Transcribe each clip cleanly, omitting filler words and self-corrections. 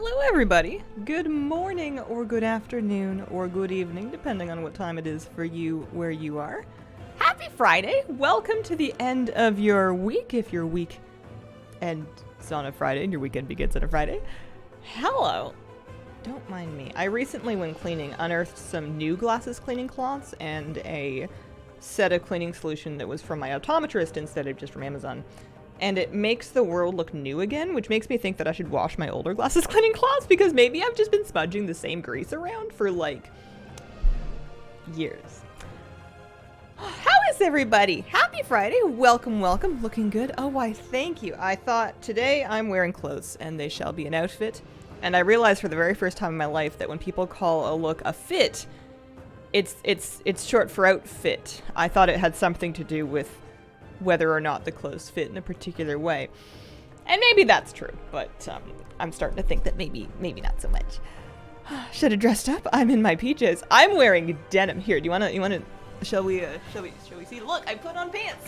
Hello everybody! Good morning or good afternoon or good evening, depending on what time it is for you where you are. Happy Friday! Welcome to the end of your week, if your week ends on a Friday and your weekend begins on a Friday. Hello! Don't mind me. I recently, when cleaning, unearthed some new glasses cleaning cloths and a set of cleaning solution that was from my optometrist instead of just from Amazon. And it makes the world look new again, which makes me think that I should wash my older glasses cleaning cloths because maybe I've just been smudging the same grease around for like years. How is everybody? Happy Friday. Welcome, welcome. Looking good. Oh, why, thank you. I thought today I'm wearing clothes and they shall be an outfit. And I realized for the very first time in my life that when people call a look a fit, it's short for outfit. I thought it had something to do with whether or not the clothes fit in a particular way. And maybe that's true, but I'm starting to think that maybe not so much. Should have dressed up. I'm in my PJs. I'm wearing denim. Here, do you wanna shall we see? Look, I put on pants.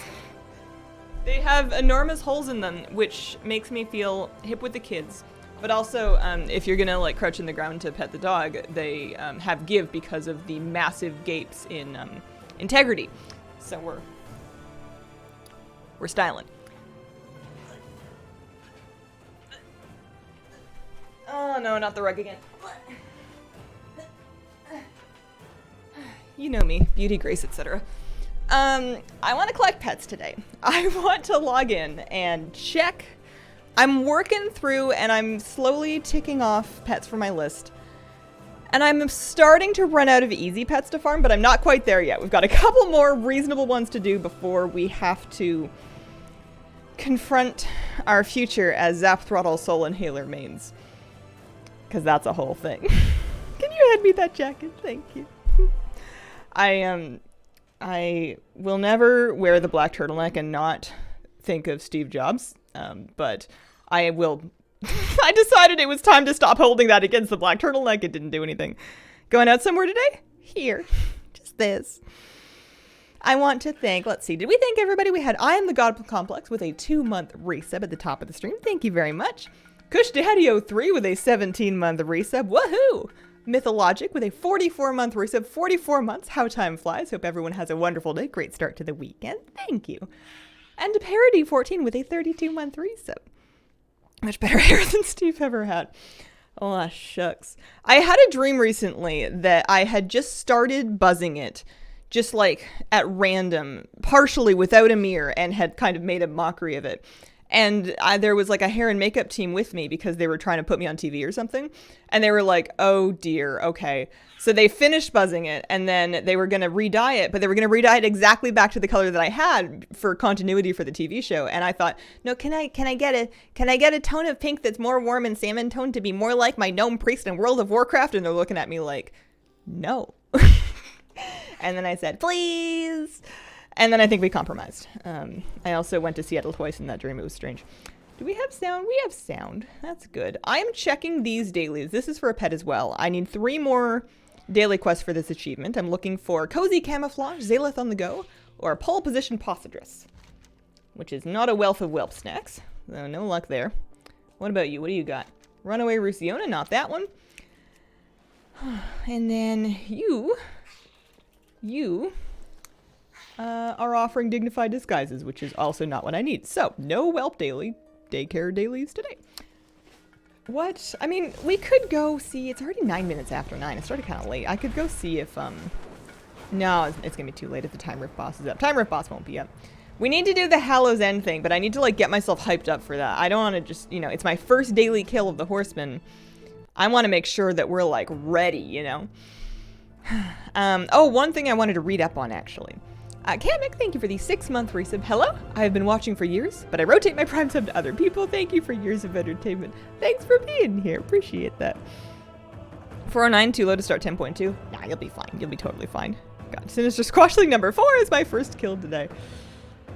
They have enormous holes in them, which makes me feel hip with the kids. But also, if you're gonna like crouch in the ground to pet the dog, they have give because of the massive gapes in integrity. So we're styling. Oh no, not the rug again. You know me, beauty, grace, etc. I want to collect pets today. I want to log in and check. I'm working through and I'm slowly ticking off pets from my list. And I'm starting to run out of easy pets to farm, but I'm not quite there yet. We've got a couple more reasonable ones to do before we have to confront our future as Zap Throttle Soul Inhaler mains. Because that's a whole thing. Can you hand me that jacket? Thank you. I will never wear the black turtleneck and not think of Steve Jobs. But I will... I decided it was time to stop holding that against the black turtleneck. It didn't do anything. Going out somewhere today? Here. Just this. I want to thank, let's see, did we thank everybody? We had I Am the God Complex with a 2-month resub at the top of the stream. Thank you very much. Kush Daddy 03 with a 17-month resub. Woohoo! Mythologic with a 44-month resub. 44 months. How time flies. Hope everyone has a wonderful day. Great start to the weekend. Thank you. And Parody 14 with a 32-month resub. Much better hair than Steve ever had. Oh, shucks. I had a dream recently that I had just started buzzing it, just like at random, partially without a mirror, and had kind of made a mockery of it. And there was like a hair and makeup team with me because they were trying to put me on TV or something. And they were like, oh dear, okay. So they finished buzzing it and then they were going to re-dye it, but they were going to re-dye it exactly back to the color that I had for continuity for the TV show. And I thought, no, can I get a tone of pink that's more warm and salmon tone to be more like my gnome priest in World of Warcraft? And they're looking at me like, no. And then I said, please. And then I think we compromised. I also went to Seattle twice in that dream. It was strange. Do we have sound? We have sound. That's good. I am checking these dailies. This is for a pet as well. I need 3 more daily quests for this achievement. I'm looking for Cozy Camouflage, Zaleth on the Go, or Pole Position Possidrus, which is not a wealth of whelp snacks. So no luck there. What about you? What do you got? Runaway Rusiona, not that one. And then you are offering dignified disguises, which is also not what I need. So, no whelp daycare dailies today. What? I mean, we could go see, it's already 9 minutes after 9. It started kind of late. I could go see if, no, it's gonna be too late if the Time Rift boss is up. Time Rift boss won't be up. We need to do the Hallows End thing, but I need to, like, get myself hyped up for that. I don't want to just, it's my first daily kill of the Horseman. I want to make sure that we're, like, ready, you know? Oh, one thing I wanted to read up on, actually. Kamek, thank you for the 6-month resub. Hello? I have been watching for years, but I rotate my Prime sub to other people. Thank you for years of entertainment. Thanks for being here. Appreciate that. 409, too low to start 10.2. Nah, you'll be fine. You'll be totally fine. God, Sinister Squashling number 4 is my first kill today.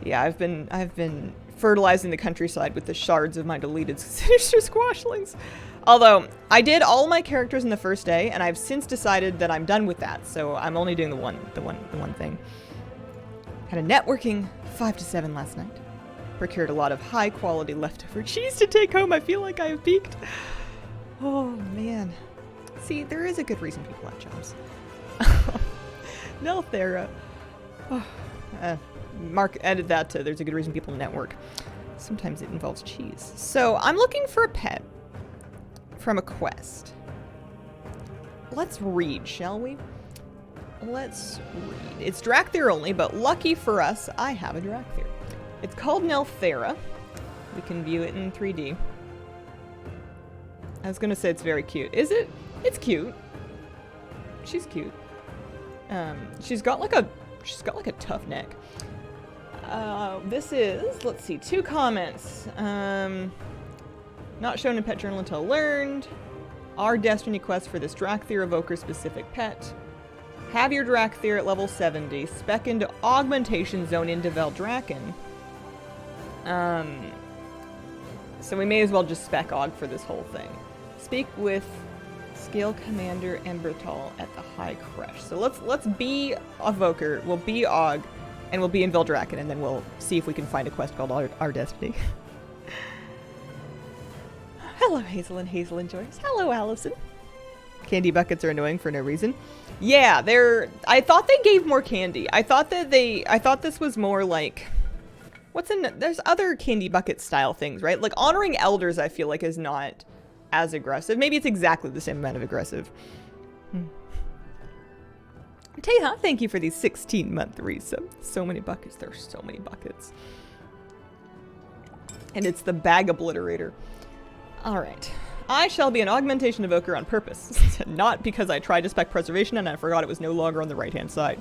Yeah, I've been fertilizing the countryside with the shards of my deleted Sinister Squashlings. Although, I did all my characters in the first day, and I've since decided that I'm done with that, so I'm only doing the one thing. Had a networking 5 to 7 last night. Procured a lot of high quality leftover cheese to take home. I feel like I have peaked. Oh, man. See, there is a good reason people have jobs. Nelthera. Oh, Mark, edit that to there's a good reason people network. Sometimes it involves cheese. So, I'm looking for a pet from a quest. Let's read, shall we? Let's read. It's Dracthyr only, but lucky for us, I have a Dracthyr. It's called Nelthera. We can view it in 3D. I was gonna say it's very cute. Is it? It's cute. She's cute. She's got like a tough neck. This is, let's see, 2 comments. Not shown in pet journal until learned. Our destiny quest for this Dracthyr evoker specific pet. Have your Dracthyr at level 70. Spec into augmentation zone into Veldraken. So we may as well just spec aug for this whole thing. Speak with Scale Commander Embertal at the High Crush. So let's be evoker. We'll be aug, and we'll be in Veldraken, and then we'll see if we can find a quest called Our Destiny. Hello, Hazel and Joyce. Hello, Allison. Candy buckets are annoying for no reason. Yeah, I thought they gave more candy. I thought this was more like, there's other candy bucket style things, right? Like honoring elders, I feel like is not as aggressive. Maybe it's exactly the same amount of aggressive. Teha, thank you for these 16-month resubs. So many buckets. There's so many buckets. And it's the bag obliterator. All right. I shall be an augmentation evoker on purpose. Not because I tried to spec preservation and I forgot it was no longer on the right-hand side.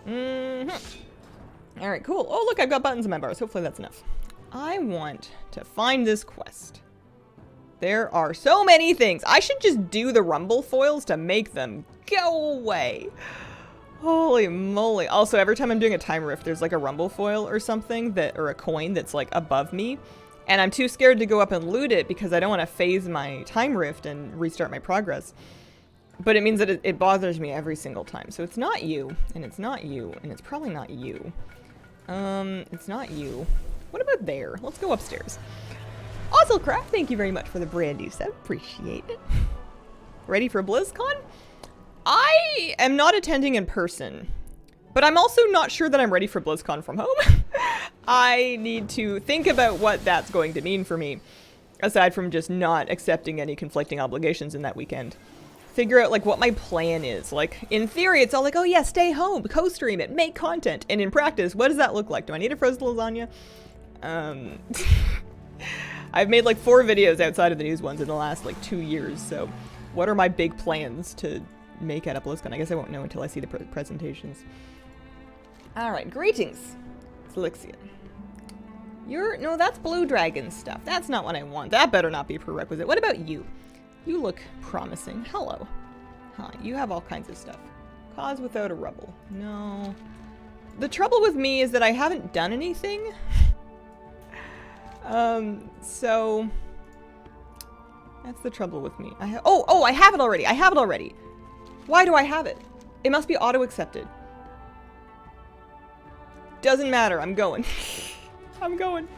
All right, cool. Oh, look, I've got buttons in my bars. Hopefully that's enough. I want to find this quest. There are so many things. I should just do the rumble foils to make them go away. Holy moly. Also, every time I'm doing a time rift, there's like a rumble foil or something or a coin that's like above me. And I'm too scared to go up and loot it because I don't want to phase my time rift and restart my progress. But it means that it bothers me every single time. So it's not you, and it's not you, and it's probably not you. It's not you. What about there? Let's go upstairs. Ozzelcraft, thank you very much for the brand new set. Appreciate it. Ready for BlizzCon? I am not attending in person, but I'm also not sure that I'm ready for BlizzCon from home. I need to think about what that's going to mean for me, aside from just not accepting any conflicting obligations in that weekend. Figure out, like, what my plan is. Like, in theory, it's all like, oh yeah, stay home, co-stream it, make content. And in practice, what does that look like? Do I need a frozen lasagna? I've made, like, 4 videos outside of the news ones in the last, like, 2 years, so what are my big plans to make at BlizzCon? I guess I won't know until I see the presentations. Alright, greetings. Elixir. No, that's Blue Dragon stuff. That's not what I want. That better not be a prerequisite. What about you? You look promising. Hello. Hi, you have all kinds of stuff. Cause without a rubble. No. The trouble with me is that I haven't done anything. So that's the trouble with me. I have it already. I have it already. Why do I have it? It must be auto-accepted. Doesn't matter. I'm going. I'm going.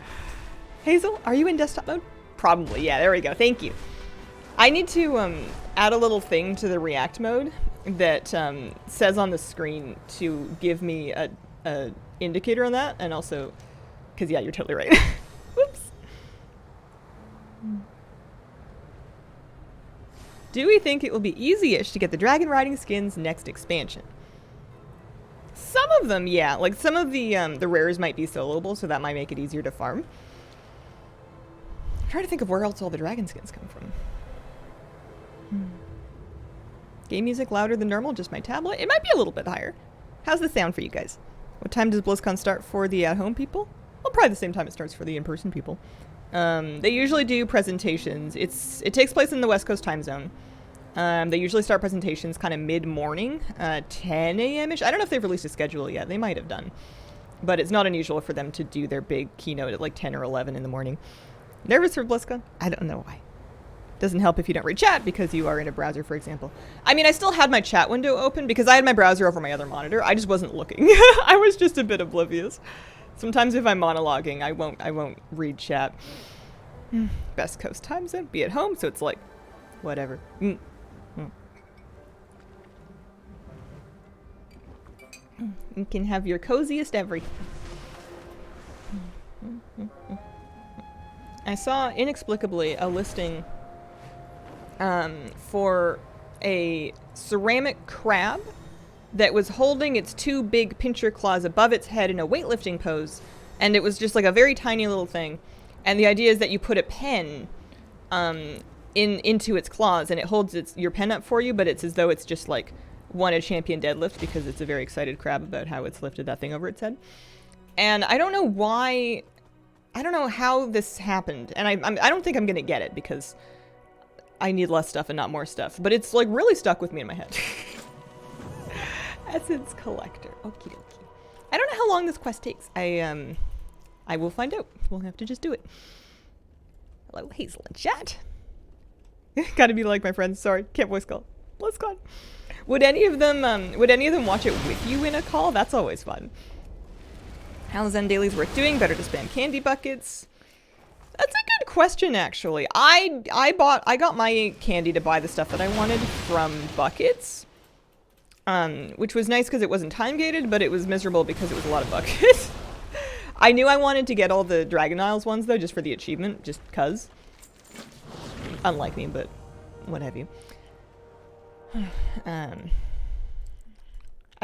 Hazel, are you in desktop mode? Probably. Yeah, there we go. Thank you. I need to add a little thing to the React mode that says on the screen to give me a indicator on that, and also, because yeah, you're totally right. Whoops. Do we think it will be easy-ish to get the dragon riding skins next expansion? Some of them, yeah. Like, some of the rares might be soloable, so that might make it easier to farm. I'm trying to think of where else all the dragon skins come from. Game music louder than normal, just my tablet. It might be a little bit higher. How's the sound for you guys? What time does BlizzCon start for the at-home people? Well, probably the same time it starts for the in-person people. They usually do presentations. It takes place in the West Coast time zone. They usually start presentations kind of mid-morning, 10 a.m.-ish. I don't know if they've released a schedule yet. They might have done. But it's not unusual for them to do their big keynote at like 10 or 11 in the morning. Nervous for BlizzCon? I don't know why. Doesn't help if you don't read chat because you are in a browser, for example. I mean, I still had my chat window open because I had my browser over my other monitor. I just wasn't looking. I was just a bit oblivious. Sometimes if I'm monologuing, I won't read chat. Best coast time zone. Be at home, so it's like, whatever. You can have your coziest everything. I saw inexplicably a listing for a ceramic crab that was holding its two big pincher claws above its head in a weightlifting pose, and it was just like a very tiny little thing. And the idea is that you put a pen into its claws, and it holds your pen up for you, but it's as though it's just like won a champion deadlift because it's a very excited crab about how it's lifted that thing over its head. And I don't know why, I don't know how this happened, and I don't think I'm gonna get it because I need less stuff and not more stuff, but it's like really stuck with me in my head. Essence collector. Okie dokie. I don't know how long this quest takes. I will find out. We'll have to just do it. Hello, Hazel and chat. Gotta be like my friends. Sorry, can't voice call. Let's go. Would any of them watch it with you in a call? That's always fun. How Zen Daily's worth doing? Better to spam candy buckets. That's a good question, actually. I got my candy to buy the stuff that I wanted from buckets, which was nice because it wasn't time gated, but it was miserable because it was a lot of buckets. I knew I wanted to get all the Dragon Isles ones though, just for the achievement, just cuz. Unlike me, but what have you. I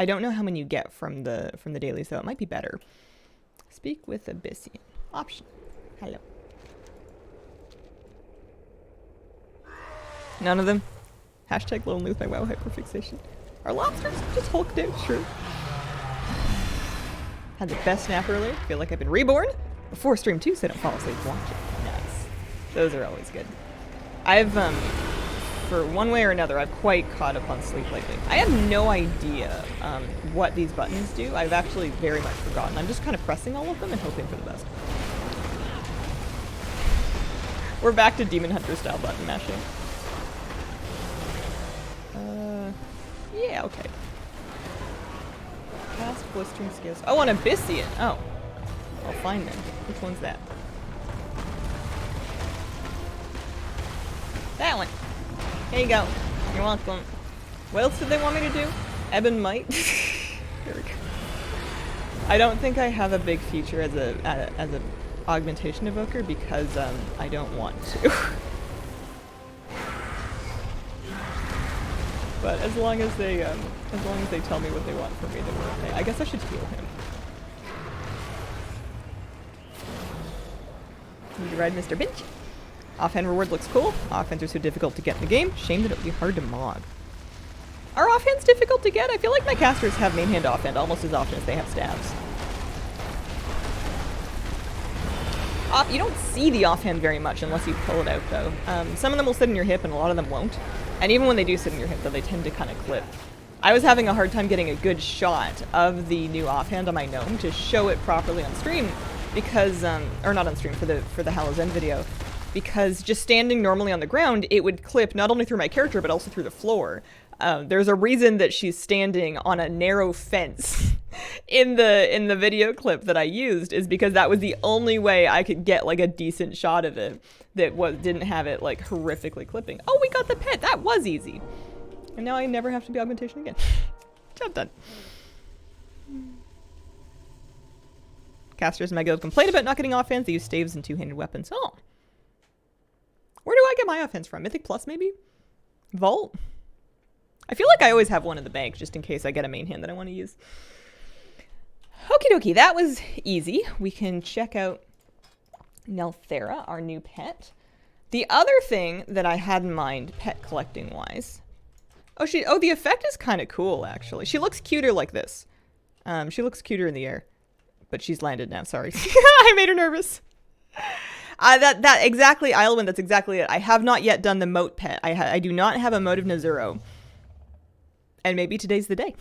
don't know how many you get from the dailies though. It might be better. Speak with Abyssian. Option. Hello. None of them. Hashtag lonely with my WoW hyperfixation. Are lobsters just hulked out? Sure. Had the best nap earlier. Feel like I've been reborn. Before stream 2, so I don't fall asleep watching. Nice. Those are always good. I've, for one way or another, I've quite caught up on sleep lately. I have no idea what these buttons do. I've actually very much forgotten. I'm just kind of pressing all of them and hoping for the best. We're back to Demon Hunter style button mashing. Yeah, okay. Cast blistering skills. Oh, on Abyssian. Oh. I'll find them. Which one's that? That one. Here you go. You're welcome. What else did they want me to do? Eben Might? There we go. I don't think I have a big feature as a augmentation evoker because I don't want to. But as long as they tell me what they want from me, then we're okay. I guess I should heal him. Need to ride Mr. Binch. Offhand reward looks cool. Offhands are so difficult to get in the game. Shame that it would be hard to mod. Are offhands difficult to get? I feel like my casters have main hand offhand almost as often as they have stabs. You don't see the offhand very much unless you pull it out, though. Some of them will sit in your hip and a lot of them won't. And even when they do sit in your hip, though, they tend to kind of clip. I was having a hard time getting a good shot of the new offhand on my gnome to show it properly on stream because, or not on stream, for the Hallows End video, because just standing normally on the ground, it would clip not only through my character, but also through the floor. There's a reason that she's standing on a narrow fence in the video clip that I used, is because that was the only way I could get like a decent shot of it that didn't have it like horrifically clipping. Oh, we got the pet. That was easy. And now I never have to be augmentation again. Job done. Casters in my guild complain about not getting offense. They use staves and two-handed weapons. Oh. Where do I get my offense from? Mythic Plus, maybe? Vault? I feel like I always have one in the bank just in case I get a main hand that I want to use. Okie dokie, that was easy. We can check out Nelthera, our new pet. The other thing that I had in mind, pet collecting wise. Oh, the effect is kind of cool, actually. She looks cuter like this. She looks cuter in the air. But she's landed now, sorry. I made her nervous. That exactly, Islewin, that's exactly it. I have not yet done the moat pet. I do not have a moat of Nezuro. And maybe today's the day.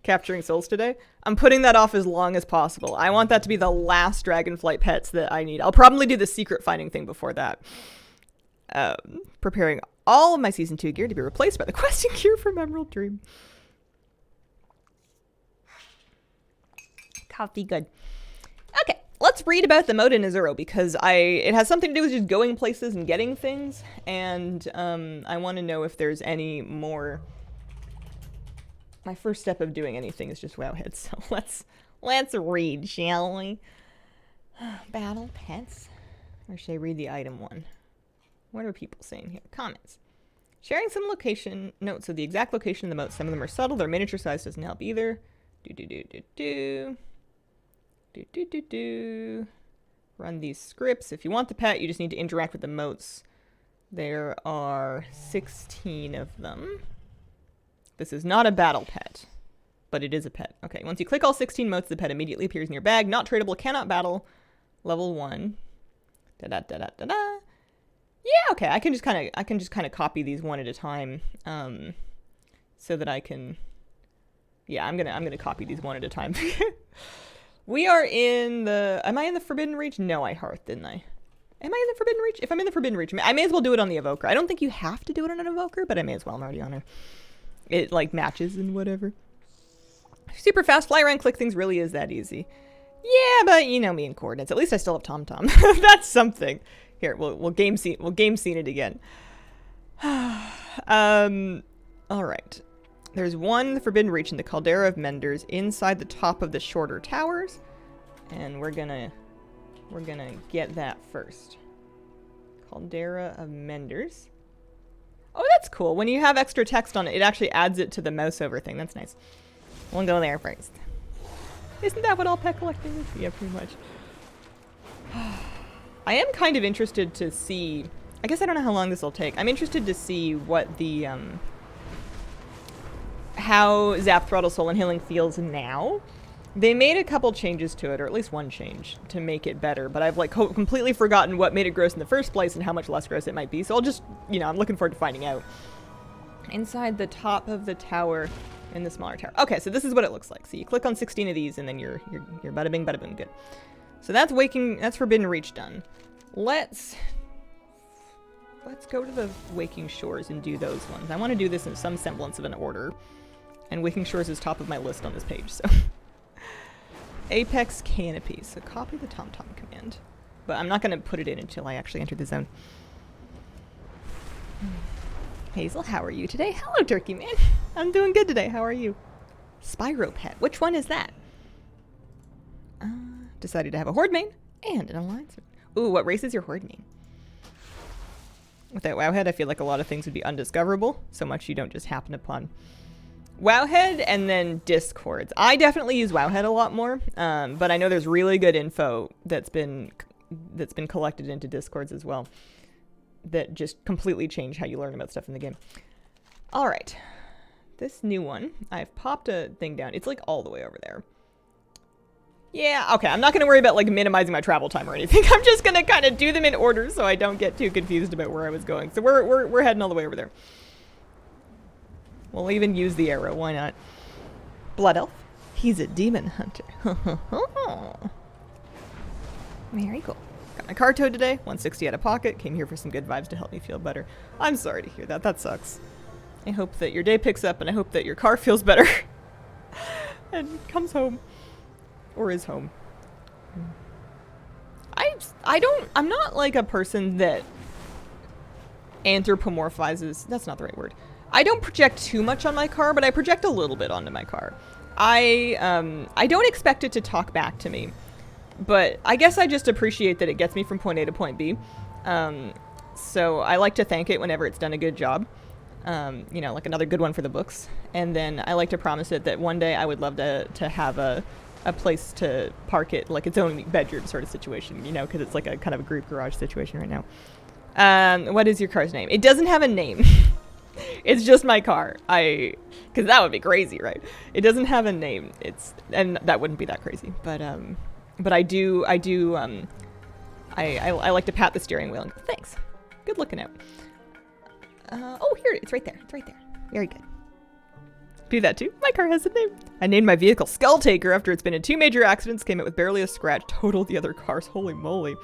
Capturing souls today. I'm putting that off as long as possible. I want that to be the last Dragonflight pets that I need. I'll probably do the secret finding thing before that. Preparing all of my Season 2 gear to be replaced by the questing gear from Emerald Dream. Coffee good. Okay, let's let's read about the mode in Azuro, because it has something to do with just going places and getting things, and I want to know if there's any more. My first step of doing anything is just Wowhead, so let's read, shall we? Battle pets, or should I read the item one? What are people saying here? Comments. Sharing some location notes of the exact location of the moat. Some of them are subtle. Their miniature size doesn't help either. Run these scripts. If you want the pet, you just need to interact with the moats. There are 16 of them. This is not a battle pet, but it is a pet. Okay, once you click all 16 moats, the pet immediately appears in your bag. Not tradable, cannot battle. Level 1. Da-da-da-da-da-da. Yeah, okay, I can just kind of copy these one at a time, so that I can. Yeah, I'm gonna copy these one at a time. We are in the. Am I in the Forbidden Reach? No, I hearthed, didn't I? Am I in the Forbidden Reach? If I'm in the Forbidden Reach, I may as well do it on the Evoker. I don't think you have to do it on an Evoker, but I may as well. I'm already on her. It like matches and whatever. Super fast, fly around, click things. Really is that easy? Yeah, but you know me and coordinates. At least I still have TomTom. That's something. Here, we'll game scene it again. All right. There's one, the Forbidden Reach, in the Caldera of Menders, inside the top of the shorter towers, and we're gonna get that first. Caldera of Menders. Oh, that's cool. When you have extra text on it, it actually adds it to the mouse over thing. That's nice. We'll go there first. Isn't that what all pet collecting is? Yeah, pretty much. I am kind of interested to see. I guess I don't know how long this will take. I'm interested to see what the how Zap Throttle Soul and Healing feels now. They made a couple changes to it, or at least one change, to make it better, but I've like completely forgotten what made it gross in the first place and how much less gross it might be, so I'll just, I'm looking forward to finding out. Inside the top of the tower in the smaller tower. Okay, so this is what it looks like. So you click on 16 of these and then you're bada bing, bada boom, good. So that's Forbidden Reach done. Let's go to the Waking Shores and do those ones. I want to do this in some semblance of an order. And Waking Shores is top of my list on this page, so. Apex Canopy. So copy the TomTom command. But I'm not going to put it in until I actually enter the zone. Hazel, how are you today? Hello, Turkey Man. I'm doing good today. How are you? Spyro Pet. Which one is that? Decided to have a Horde main and an Alliance. Ooh, what race is your Horde main? Without Wowhead, I feel like a lot of things would be undiscoverable. So much you don't just happen upon. Wowhead and then Discords. I definitely use Wowhead a lot more, but I know there's really good info that's been collected into Discords as well that just completely change how you learn about stuff in the game. All right, this new one, I've popped a thing down. It's like all the way over there. Yeah, okay, I'm not going to worry about like minimizing my travel time or anything. I'm just going to kind of do them in order so I don't get too confused about where I was going. So we're heading all the way over there. We'll even use the arrow, why not? Blood Elf. He's a demon hunter. Very cool. Got my car towed today, 160 out of pocket. Came here for some good vibes to help me feel better. I'm sorry to hear that. That sucks. I hope that your day picks up and I hope that your car feels better. And comes home. Or is home. I'm not like a person that anthropomorphizes. That's not the right word. I don't project too much on my car, but I project a little bit onto my car. I don't expect it to talk back to me, but I guess I just appreciate that it gets me from point A to point B. So I like to thank it whenever it's done a good job. Like another good one for the books. And then I like to promise it that one day I would love to have a place to park it, like its own bedroom sort of situation, because it's like a kind of a group garage situation right now. What is your car's name? It doesn't have a name. It's just my car. Because that would be crazy, right? It doesn't have a name. And that wouldn't be that crazy. But I like to pat the steering wheel and go, thanks. Good looking out. Oh, here it's right there. It's right there. Very good. Do that too. My car has a name. I named my vehicle Skull Taker after it's been in 2 major accidents, came out with barely a scratch, totaled the other cars. Holy moly.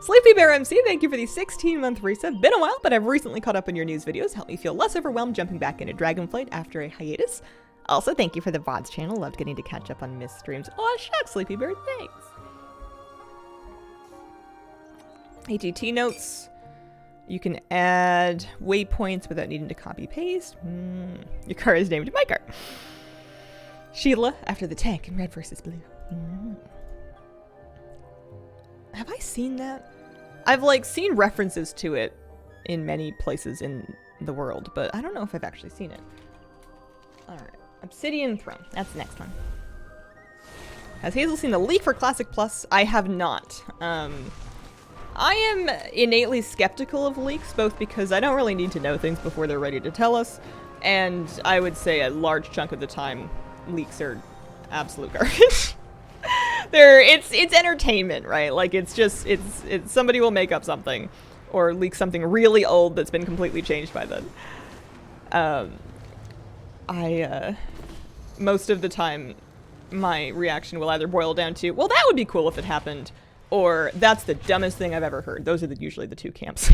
Sleepy Bear MC, thank you for the 16-month resub. Been a while, but I've recently caught up on your news videos. Helped me feel less overwhelmed jumping back into Dragonflight after a hiatus. Also, thank you for the VODs channel. Loved getting to catch up on missed streams. Oh, shucks, Sleepy Bear, thanks. ATT notes. You can add waypoints without needing to copy paste. Your car is named my car. Sheila, after the tank in red versus blue. Have I seen that? I've like seen references to it in many places in the world, but I don't know if I've actually seen it. Alright. Obsidian Throne. That's the next one. Has Hazel seen the leak for Classic Plus? I have not. I am innately skeptical of leaks, both because I don't really need to know things before they're ready to tell us, and I would say a large chunk of the time, leaks are absolute garbage. It's entertainment, right? Like, it's somebody will make up something, or leak something really old that's been completely changed by then. Most of the time, my reaction will either boil down to, well, that would be cool if it happened, or that's the dumbest thing I've ever heard. Those are usually the two camps.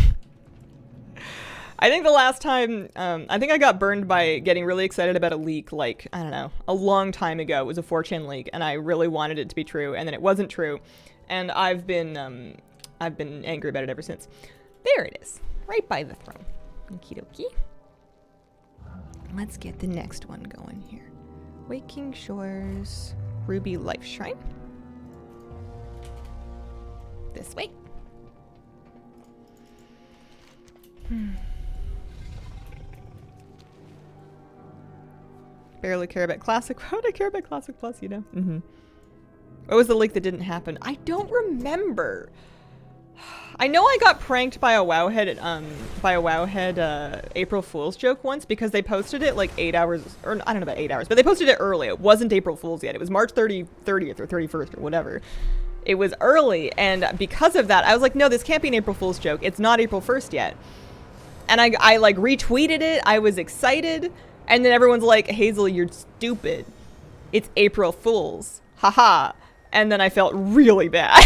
I think the last time, I think I got burned by getting really excited about a leak, like, I don't know, a long time ago. It was a 4chan leak, and I really wanted it to be true, and then it wasn't true, and I've been angry about it ever since. There it is, right by the throne. Okie dokie. Let's get the next one going here. Waking Shores, Ruby Life Shrine. This way. Barely care about Classic. Why would I care about Classic Plus, you know? What was the leak that didn't happen? I don't remember. I know I got pranked by a Wowhead April Fool's joke once because they posted it like 8 hours, or I don't know about 8 hours, but they posted it early. It wasn't April Fool's yet. It was March 30th or 31st or whatever. It was early, and because of that, I was like, no, this can't be an April Fool's joke. It's not April 1st yet. And I like retweeted it. I was excited, and then everyone's like, Hazel, you're stupid. It's April Fool's. Haha. And then I felt really bad.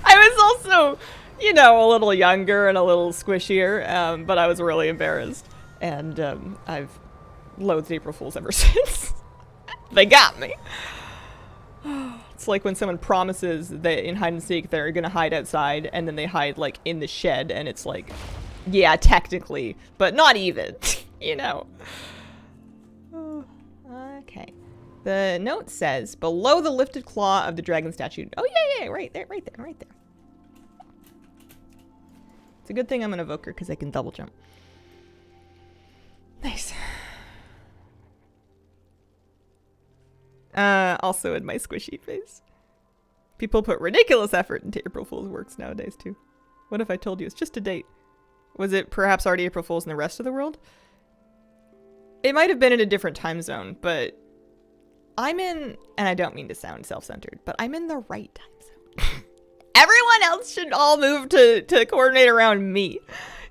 I was also, you know, a little younger and a little squishier, but I was really embarrassed. And I've loathed April Fools ever since. They got me. It's like when someone promises that in hide and seek they're gonna hide outside, and then they hide like in the shed, and it's like, yeah, technically, but not even, you know. Okay. The note says, below the lifted claw of the dragon statue. Oh yeah, right there. It's a good thing I'm an evoker because I can double jump. Nice. Also in my squishy face. People put ridiculous effort into April Fool's works nowadays too. What if I told you it's just a date? Was it perhaps already April Fool's in the rest of the world? It might have been in a different time zone, but I'm in, and I don't mean to sound self-centered, but I'm in the right time zone. Everyone else should all move to coordinate around me.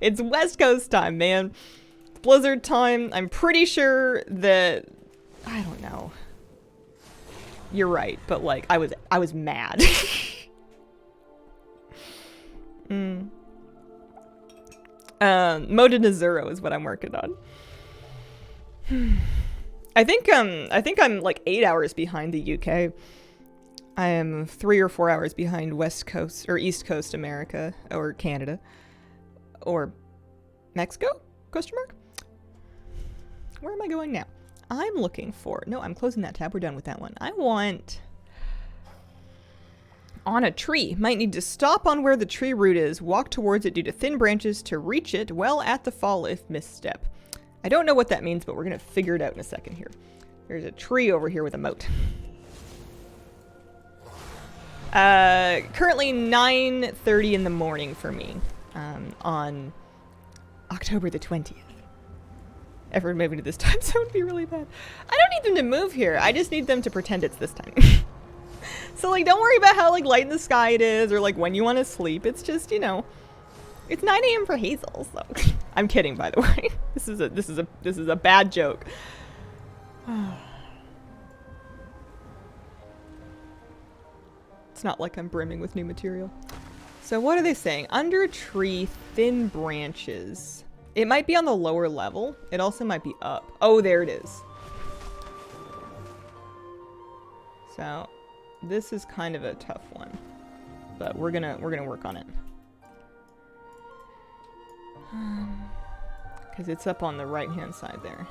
It's West Coast time, man. It's Blizzard time. I'm pretty sure that, I don't know. You're right, but like I was mad. Mode to Zero is what I'm working on. I think I'm like 8 hours behind the UK. I am 3 or 4 hours behind West Coast or East Coast America or Canada or Mexico? Question mark? Where am I going now? I'm looking for, no, I'm closing that tab. We're done with that one. I want on a tree. Might need to stop on where the tree root is, walk towards it due to thin branches to reach it well at the fall if misstep. I don't know what that means, but we're going to figure it out in a second here. There's a tree over here with a moat. Currently 9:30 in the morning for me on October the 20th. Ever moving to this time zone would be really bad. I don't need them to move here. I just need them to pretend it's this time. So like, don't worry about how like light in the sky it is or like when you want to sleep. It's just, you know, it's 9 a.m. for Hazel. So I'm kidding, by the way. This is a bad joke. It's not like I'm brimming with new material. So what are they saying? Under a tree, thin branches. It might be on the lower level. It also might be up. Oh, there it is. So this is kind of a tough one, but we're gonna work on it. Because it's up on the right-hand side there.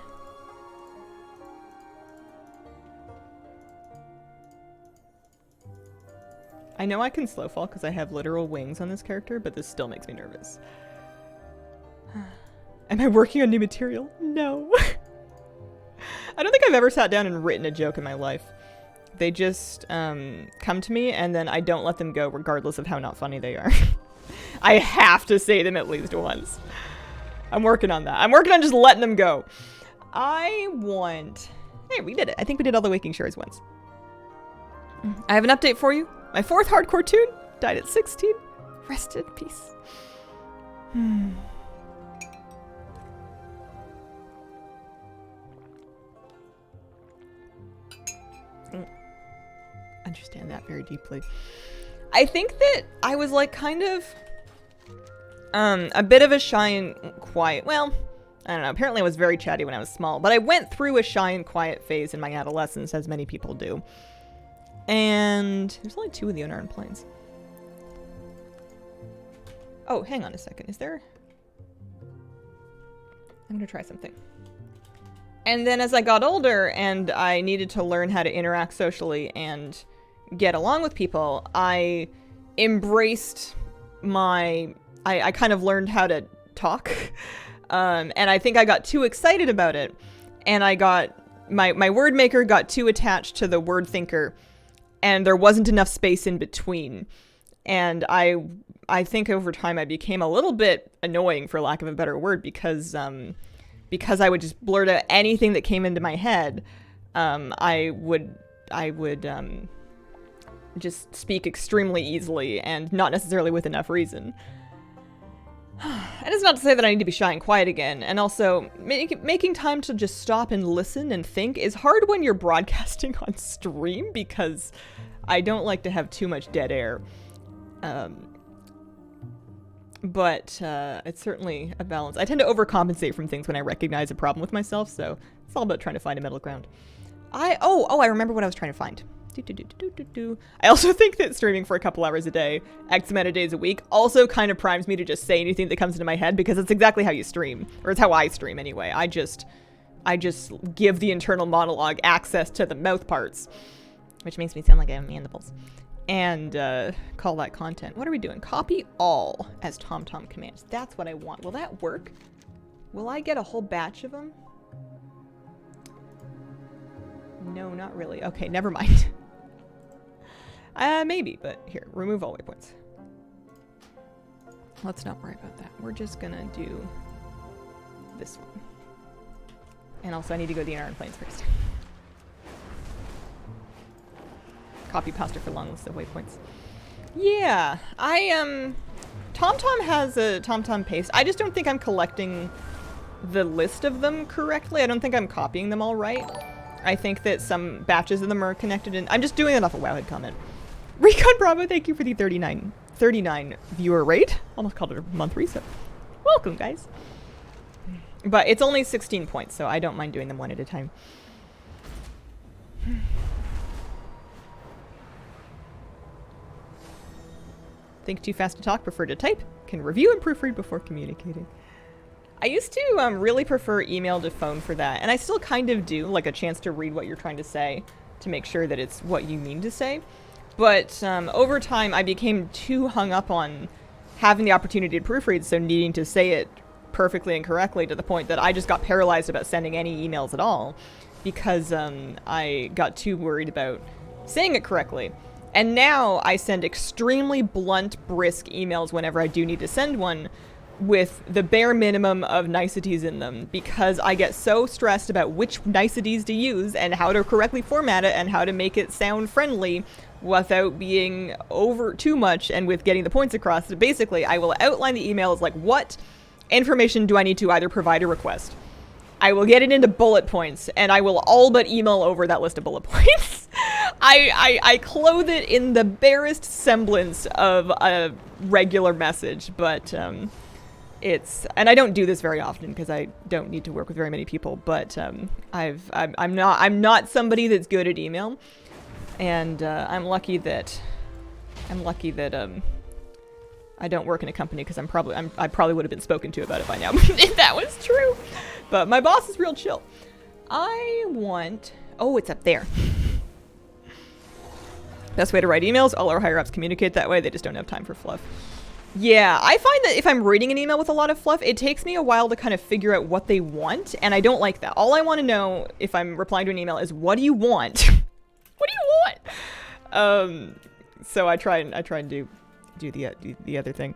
I know I can slow fall because I have literal wings on this character, but this still makes me nervous. Am I working on new material? No. I don't think I've ever sat down and written a joke in my life. They just come to me and then I don't let them go regardless of how not funny they are. I have to say them at least once. I'm working on that. I'm working on just letting them go. I want... Hey, we did it. I think we did all the waking shares once. I have an update for you. My 4th hardcore toon died at 16. Rest in peace. Understand that very deeply. I think that I was like kind of a bit of a shy and quiet. Well, I don't know. Apparently I was very chatty when I was small, but I went through a shy and quiet phase in my adolescence, as many people do. And there's only 2 of the unarmed planes. Oh, hang on a second. Is there... I'm going to try something. And then as I got older and I needed to learn how to interact socially and get along with people, I embraced my... I kind of learned how to talk. And I think I got too excited about it. And I got... My word maker got too attached to the word thinker. And there wasn't enough space in between. And I think over time I became a little bit annoying, for lack of a better word, because I would just blurt out anything that came into my head. I would just speak extremely easily and not necessarily with enough reason. And it's not to say that I need to be shy and quiet again. And also, making time to just stop and listen and think is hard when you're broadcasting on stream, because I don't like to have too much dead air. But it's certainly a balance. I tend to overcompensate from things when I recognize a problem with myself, so it's all about trying to find a middle ground. I remember what I was trying to find. I also think that streaming for a couple hours a day, X amount of days a week, also kind of primes me to just say anything that comes into my head, because it's exactly how you stream. Or it's how I stream anyway. I just give the internal monologue access to the mouth parts, which makes me sound like I have mandibles. And call that content. What are we doing? Copy all as TomTom commands. That's what I want. Will that work? Will I get a whole batch of them? No, not really. Okay, never mind. Maybe, but here, remove all waypoints. Let's not worry about that. We're just gonna do this one. And also I need to go to the unarmed planes first. Copy pastor for long list of waypoints. Yeah, TomTom has a TomTom paste. I just don't think I'm collecting the list of them correctly. I don't think I'm copying them all right. I think that some batches of them are connected, and I'm just doing it off a Wowhead comment. Recon Bravo, thank you for the 39 viewer rate. Almost called it a month reset. Welcome, guys. But it's only 16 points, so I don't mind doing them one at a time. Think too fast to talk, prefer to type. Can review and proofread before communicating. I used to really prefer email to phone for that, and I still kind of do, like a chance to read what you're trying to say to make sure that it's what you mean to say. But over time, I became too hung up on having the opportunity to proofread, so needing to say it perfectly and correctly, to the point that I just got paralyzed about sending any emails at all, because I got too worried about saying it correctly. And now I send extremely blunt, brisk emails whenever I do need to send one, with the bare minimum of niceties in them, because I get so stressed about which niceties to use and how to correctly format it and how to make it sound friendly without being over too much and with getting the points across. So basically, I will outline the email as like, what information do I need to either provide or request? I will get it into bullet points, and I will all but email over that list of bullet points. I clothe it in the barest semblance of a regular message, but and I don't do this very often because I don't need to work with very many people, but I'm not somebody that's good at email, and I'm lucky that I don't work in a company because I probably would have been spoken to about it by now if that was true. But my boss is real chill. I want... Oh, it's up there. Best way to write emails. All our higher-ups communicate that way. They just don't have time for fluff. Yeah, I find that if I'm reading an email with a lot of fluff, it takes me a while to kind of figure out what they want, and I don't like that. All I want to know if I'm replying to an email is, what do you want? What do you want? So I try and do the other thing.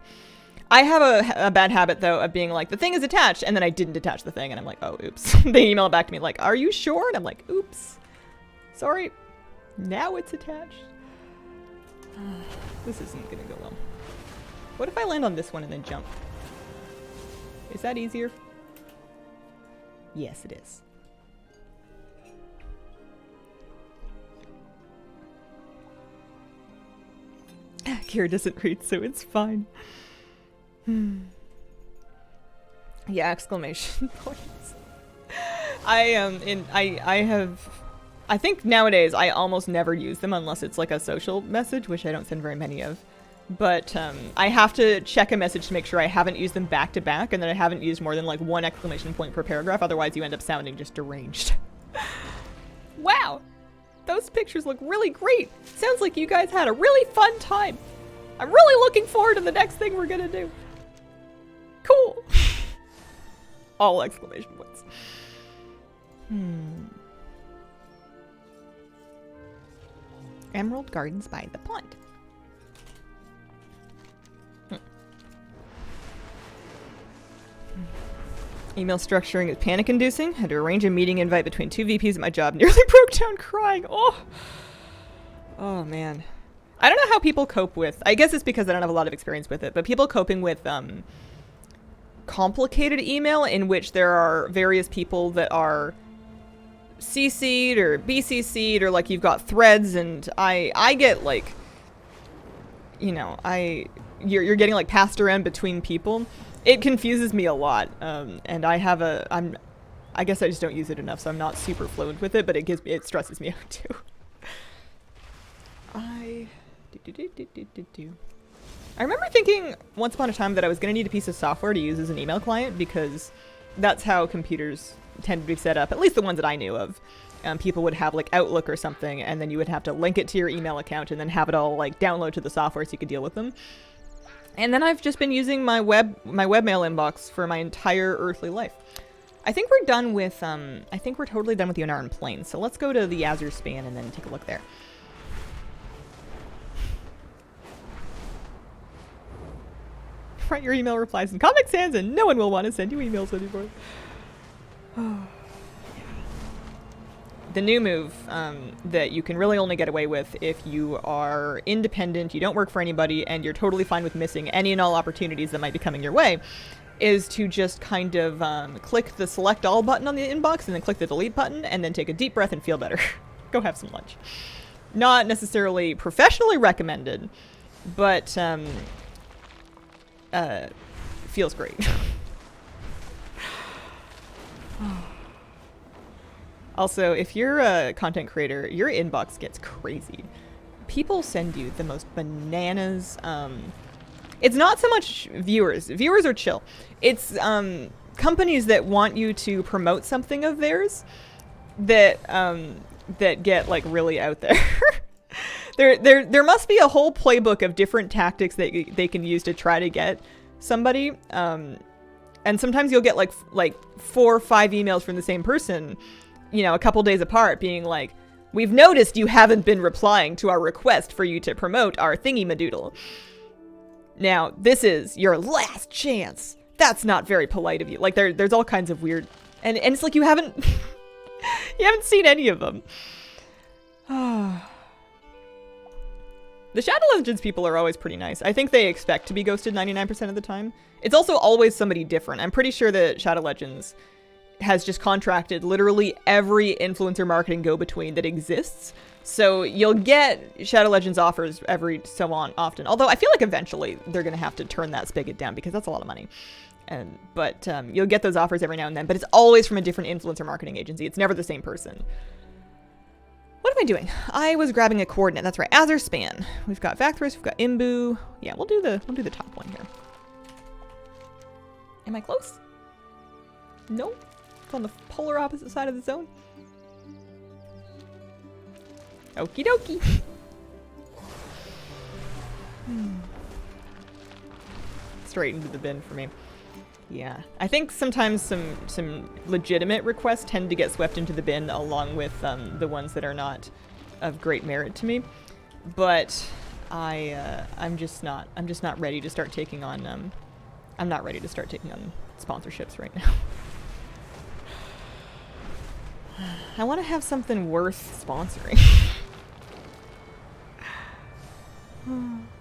I have a bad habit, though, of being like, the thing is attached, and then I didn't attach the thing, and I'm like, oh, oops. They email it back to me like, are you sure? And I'm like, oops. Sorry. Now it's attached. This isn't gonna go well. What if I land on this one and then jump? Is that easier? Yes, it is. Kira doesn't read, so it's fine. Yeah, exclamation points. I think nowadays I almost never use them unless it's like a social message, which I don't send very many of. But I have to check a message to make sure I haven't used them back to back and that I haven't used more than like one exclamation point per paragraph. Otherwise you end up sounding just deranged. Wow, those pictures look really great. Sounds like you guys had a really fun time. I'm really looking forward to the next thing we're gonna do. Cool. All exclamation points. Emerald Gardens by the pond. Email structuring is panic-inducing. Had to arrange a meeting invite between two VPs at my job. Nearly broke down crying. Oh man. I don't know how people cope with... I guess it's because I don't have a lot of experience with it, but people coping with complicated email in which there are various people that are CC'd or BCC'd, or like you've got threads, and I get like, you know, you're getting like passed around between people. It confuses me a lot, and I guess I just don't use it enough, so I'm not super fluent with it, but it stresses me out too. I remember thinking once upon a time that I was going to need a piece of software to use as an email client, because that's how computers tend to be set up, at least the ones that I knew of. People would have like Outlook or something, and then you would have to link it to your email account and then have it all like download to the software so you could deal with them. And then I've just been using my webmail inbox for my entire earthly life. I think we're done with, I think we're totally done with the Unaran Plains. So let's go to the Azure Span and then take a look there. Write your email replies in Comic Sans and no one will want to send you emails anymore. The new move that you can really only get away with if you are independent, you don't work for anybody, and you're totally fine with missing any and all opportunities that might be coming your way, is to just kind of click the select all button on the inbox and then click the delete button and then take a deep breath and feel better. Go have some lunch. Not necessarily professionally recommended, but feels great. Also, if you're a content creator, your inbox gets crazy. People send you the most bananas. It's not so much viewers. Viewers are chill. It's companies that want you to promote something of theirs that that get like really out there. There must be a whole playbook of different tactics that they can use to try to get somebody. And sometimes you'll get like 4 or 5 emails from the same person, you know, a couple days apart, being like, we've noticed you haven't been replying to our request for you to promote our thingy-madoodle. Now, this is your last chance. That's not very polite of you. Like, there's all kinds of weird... And it's like you haven't... you haven't seen any of them. The Shadow Legends people are always pretty nice. I think they expect to be ghosted 99% of the time. It's also always somebody different. I'm pretty sure that Shadow Legends has just contracted literally every influencer marketing go-between that exists. So you'll get Shadow Legends offers every so often. Although I feel like eventually they're going to have to turn that spigot down because that's a lot of money. But you'll get those offers every now and then. But it's always from a different influencer marketing agency. It's never the same person. What am I doing? I was grabbing a coordinate. That's right. Azerspan. We've got Vacthros. We've got Imbu. Yeah, we'll do the top one here. Am I close? No. It's on the polar opposite side of the zone. Okie dokie. Straight into the bin for me. Yeah, I think sometimes some legitimate requests tend to get swept into the bin along with the ones that are not of great merit to me. But I'm just not ready to start taking on I'm not ready to start taking on sponsorships right now. I want to have something worth sponsoring.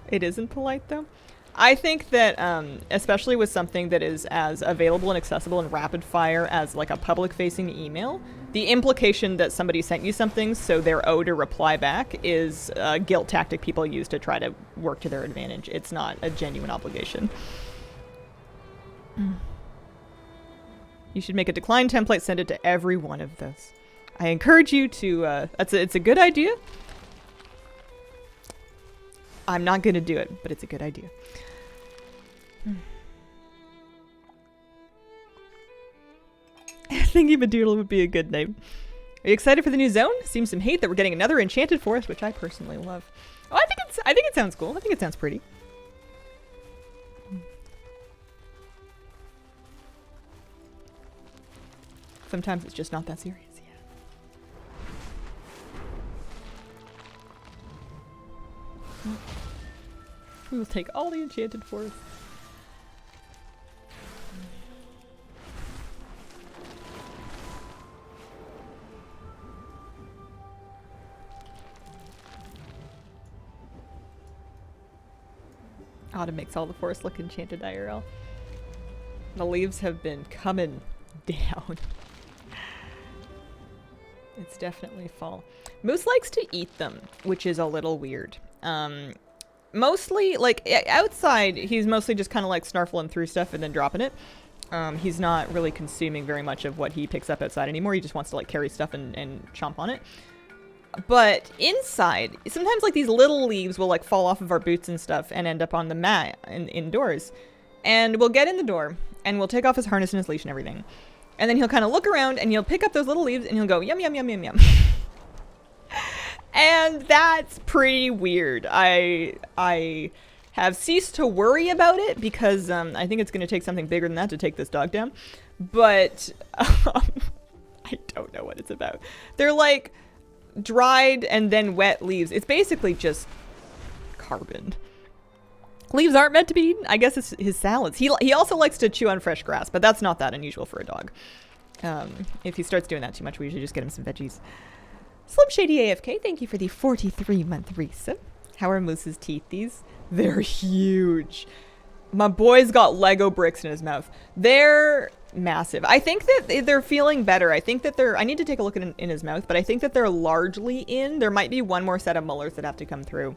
It isn't polite though. I think that, especially with something that is as available and accessible and rapid fire as like a public-facing email, the implication that somebody sent you something so they're owed a reply back is a guilt tactic people use to try to work to their advantage. It's not a genuine obligation. You should make a decline template, send it to every one of those. I encourage you to, it's a good idea. I'm not going to do it, but it's a good idea. Thingy Madoodle would be a good name. Are you excited for the new zone? Seems some hate that we're getting another enchanted forest, which I personally love. Oh, I think it sounds cool. I think it sounds pretty. Sometimes it's just not that serious. Yeah. We will take all the enchanted forests. Autumn makes all the forests look enchanted IRL. The leaves have been coming down. It's definitely fall. Moose likes to eat them, which is a little weird. Mostly, like, outside, he's mostly just kind of like snarfling through stuff and then dropping it. He's not really consuming very much of what he picks up outside anymore. He just wants to, like, carry stuff and chomp on it. But inside, sometimes, like, these little leaves will, like, fall off of our boots and stuff and end up on the mat indoors. And we'll get in the door, and we'll take off his harness and his leash and everything. And then he'll kind of look around, and he'll pick up those little leaves, and he'll go, yum, yum, yum, yum, yum. And that's pretty weird. I have ceased to worry about it because I think it's going to take something bigger than that to take this dog down. But I don't know what it's about. They're like dried and then wet leaves. It's basically just carbon. Leaves aren't meant to be eaten. I guess it's his salads. He also likes to chew on fresh grass, but that's not that unusual for a dog. If he starts doing that too much, we usually just get him some veggies. Slim Shady AFK, thank you for the 43-month resub. How are Moose's teeth these? They're huge. My boy's got Lego bricks in his mouth. They're massive. I think that they're feeling better. I think that I need to take a look at in his mouth, but I think that they're largely in. There might be one more set of molars that have to come through.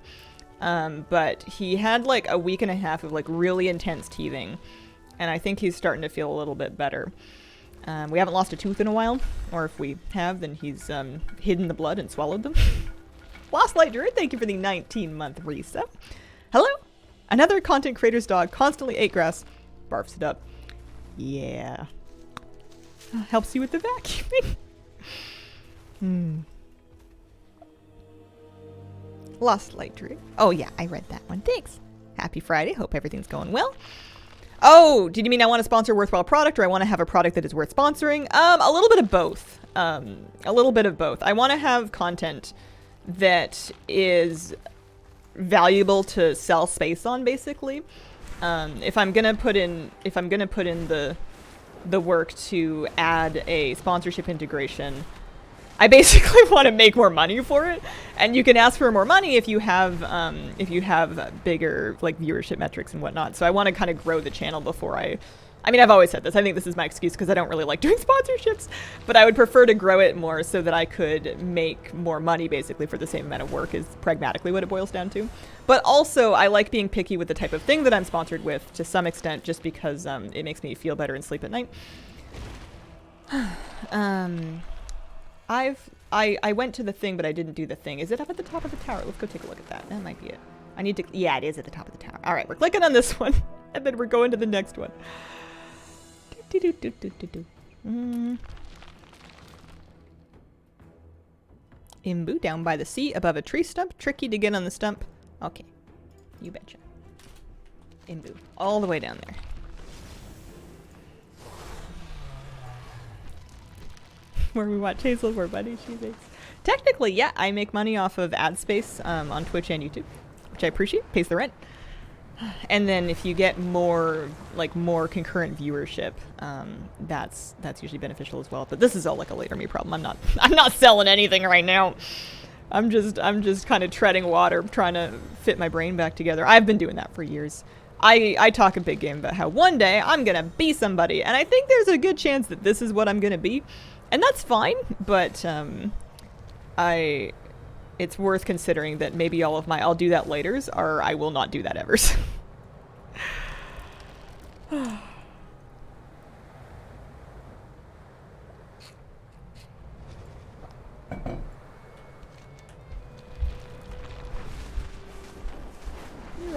But he had like a week and a half of like really intense teething. And I think he's starting to feel a little bit better. We haven't lost a tooth in a while, or if we have, then he's hidden the blood and swallowed them. Lost Light Druid, thank you for the 19-month reset. Hello? Another content creator's dog constantly ate grass, barfs it up. Yeah. Helps you with the vacuuming. Lost Light Druid. Oh yeah, I read that one. Thanks. Happy Friday. Hope everything's going well. Oh, did you mean I want to sponsor a worthwhile product or I want to have a product that is worth sponsoring? A little bit of both. A little bit of both. I want to have content that is valuable to sell space on, basically. If I'm gonna put in the work to add a sponsorship integration, I basically want to make more money for it, and you can ask for more money if you have bigger like viewership metrics and whatnot. So I want to kind of grow the channel before I mean, I've always said this. I think this is my excuse because I don't really like doing sponsorships, but I would prefer to grow it more so that I could make more money basically for the same amount of work is pragmatically what it boils down to. But also I like being picky with the type of thing that I'm sponsored with to some extent just because it makes me feel better and sleep at night. I went to the thing, but I didn't do the thing. Is it up at the top of the tower? Let's go take a look at that. That might be it. I need to... Yeah, it is at the top of the tower. All right, we're clicking on this one. And then we're going to the next one. Imbu down by the sea above a tree stump. Tricky to get on the stump. Okay. You betcha. Imbu. All the way down there. Where we watch Hazel, where Buddy she makes. Technically, yeah, I make money off of ad space on Twitch and YouTube, which I appreciate. Pays the rent. And then if you get more concurrent viewership, that's usually beneficial as well. But this is all like a later me problem. I'm not selling anything right now. I'm just kind of treading water, trying to fit my brain back together. I've been doing that for years. I talk a big game about how one day I'm gonna be somebody, and I think there's a good chance that this is what I'm gonna be. And that's fine, but it's worth considering that maybe all of my I'll do that laters are I will not do that evers. You're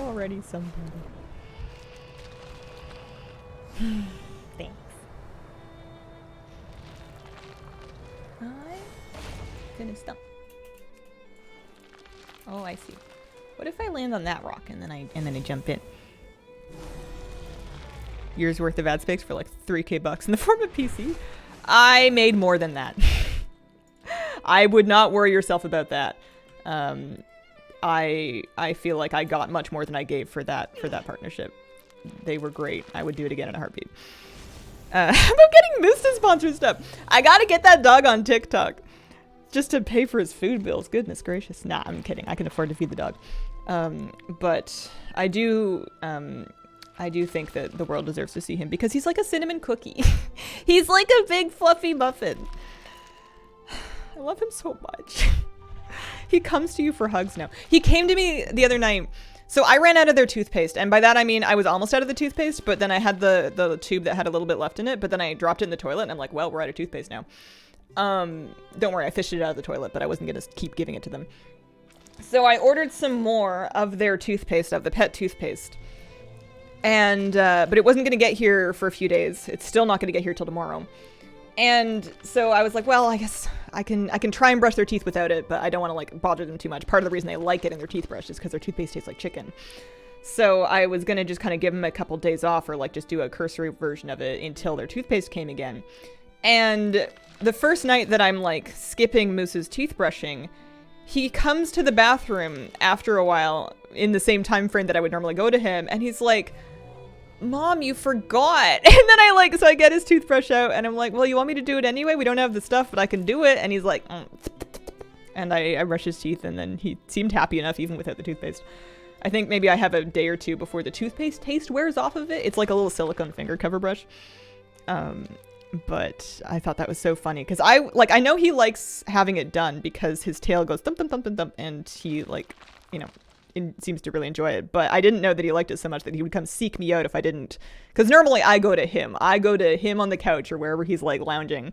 already somebody. Thanks. I'm gonna stump. Oh, I see. What if I land on that rock and then I jump in? Years worth of ad space for like 3K bucks in the form of PC. I made more than that. I would not worry yourself about that. I feel like I got much more than I gave for that partnership. They were great. I would do it again in a heartbeat. How about getting Moose to sponsor stuff? I gotta get that dog on TikTok. Just to pay for his food bills. Goodness gracious. Nah, I'm kidding. I can afford to feed the dog. But I do think that the world deserves to see him because he's like a cinnamon cookie. He's like a big fluffy muffin. I love him so much. He comes to you for hugs now. He came to me the other night. So I ran out of their toothpaste, and by that I mean I was almost out of the toothpaste, but then I had the tube that had a little bit left in it, but then I dropped it in the toilet, and I'm like, well, we're out of toothpaste now. Don't worry, I fished it out of the toilet, but I wasn't gonna keep giving it to them. So I ordered some more of their toothpaste, of the pet toothpaste. And, but it wasn't gonna get here for a few days. It's still not gonna get here till tomorrow. And so I was like, well, I guess I can try and brush their teeth without it, but I don't want to like bother them too much. Part of the reason they like it in their teeth brush is because their toothpaste tastes like chicken. So I was gonna just kind of give them a couple days off or like just do a cursory version of it until their toothpaste came again. And the first night that I'm like skipping Moose's teeth brushing, he comes to the bathroom after a while in the same time frame that I would normally go to him, and he's like, Mom, you forgot. And then so I get his toothbrush out and I'm like, well, you want me to do it anyway? We don't have the stuff, but I can do it. And he's like, and I brush his teeth, and then he seemed happy enough even without the toothpaste. I think maybe I have a day or two before the toothpaste taste wears off of it. It's like a little silicone finger cover brush. But I thought that was so funny because I know he likes having it done because his tail goes thump, thump, thump, thump, thump, and he seems to really enjoy it. But I didn't know that he liked it so much that he would come seek me out if I didn't. Because normally I go to him. I go to him on the couch or wherever he's like lounging.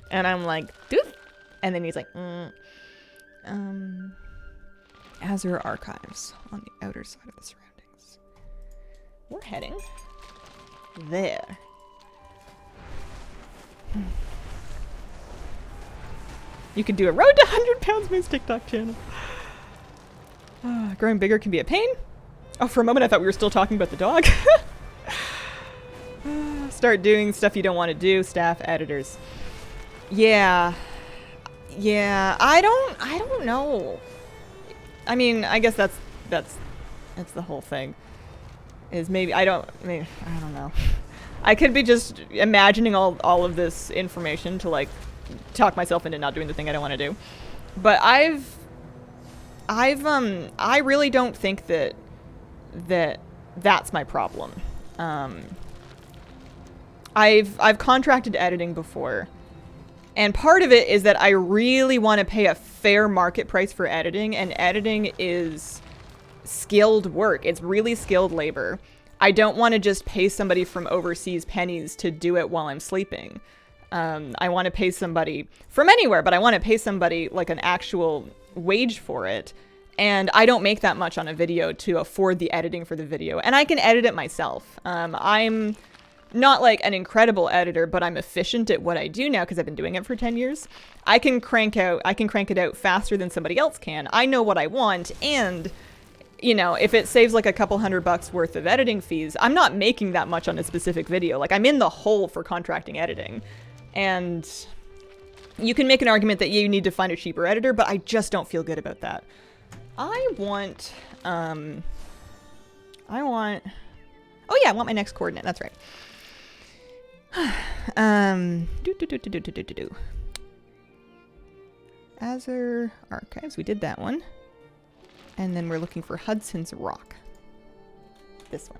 And I'm like, doof. And then he's like, Azure Archives on the outer side of the surroundings. We're heading there. You could do a road to 100 pounds Moose TikTok channel. Growing bigger can be a pain. Oh, for a moment I thought we were still talking about the dog. Start doing stuff you don't want to do. Staff, editors. Yeah. I don't know. I mean, I guess that's the whole thing. Is maybe I don't know. I could be just imagining all of this information to like talk myself into not doing the thing I don't want to do. But I really don't think that's my problem. I've contracted editing before, and part of it is that I really want to pay a fair market price for editing, and editing is skilled work. It's really skilled labor. I don't want to just pay somebody from overseas pennies to do it while I'm sleeping. I want to pay somebody from anywhere, but I want to pay somebody like an actual wage for it. And I don't make that much on a video to afford the editing for the video. And I can edit it myself. I'm not like an incredible editor, but I'm efficient at what I do now because I've been doing it for 10 years. I can crank it out faster than somebody else can. I know what I want, and you know, if it saves like a couple $100 worth of editing fees, I'm not making that much on a specific video. Like, I'm in the hole for contracting editing. And you can make an argument that you need to find a cheaper editor, but I just don't feel good about that. I want my next coordinate. That's right. Azure Archives. We did that one. And then we're looking for Hudson's Rock. This one.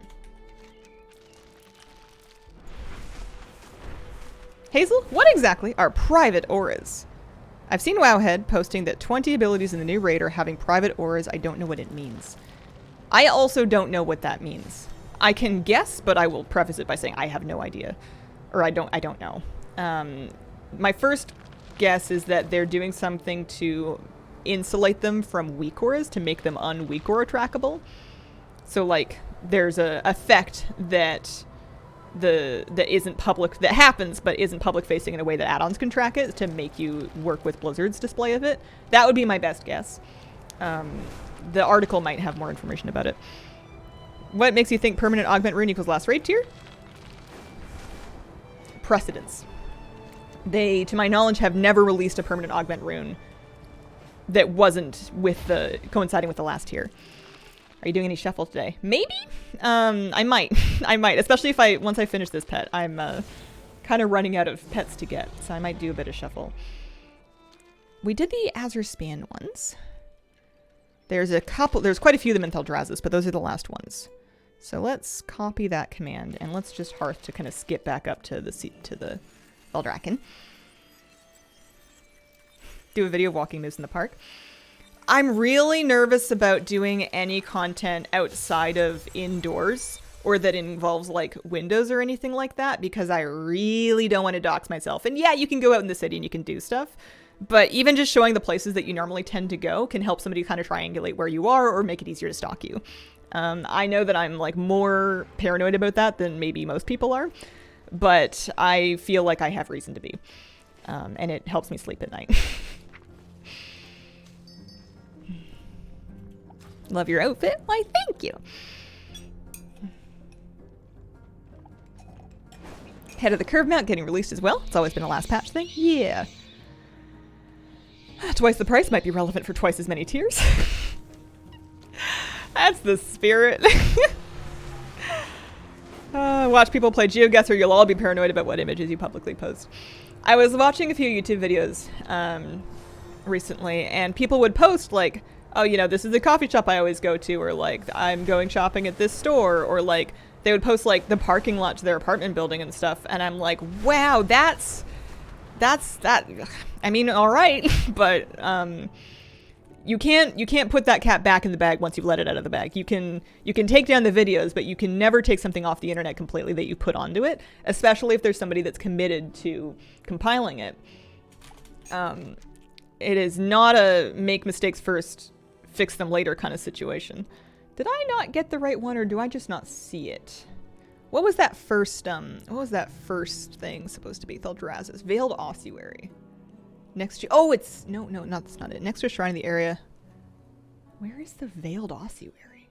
Hazel, what exactly are private auras? I've seen Wowhead posting that 20 abilities in the new raid are having private auras. I don't know what it means. I also don't know what that means. I can guess, but I will preface it by saying I have no idea. Or I don't know. My first guess is that they're doing something to insulate them from weak auras to make them un-weak aura trackable. So like there's a effect that isn't public, that happens but isn't public facing in a way that add-ons can track it to make you work with Blizzard's display of it. That would be my best guess. The article might have more information about it. What makes you think permanent augment rune equals last raid tier? Precedence. They, to my knowledge, have never released a permanent augment rune that wasn't coinciding with the last tier. Are you doing any shuffle today? Maybe? I might. I might, especially once I finish this pet. I'm kind of running out of pets to get, so I might do a bit of shuffle. We did the Azure Span ones. There's quite a few of them in Theldraszus, but those are the last ones. So let's copy that command, and let's just hearth to kind of skip back up to the Eldraken. Do a video of walking moves in the park. I'm really nervous about doing any content outside of indoors or that involves like windows or anything like that, because I really don't want to dox myself. And yeah, you can go out in the city and you can do stuff, but even just showing the places that you normally tend to go can help somebody kind of triangulate where you are or make it easier to stalk you. I know that I'm like more paranoid about that than maybe most people are, but I feel like I have reason to be. And it helps me sleep at night. Love your outfit. Why, thank you. Head of the Curve mount getting released as well. It's always been a last patch thing. Yeah. Twice the price might be relevant for twice as many tiers. That's the spirit. Watch people play GeoGuessr. You'll all be paranoid about what images you publicly post. I was watching a few YouTube videos recently, and people would post like, oh, you know, this is the coffee shop I always go to, or like, I'm going shopping at this store, or like, they would post like the parking lot to their apartment building and stuff, and I'm like, wow, that's that. I mean, all right, but you can't put that cat back in the bag once you've let it out of the bag. You can take down the videos, but you can never take something off the internet completely that you put onto it, especially if there's somebody that's committed to compiling it. It is not a make mistakes first, fix them later kind of situation. Did I not get the right one, or do I just not see it? What was that first thing supposed to be? Theldraszus. Veiled Ossuary. Next to, oh, it's, no, that's not it. Next to a shrine in the area. Where is the Veiled Ossuary?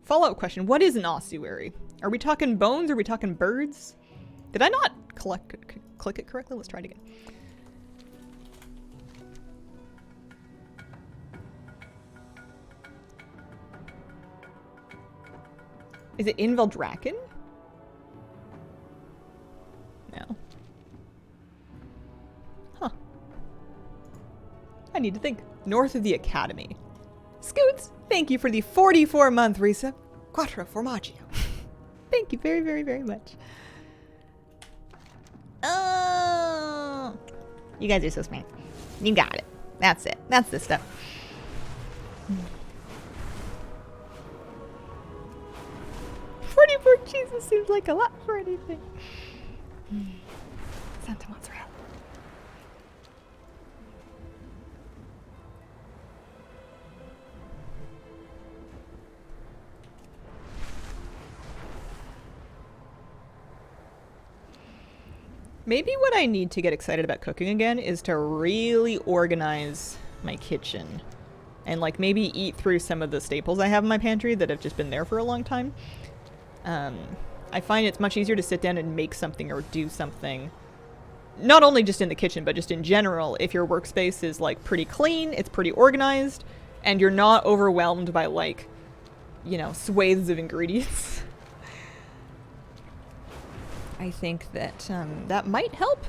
Follow-up question. What is an ossuary? Are we talking bones? Or are we talking birds? Did I not click it correctly? Let's try it again. Is it in Veldraken? No. Huh. I need to think. North of the Academy. Scoots, thank you for the 44-month resub. Quattro formaggio. Thank you very, very, very much. Oh, you guys are so smart. You got it. That's it. That's the stuff. 44 cheeses seems like a lot for anything. Santa mozzarella. Maybe what I need to get excited about cooking again is to really organize my kitchen. And like maybe eat through some of the staples I have in my pantry that have just been there for a long time. I find it's much easier to sit down and make something or do something. Not only just in the kitchen, but just in general. If your workspace is like pretty clean, it's pretty organized, and you're not overwhelmed by like, you know, swathes of ingredients. I think that that might help.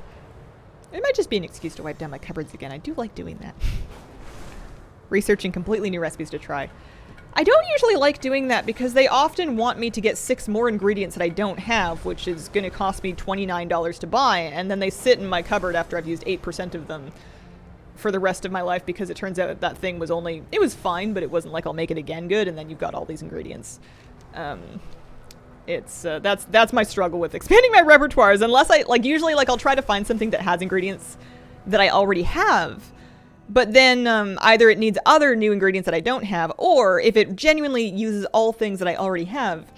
It might just be an excuse to wipe down my cupboards again. I do like doing that. Researching completely new recipes to try. I don't usually like doing that because they often want me to get 6 more ingredients that I don't have, which is going to cost me $29 to buy, and then they sit in my cupboard after I've used 8% of them for the rest of my life because it turns out that thing was only... It was fine, but it wasn't like I'll make it again good, and then you've got all these ingredients. That's my struggle with expanding my repertoires, unless I... Like, usually, like, I'll try to find something that has ingredients that I already have, but then either it needs other new ingredients that I don't have, or if it genuinely uses all things that I already have,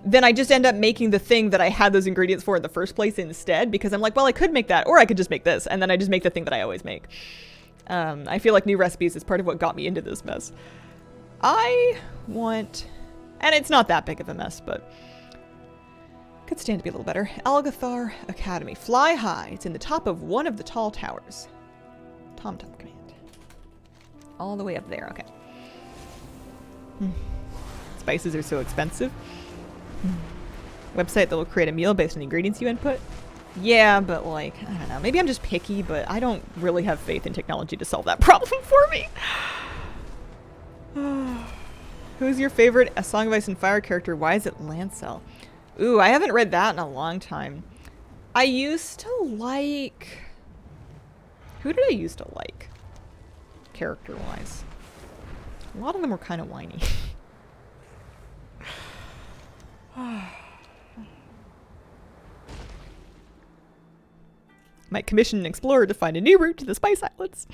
then I just end up making the thing that I had those ingredients for in the first place instead, because I'm like, well, I could make that, or I could just make this, and then I just make the thing that I always make. I feel like new recipes is part of what got me into this mess. I want... And it's not that big of a mess, but... Could stand to be a little better. Algathar Academy. Fly high. It's in the top of one of the tall towers. Tom-Tom command. All the way up there, okay. Spices are so expensive. Website that will create a meal based on the ingredients you input. Yeah, but like, I don't know. Maybe I'm just picky, but I don't really have faith in technology to solve that problem for me. Who's your favorite A Song of Ice and Fire character? Why is it Lancel? Ooh, I haven't read that in a long time. I used to like... Who did I used to like? Character-wise. A lot of them were kind of whiny. Might commission an explorer to find a new route to the Spice Islands.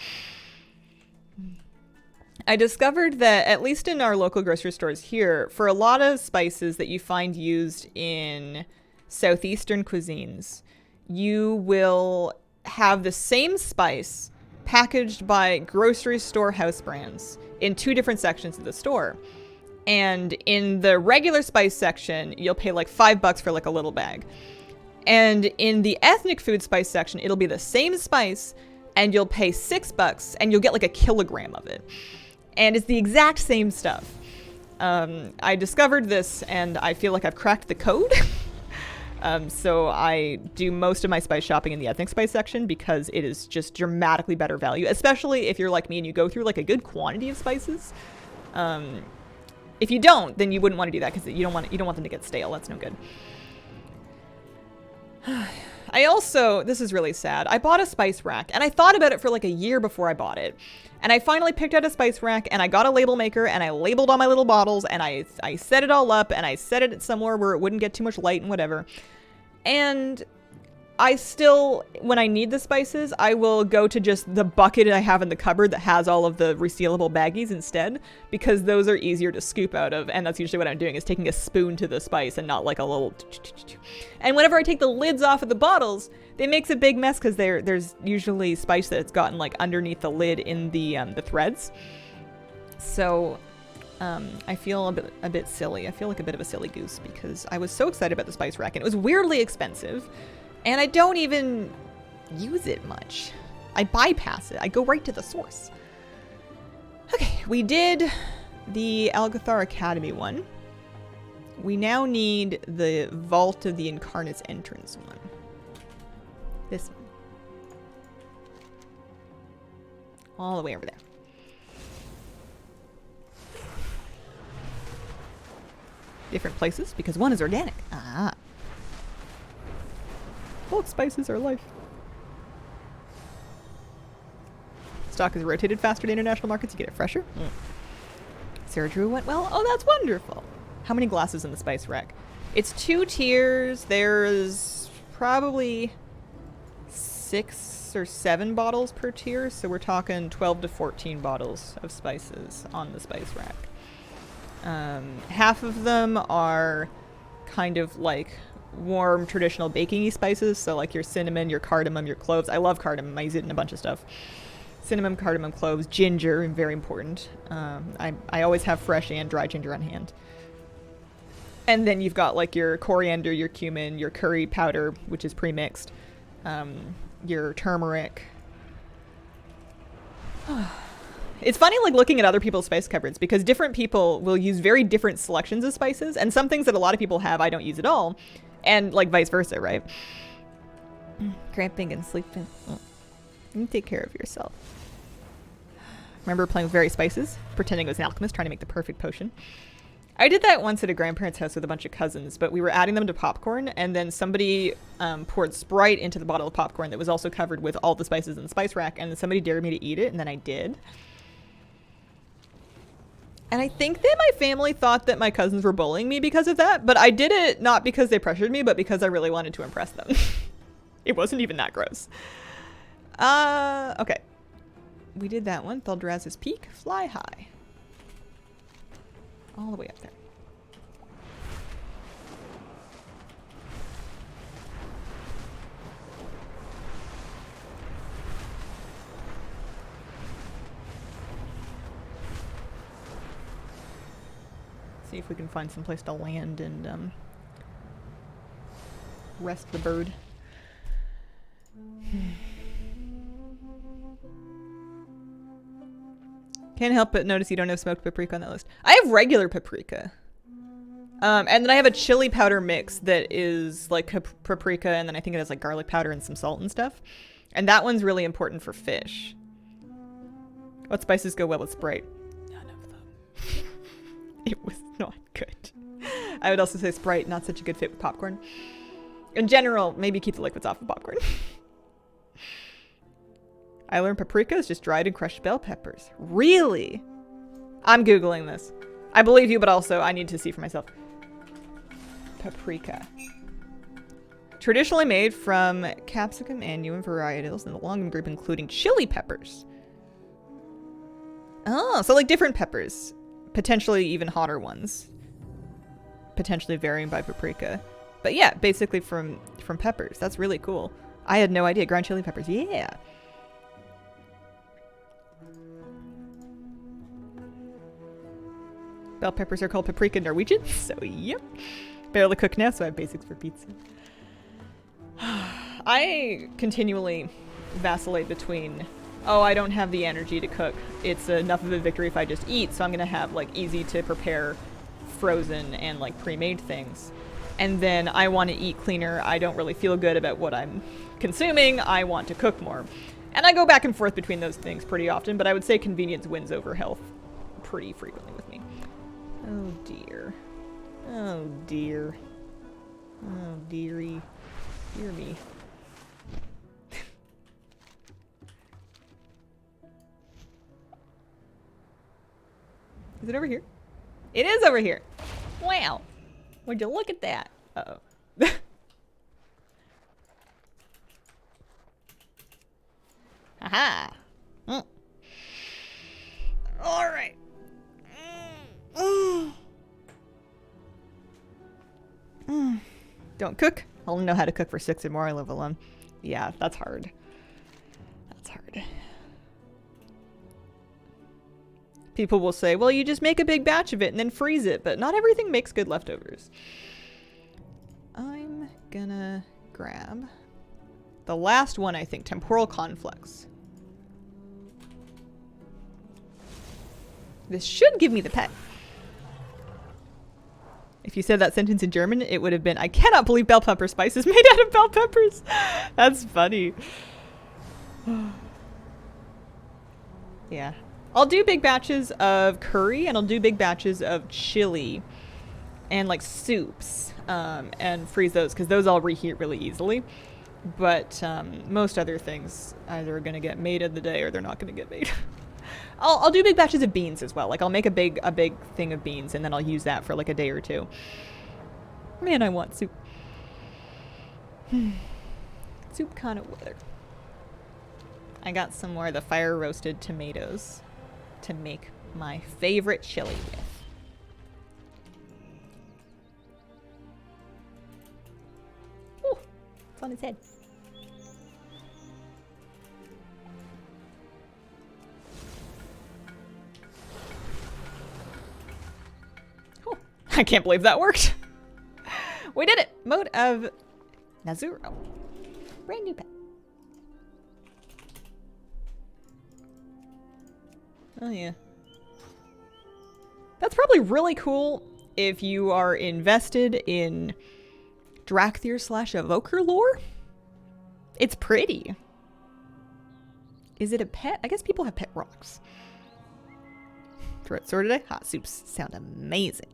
I discovered that, at least in our local grocery stores here, for a lot of spices that you find used in southeastern cuisines, you will have the same spice packaged by grocery store house brands in 2 different sections of the store. And in the regular spice section, you'll pay like $5 for like a little bag. And in the ethnic food spice section, it'll be the same spice and you'll pay $6 and you'll get like a kilogram of it. And it's the exact same stuff. I discovered this and I feel like I've cracked the code. So I do most of my spice shopping in the ethnic spice section because it is just dramatically better value, especially if you're like me and you go through like a good quantity of spices. If you don't, then you wouldn't want to do that because you don't want them to get stale. That's no good. I also, this is really sad, I bought a spice rack and I thought about it for like a year before I bought it. And I finally picked out a spice rack and I got a label maker and I labeled all my little bottles and I set it all up and I set it somewhere where it wouldn't get too much light and whatever. And I still, when I need the spices, I will go to just the bucket I have in the cupboard that has all of the resealable baggies instead, because those are easier to scoop out of, and that's usually what I'm doing, is taking a spoon to the spice and not like a little... And whenever I take the lids off of the bottles, it makes a big mess because there's usually spice that's gotten like underneath the lid in the threads. So I feel a bit silly. I feel like a bit of a silly goose because I was so excited about the spice rack and it was weirdly expensive. And I don't even use it much. I bypass it. I go right to the source. Okay, we did the Algathar Academy one. We now need the Vault of the Incarnate's Entrance one. This one. All the way over there. Different places because one is organic. Ah. Both spices are life. Stock is rotated faster to international markets. You get it fresher. Sarah Drew went well. Oh, that's wonderful. How many glasses in the spice rack? It's 2 tiers. There's probably 6 or 7 bottles per tier, so we're talking 12 to 14 bottles of spices on the spice rack. Half of them are kind of like warm traditional baking-y spices, so like your cinnamon, your cardamom, your cloves. I love cardamom. I use it in a bunch of stuff. Cinnamon, cardamom, cloves, ginger, very important. I always have fresh and dry ginger on hand. And then you've got like your coriander, your cumin, your curry powder, which is pre-mixed, your turmeric. It's funny like looking at other people's spice cupboards, because different people will use very different selections of spices, and some things that a lot of people have I don't use at all, and like vice versa, right? Cramping and sleeping. You take care of yourself. Remember playing with various spices, pretending it was an alchemist trying to make the perfect potion. I did that once at a grandparent's house with a bunch of cousins, but we were adding them to popcorn, and then somebody poured Sprite into the bottle of popcorn that was also covered with all the spices in the spice rack, and then somebody dared me to eat it, and then I did. And I think that my family thought that my cousins were bullying me because of that, but I did it not because they pressured me, but because I really wanted to impress them. It wasn't even that gross. Okay. We did that one. Thaldras's Peak. Fly high. All the way up there. See if we can find some place to land and rest the bird. Can't help but notice you don't have smoked paprika on that list. I have regular paprika. And then I have a chili powder mix that is like paprika, and then I think it has like garlic powder and some salt and stuff. And that one's really important for fish. What spices go well with Sprite? None of them. It was not good. I would also say Sprite, not such a good fit with popcorn. In general, maybe keep the liquids off of popcorn. I learned paprika is just dried and crushed bell peppers. Really? I'm Googling this. I believe you, but also I need to see for myself. Paprika. Traditionally made from capsicum, annuum varietals in the longum group, including chili peppers. Oh, so like different peppers. Potentially even hotter ones. Potentially varying by paprika. But yeah, basically from peppers. That's really cool. I had no idea. Ground chili peppers. Yeah. Bell peppers are called paprika in Norwegian, so yep. Barely cooked now, so I have basics for pizza. I continually vacillate between, oh, I don't have the energy to cook. It's enough of a victory if I just eat, so I'm gonna have like easy to prepare frozen and like pre-made things. And then I want to eat cleaner. I don't really feel good about what I'm consuming. I want to cook more. And I go back and forth between those things pretty often, but I would say convenience wins over health pretty frequently with me. Oh dear. Oh dear. Oh dearie. Dear me. Is it over here? It is over here. Wow. Would you look at that? Uh-oh. Aha. Mm. All right. Don't cook. I'll know how to cook for 6 or more. I live alone. Yeah, that's hard. That's hard. People will say, well, you just make a big batch of it and then freeze it, but not everything makes good leftovers. I'm gonna grab the last one, I think, temporal conflux. This should give me the pet. If you said that sentence in German, it would have been, I cannot believe bell pepper spice is made out of bell peppers. That's funny. Yeah. I'll do big batches of curry, and I'll do big batches of chili and like soups, and freeze those, because those I'll reheat really easily. But most other things either are going to get made in the day or they're not going to get made. I'll do big batches of beans as well. Like I'll make a big thing of beans, and then I'll use that for like a day or two. Man, I want soup. Soup kind of weather. I got some more of the fire roasted tomatoes to make my favorite chili with. Ooh, it's on his head. Ooh, I can't believe that worked. We did it! Mode of Nazuro. Brand new pet. Oh yeah. That's probably really cool if you are invested in Drakthir / Evoker lore. It's pretty. Is it a pet? I guess people have pet rocks. Throat sore today? Hot soups sound amazing.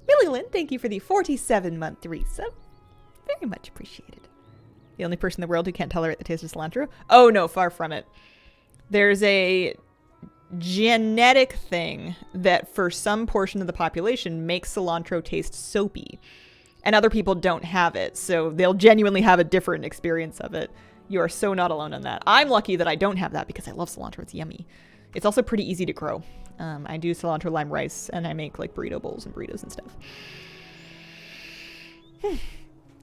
Millie Lynn, thank you for the 47-month resub. Very much appreciated. The only person in the world who can't tolerate the taste of cilantro? Oh no, far from it. There's a genetic thing that for some portion of the population makes cilantro taste soapy, and other people don't have it, so they'll genuinely have a different experience of it. You are so not alone in that. I'm lucky that I don't have that because I love cilantro. It's yummy. It's also pretty easy to grow. I do cilantro lime rice, and I make like burrito bowls and burritos and stuff.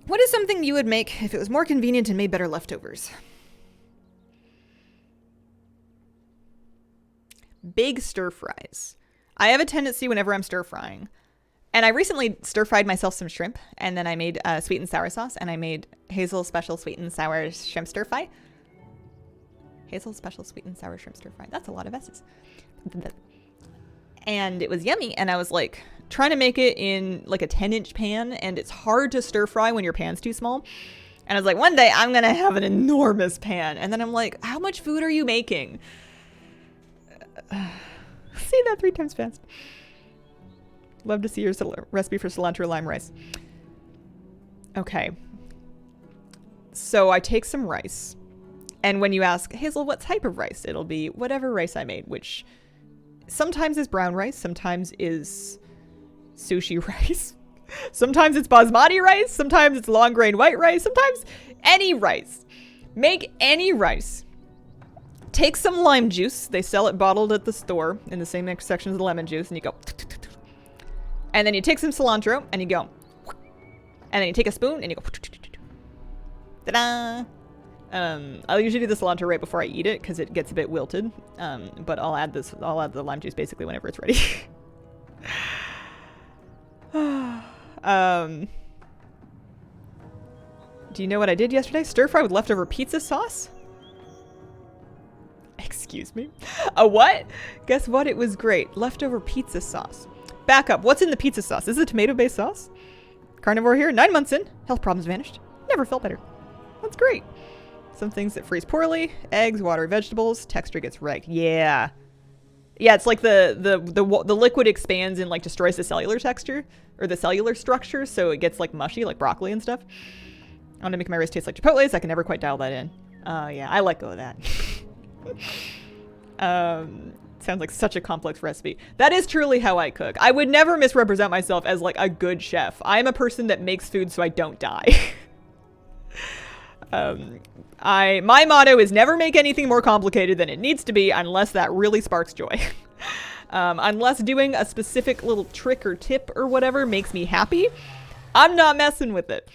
What is something you would make if it was more convenient and made better leftovers? Big stir fries. I have a tendency whenever I'm stir frying. And I recently stir fried myself some shrimp, and then I made sweet and sour sauce, and I made Hazel Special Sweet and Sour Shrimp Stir Fry. Hazel Special Sweet and Sour Shrimp Stir Fry. That's a lot of S's. And it was yummy, and I was like trying to make it in like a 10-inch pan, and it's hard to stir fry when your pan's too small. And I was like, one day I'm gonna have an enormous pan. And then I'm like, how much food are you making? See that 3 times fast. Love to see your recipe for cilantro lime rice. Okay. So I take some rice. And when you ask, Hazel, what type of rice? It'll be whatever rice I made, which sometimes is brown rice, sometimes is sushi rice. Sometimes it's basmati rice, sometimes it's long grain white rice, sometimes any rice. Make any rice. Take some lime juice. They sell it bottled at the store in the same section as the lemon juice, and you go. And then you take some cilantro, and you go. And then you take a spoon, and you go. Ta-da! I'll usually do the cilantro right before I eat it because it gets a bit wilted. But I'll add the lime juice basically whenever it's ready. Do you know what I did yesterday? Stir fry with leftover pizza sauce? Excuse me? A what? Guess what? It was great. Leftover pizza sauce. Back up. What's in the pizza sauce? Is it a tomato-based sauce? Carnivore here. 9 months in. Health problems vanished. Never felt better. That's great. Some things that freeze poorly. Eggs, water, vegetables. Texture gets wrecked. Yeah. Yeah, it's like the liquid expands and like destroys the cellular texture or the cellular structure, so it gets like mushy, like broccoli and stuff. I want to make my rice taste like Chipotle's. I can never quite dial that in. Yeah, I let go of that. Sounds like such a complex recipe. That is truly how I cook. I would never misrepresent myself as like a good chef. I'm a person that makes food so I don't die. My motto is never make anything more complicated than it needs to be unless that really sparks joy. Unless doing a specific little trick or tip or whatever makes me happy, I'm not messing with it.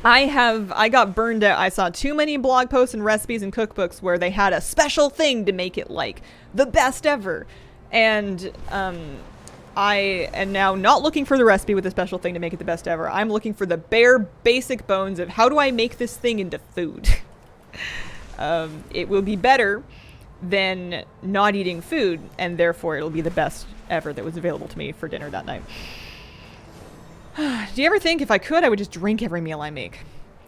I got burned out. I saw too many blog posts and recipes and cookbooks where they had a special thing to make it like the best ever. And I am now not looking for the recipe with a special thing to make it the best ever. I'm looking for the bare basic bones of how do I make this thing into food? It will be better than not eating food, and therefore it'll be the best ever that was available to me for dinner that night. Do you ever think if I could, I would just drink every meal I make?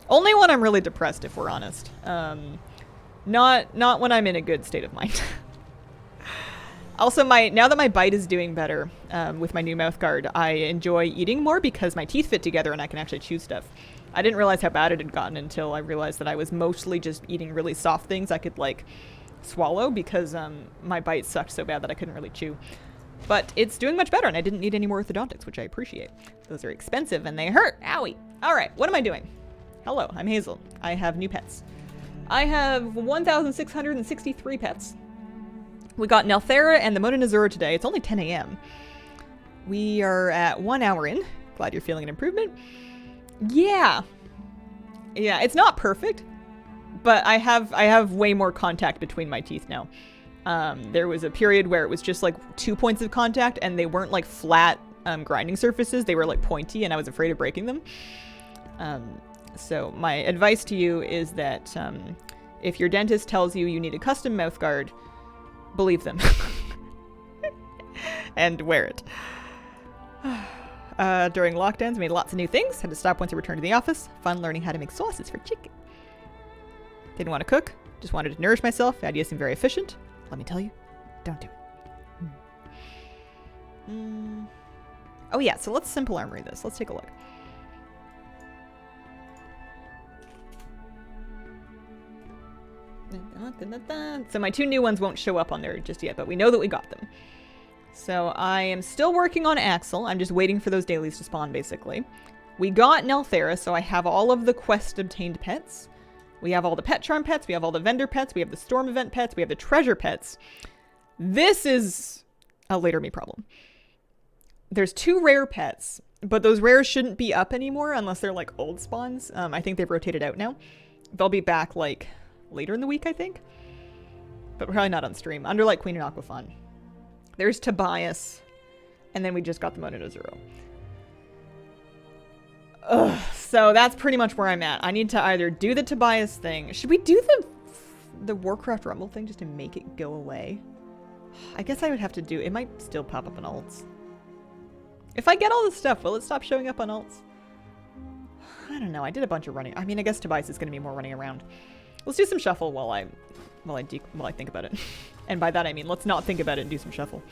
Only when I'm really depressed, if we're honest. Not when I'm in a good state of mind. Also, now that my bite is doing better with my new mouth guard, I enjoy eating more because my teeth fit together and I can actually chew stuff. I didn't realize how bad it had gotten until I realized that I was mostly just eating really soft things I could like swallow because my bite sucked so bad that I couldn't really chew. But it's doing much better and I didn't need any more orthodontics, which I appreciate. Those are expensive and they hurt. Owie. All right, what am I doing? Hello, I'm Hazel. I have new pets. I have 1,663 pets. We got Nelthera and the Mononazura today. It's only 10 a.m. We are at 1 hour in. Glad you're feeling an improvement. Yeah. Yeah, it's not perfect, but I have way more contact between my teeth now. There was a period where it was just like 2 points of contact and they weren't like flat grinding surfaces. They were like pointy and I was afraid of breaking them. So my advice to you is that if your dentist tells you you need a custom mouth guard, believe them. And wear it. During lockdowns, made lots of new things. Had to stop once I returned to the office. Fun learning how to make sauces for chicken. Didn't want to cook. Just wanted to nourish myself. The idea seemed very efficient. Let me tell you, don't do it. Oh yeah, so let's simple armory this. Let's take a look. So my 2 new ones won't show up on there just yet, but we know that we got them. So I am still working on Axel. I'm just waiting for those dailies to spawn, basically. We got Nelthera, so I have all of the quest-obtained pets. We have all the pet charm pets. We have all the vendor pets. We have the storm event pets. We have the treasure pets. This is a later me problem. There's 2 rare pets, but those rares shouldn't be up anymore unless they're like old spawns. I think they've rotated out now. They'll be back like later in the week, I think. But probably not on stream. Under like Queen and Aquafon. There's Tobias. And then we just got the Mononazura. Ugh, so that's pretty much where I'm at. I need to either do the Tobias thing. Should we do the Warcraft Rumble thing just to make it go away? I guess I would have to do... It might still pop up on alts. If I get all this stuff, will it stop showing up on alts? I don't know. I did a bunch of running. I mean, I guess Tobias is going to be more running around. Let's do some shuffle while I think about it. And by that I mean, let's not think about it and do some shuffle.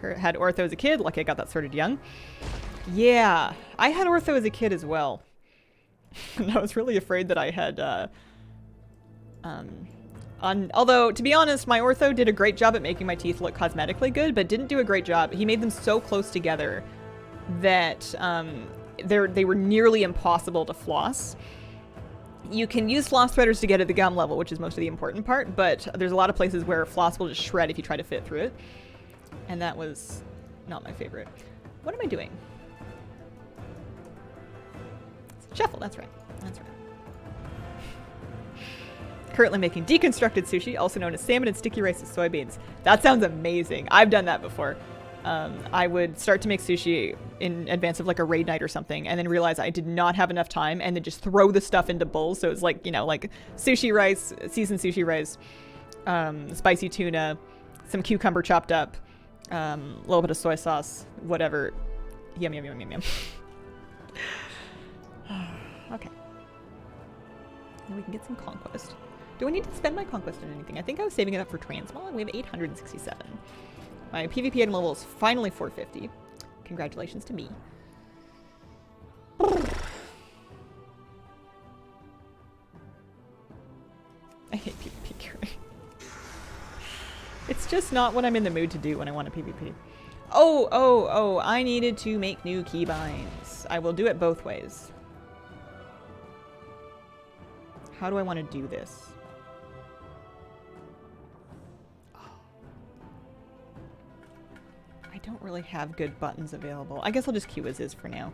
Had ortho as a kid. Lucky I got that sorted young. Yeah, I had ortho as a kid as well. And I was really afraid that I had, although, to be honest, my ortho did a great job at making my teeth look cosmetically good, but didn't do a great job. He made them so close together that, they were nearly impossible to floss. You can use floss threaders to get at the gum level, which is most of the important part, but there's a lot of places where floss will just shred if you try to fit through it. And that was not my favorite. What am I doing? Shuffle, that's right. That's right. Currently making deconstructed sushi, also known as salmon and sticky rice with soybeans. That sounds amazing. I've done that before. I would start to make sushi in advance of like a raid night or something and then realize I did not have enough time and then just throw the stuff into bowls. So it's like, you know, like sushi rice, seasoned sushi rice, spicy tuna, some cucumber chopped up, a little bit of soy sauce, whatever. Yum, yum, yum, yum, yum. Okay. Now we can get some conquest. Do I need to spend my conquest on anything? I think I was saving it up for transmog. We have 867. My PvP item level is finally 450. Congratulations to me. I hate PvP carry. It's just not what I'm in the mood to do when I want a PvP. Oh, I needed to make new keybinds. I will do it both ways. How do I want to do this? I don't really have good buttons available. I guess I'll just queue as is for now.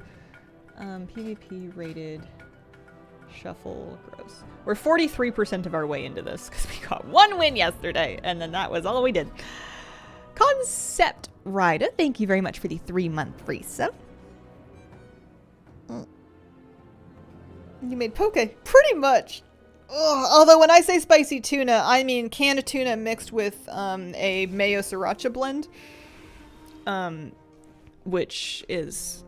PvP rated shuffle gross. We're 43% of our way into this because we got 1 win yesterday and then that was all we did. Concept Rider, thank you very much for the 3-month free sub. You made poke? Pretty much. Ugh, although when I say spicy tuna, I mean canned tuna mixed with a mayo sriracha blend. Which is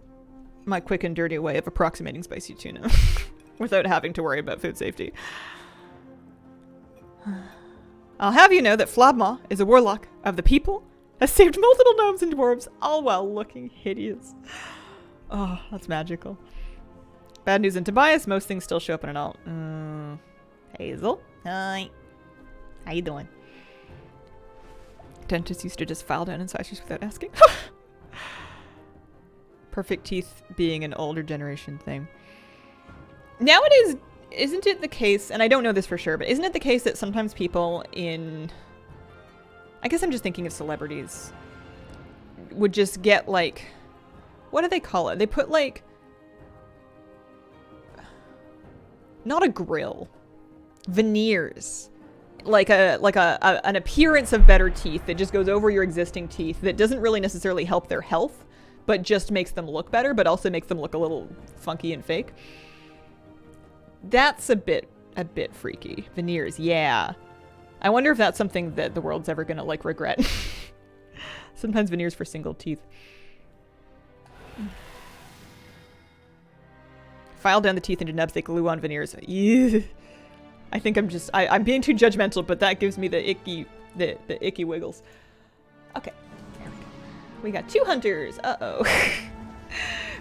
my quick and dirty way of approximating spicy tuna without having to worry about food safety. I'll have you know that Flabma is a warlock of the people, has saved multiple gnomes and dwarves, all while looking hideous. Oh, that's magical. Bad news in Tobias, most things still show up in an alt. Hazel? Hi. How you doing? Dentists used to just file down incisors without asking. Perfect teeth being an older generation thing. Nowadays, isn't it the case, and I don't know this for sure, but isn't it the case that sometimes people in... I guess I'm just thinking of celebrities would just get like... What do they call it? They put like... Not a grill. Veneers. Like an appearance of better teeth that just goes over your existing teeth that doesn't really necessarily help their health, but just makes them look better, but also makes them look a little funky and fake. That's a bit freaky. Veneers, yeah. I wonder if that's something that the world's ever gonna like regret. Sometimes veneers for single teeth. File down the teeth into nubs, they glue on veneers. Ew. I think I'm being too judgmental, but that gives me the icky wiggles. Okay, there we go. We got 2 hunters. Uh-oh.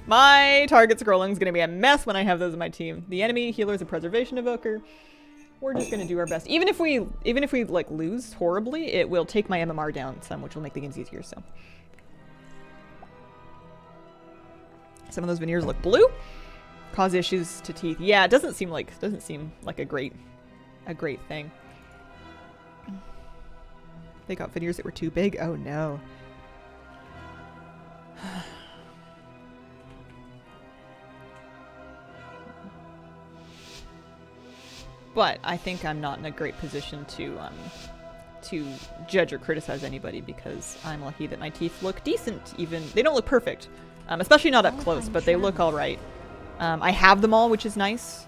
My target scrolling is gonna be a mess when I have those in my team. The enemy healer is a preservation evoker. We're just gonna do our best. Even if we like lose horribly, it will take my MMR down some, which will make the games easier. So some of those veneers look blue. Cause issues to teeth. Yeah, it doesn't seem like a great thing. They got veneers that were too big. Oh no. But I think I'm not in a great position to judge or criticize anybody because I'm lucky that my teeth look decent. Even they don't look perfect, especially not up close, but they look all right. I have them all, which is nice.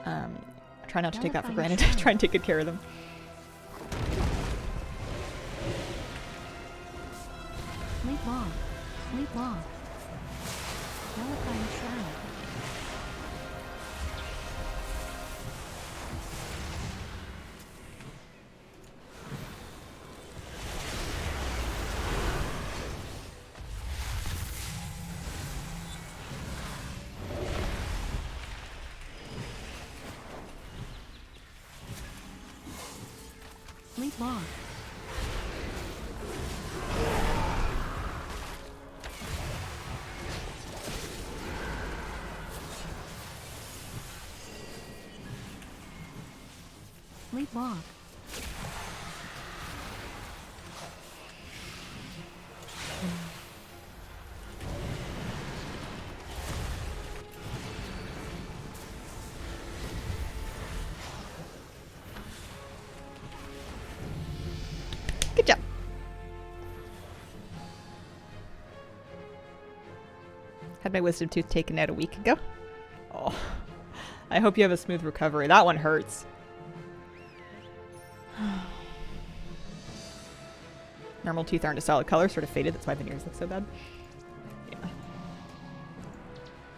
I try not to take that for granted. I try and take good care of them. Sleep long. Sleep long. Nullifying shroud. Sleep long. Sleep long. Good job. Had my wisdom tooth taken out a week ago. Oh, I hope you have a smooth recovery. That one hurts. Normal teeth aren't a solid color, sort of faded. That's why veneers look so bad. Yeah.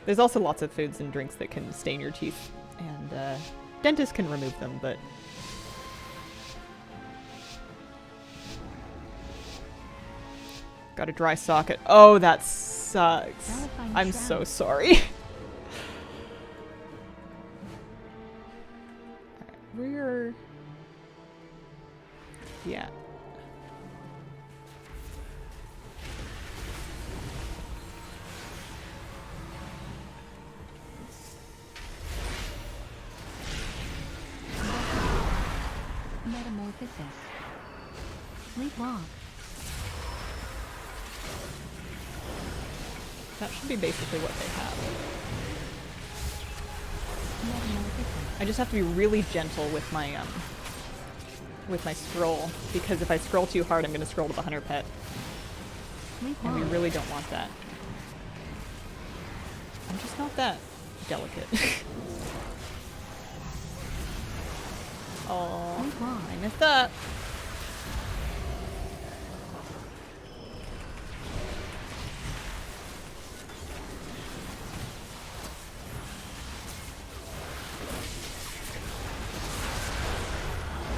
There's also lots of foods and drinks that can stain your teeth, and dentists can remove them, but got a dry socket. Oh, that sucks. I'm so sorry. We're... yeah. Metamorphosis. Sleep long. That should be basically what they have. I just have to be really gentle with my scroll, because if I scroll too hard, I'm going to scroll to the hunter pet. And we really don't want that. I'm just not that delicate. Oh, I messed up.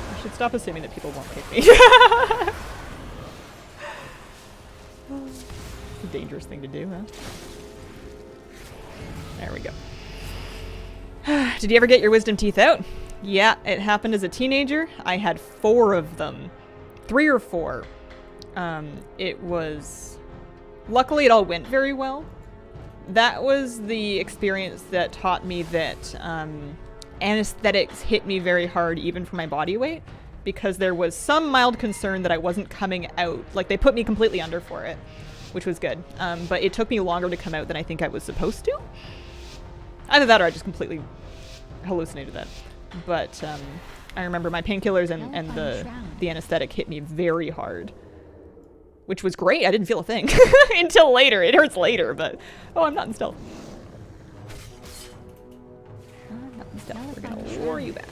I should stop assuming that people won't kick me. It's a dangerous thing to do, huh? There we go. Did you ever get your wisdom teeth out? Yeah, it happened as a teenager. I had 4 of them. 3 or 4. It was luckily it all went very well. That was the experience that taught me that anesthetics hit me very hard even for my body weight, because there was some mild concern that I wasn't coming out. Like, they put me completely under for it, which was good. But it took me longer to come out than I think I was supposed to. Either that or I just completely hallucinated that. But I remember my painkillers and the anesthetic hit me very hard, which was great. I didn't feel a thing until later. It hurts later, but oh, I'm not in stealth. Not in stealth. We're gonna lure you back.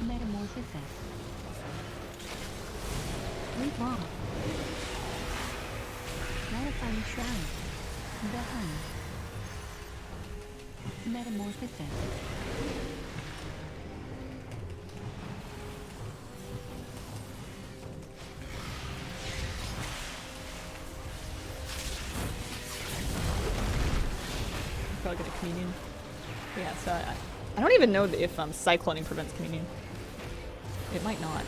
Metamorphosis. Leap off. Nullifying shroud. The Hun. Metamorphosis. Probably get a communion. Yeah, so I don't even know if cycloning prevents communion. It might not.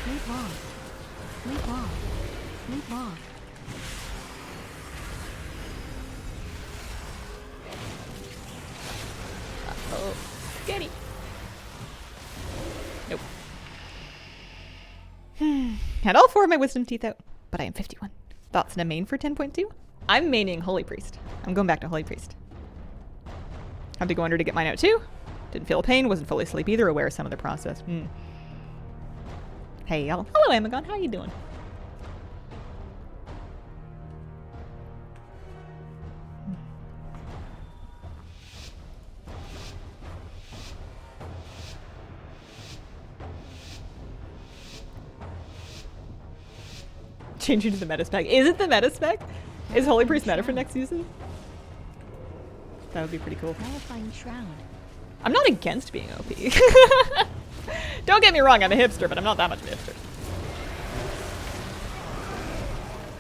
Leap off. Leap off. Leap off. Oh, Getty. Nope. Had all 4 of my wisdom teeth out, but I am 51. Thoughts on a main for 10.2? I'm maining Holy Priest. I'm going back to Holy Priest. Had to go under to get mine out too. Didn't feel pain, wasn't fully asleep either, aware of some of the process. Hey y'all. Hello Amagon, how you doing? Changing to the meta spec. Is it the meta spec? Is Holy Priest meta for next season? That would be pretty cool. Nullifying shroud. I'm not against being OP. Don't get me wrong, I'm a hipster, but I'm not that much of a hipster.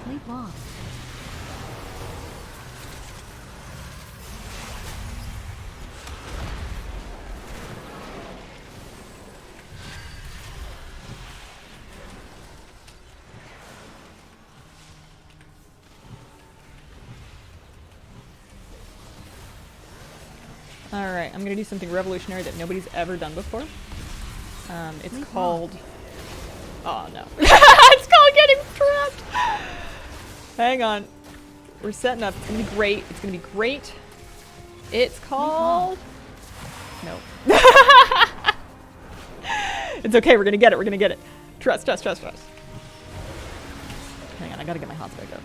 Leap off. Alright, I'm gonna do something revolutionary that nobody's ever done before. It's called... Oh no. It's called getting trapped! Hang on. We're setting up. It's gonna be great. It's gonna be great. It's called... No. It's okay, we're gonna get it, we're gonna get it. Trust, trust, trust, trust. Hang on, I gotta get my hots back up.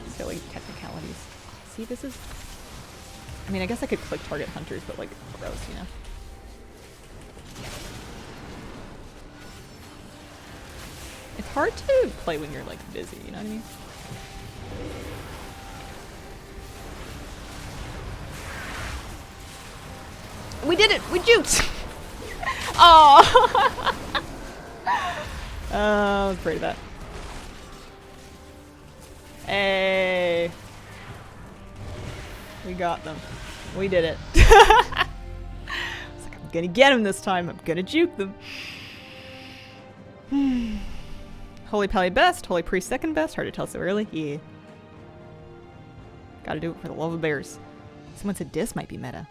Silly technicalities. See, this is... I mean, I guess I could click target hunters, but like, gross, you know? It's hard to play when you're like busy, you know what I mean? We did it! We juked! Oh! I was afraid of that. Hey! We got them. We did it. I was like, I'm gonna get him this time. I'm gonna juke them. Holy Pally best. Holy Priest second best. Hard to tell so early. Yeah. Gotta do it for the love of bears. Someone said Dis might be meta.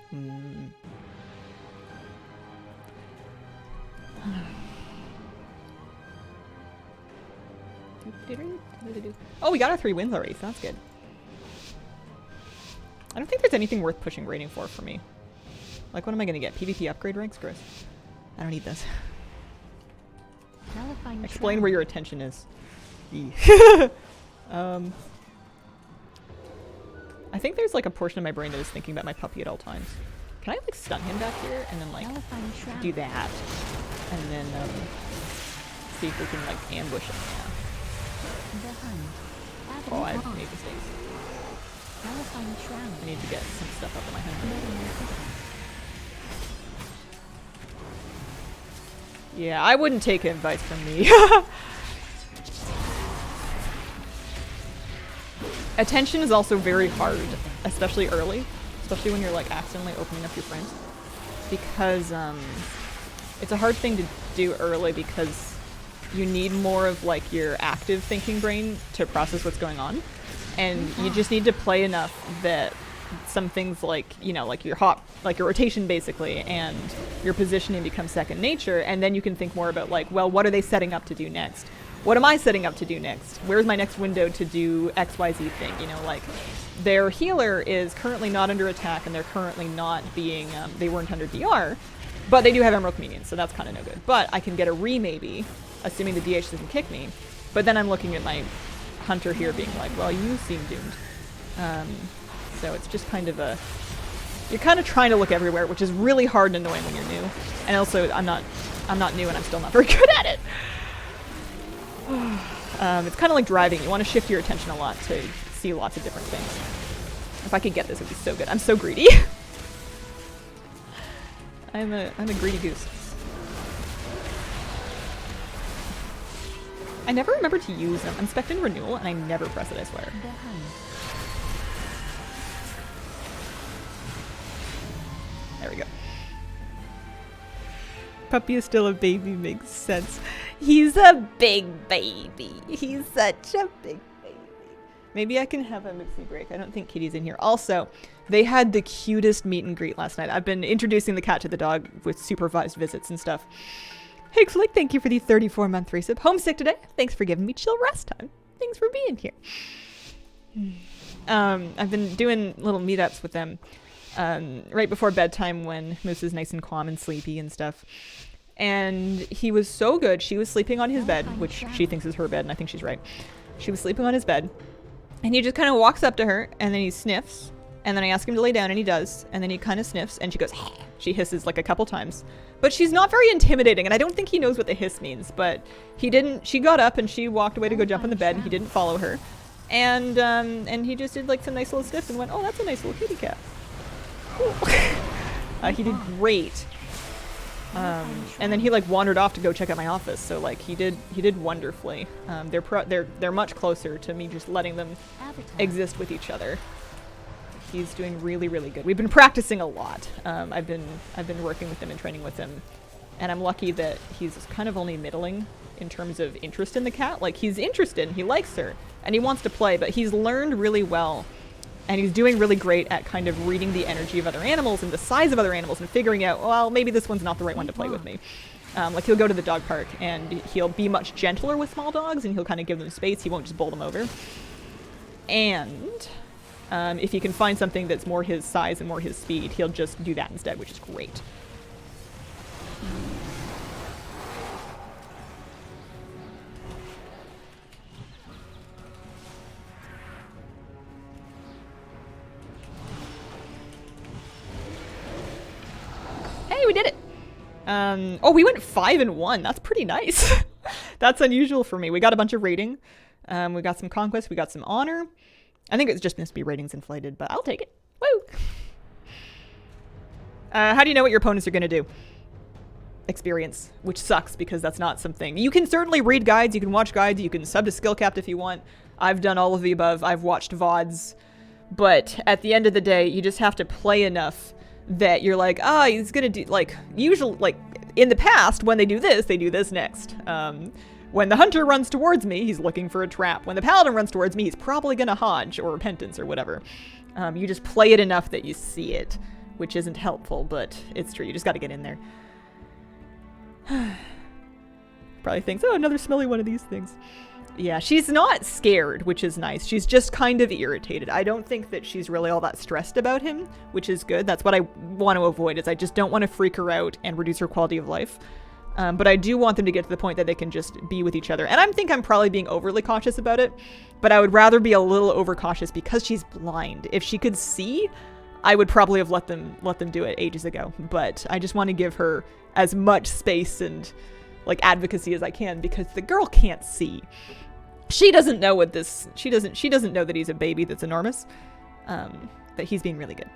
Oh, we got our 3 wins already, so that's good. I don't think there's anything worth pushing rating for me. Like, what am I gonna get? PvP upgrade ranks? Gross. I don't need this. Explain where your attention is. I think there's like a portion of my brain that is thinking about my puppy at all times. Can I like stun him back here and then like do that? And then see if we can like ambush him. Yeah. Oh, I've made mistakes. I need to get some stuff up in my hand. Yeah, I wouldn't take advice from me. Attention is also very hard, especially early, especially when you're like accidentally opening up your friends, because it's a hard thing to do early because you need more of like your active thinking brain to process what's going on. And you just need to play enough that some things like, you know, like your rotation basically and your positioning becomes second nature, and then you can think more about like, well, what are they setting up to do next? What am I setting up to do next? Where's my next window to do XYZ thing? You know, like their healer is currently not under attack and they're currently not being, they weren't under DR, but they do have Emerald Communion, so that's kind of no good. But I can get a maybe, assuming the DH doesn't kick me, but then I'm looking at my Hunter here being like, well, you seem doomed. So it's just kind of you're kind of trying to look everywhere, which is really hard and annoying when you're new. And also, I'm not new and I'm still not very good at it. It's kind of like driving. You want to shift your attention a lot to see lots of different things. If I could get this, it would be so good. I'm so greedy. I'm a greedy goose. I never remember to use them. I'm spec'd in renewal and I never press it, I swear. There we go. Puppy is still a baby makes sense. He's a big baby. He's such a big baby. Maybe I can have a Mixie break. I don't think Kitty's in here. Also, they had the cutest meet and greet last night. I've been introducing the cat to the dog with supervised visits and stuff. Hey, Flick, thank you for the 34-month resub. Homesick today. Thanks for giving me chill rest time. Thanks for being here. I've been doing little meetups with them right before bedtime when Moose is nice and calm and sleepy and stuff. And he was so good. She was sleeping on his bed, which she thinks is her bed, and I think she's right. She was sleeping on his bed. And he just kind of walks up to her, and then he sniffs. And then I ask him to lay down, and he does. And then he kind of sniffs, and she goes, she hisses like a couple times. But she's not very intimidating, and I don't think he knows what the hiss means. But she got up, and she walked away to go jump in the bed, and he didn't follow her. And he just did like some nice little sniffs and went, oh, that's a nice little kitty cat. He did great. And then he like wandered off to go check out my office. So like he did wonderfully. They're much closer to me just letting them exist with each other. He's doing really, really good. We've been practicing a lot. I've been working with him and training with him, and I'm lucky that he's kind of only middling in terms of interest in the cat. Like he's interested and he likes her and he wants to play, but he's learned really well. And he's doing really great at kind of reading the energy of other animals and the size of other animals and figuring out, well, maybe this one's not the right one to play with me. Like he'll go to the dog park and he'll be much gentler with small dogs and he'll kind of give them space. He won't just bowl them over. And if he can find something that's more his size and more his speed, he'll just do that instead, which is great. Hey, we did it! Oh, we went 5-1. That's pretty nice. That's unusual for me. We got a bunch of rating. We got some conquest. We got some honor. I think it's just must be ratings inflated, but I'll take it. Woo! How do you know what your opponents are going to do? Experience, which sucks because that's not something. You can certainly read guides. You can watch guides. You can sub to Skillcapped if you want. I've done all of the above. I've watched VODs. But at the end of the day, you just have to play enough that you're like, he's gonna do, like, usually, like, in the past, when they do this next. When the hunter runs towards me, he's looking for a trap. When the paladin runs towards me, he's probably gonna Hodge or Repentance or whatever. You just play it enough that you see it, which isn't helpful, but it's true. You just gotta get in there. Probably thinks, oh, another smelly one of these things. Yeah, she's not scared, which is nice. She's just kind of irritated. I don't think that she's really all that stressed about him, which is good. That's what I want to avoid, is I just don't want to freak her out and reduce her quality of life. But I do want them to get to the point that they can just be with each other. And I think I'm probably being overly cautious about it, but I would rather be a little overcautious because she's blind. If she could see, I would probably have let them do it ages ago. But I just want to give her as much space and like advocacy as I can because the girl can't see. She doesn't know what this, she doesn't know that he's a baby that's enormous, that he's being really good.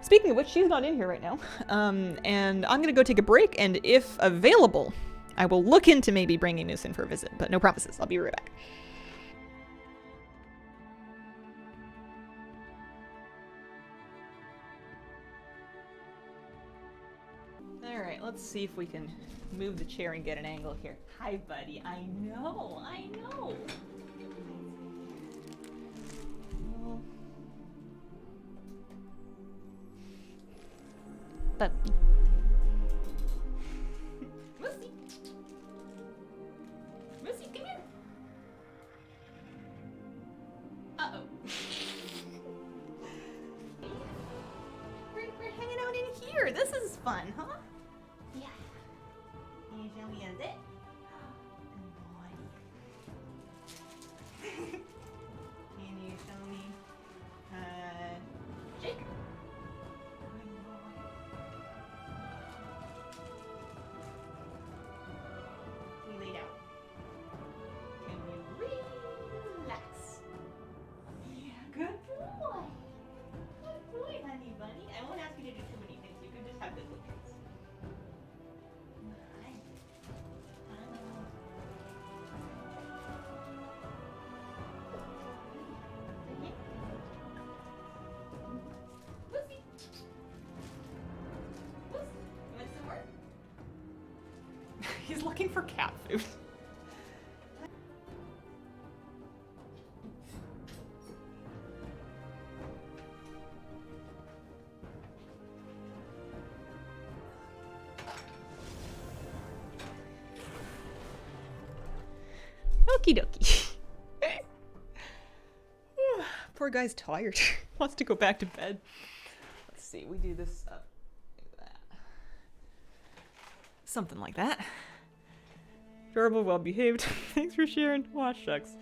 Speaking of which, she's not in here right now, and I'm gonna go take a break, and if available, I will look into maybe bringing Noose in for a visit, but no promises. I'll be right back. Alright, let's see if we can move the chair and get an angle here. Hi, buddy. I know. Puppy. Moosey. Moosey, come here. Uh-oh. We're hanging out in here. This is fun, huh? Yeah. Can you show me a zit? Good boy. Can you show me shake? Good boy. We lay down. Can you relax? Yeah, good boy. Good boy, honey bunny. I won't ask you to do too many things. You can just have good little treats. He's looking for cat food. Okie dokie. Poor guy's tired. Wants to go back to bed. Let's see, we do this up. Something like that. Adorable, well behaved. Thanks for sharing. Aw, shucks.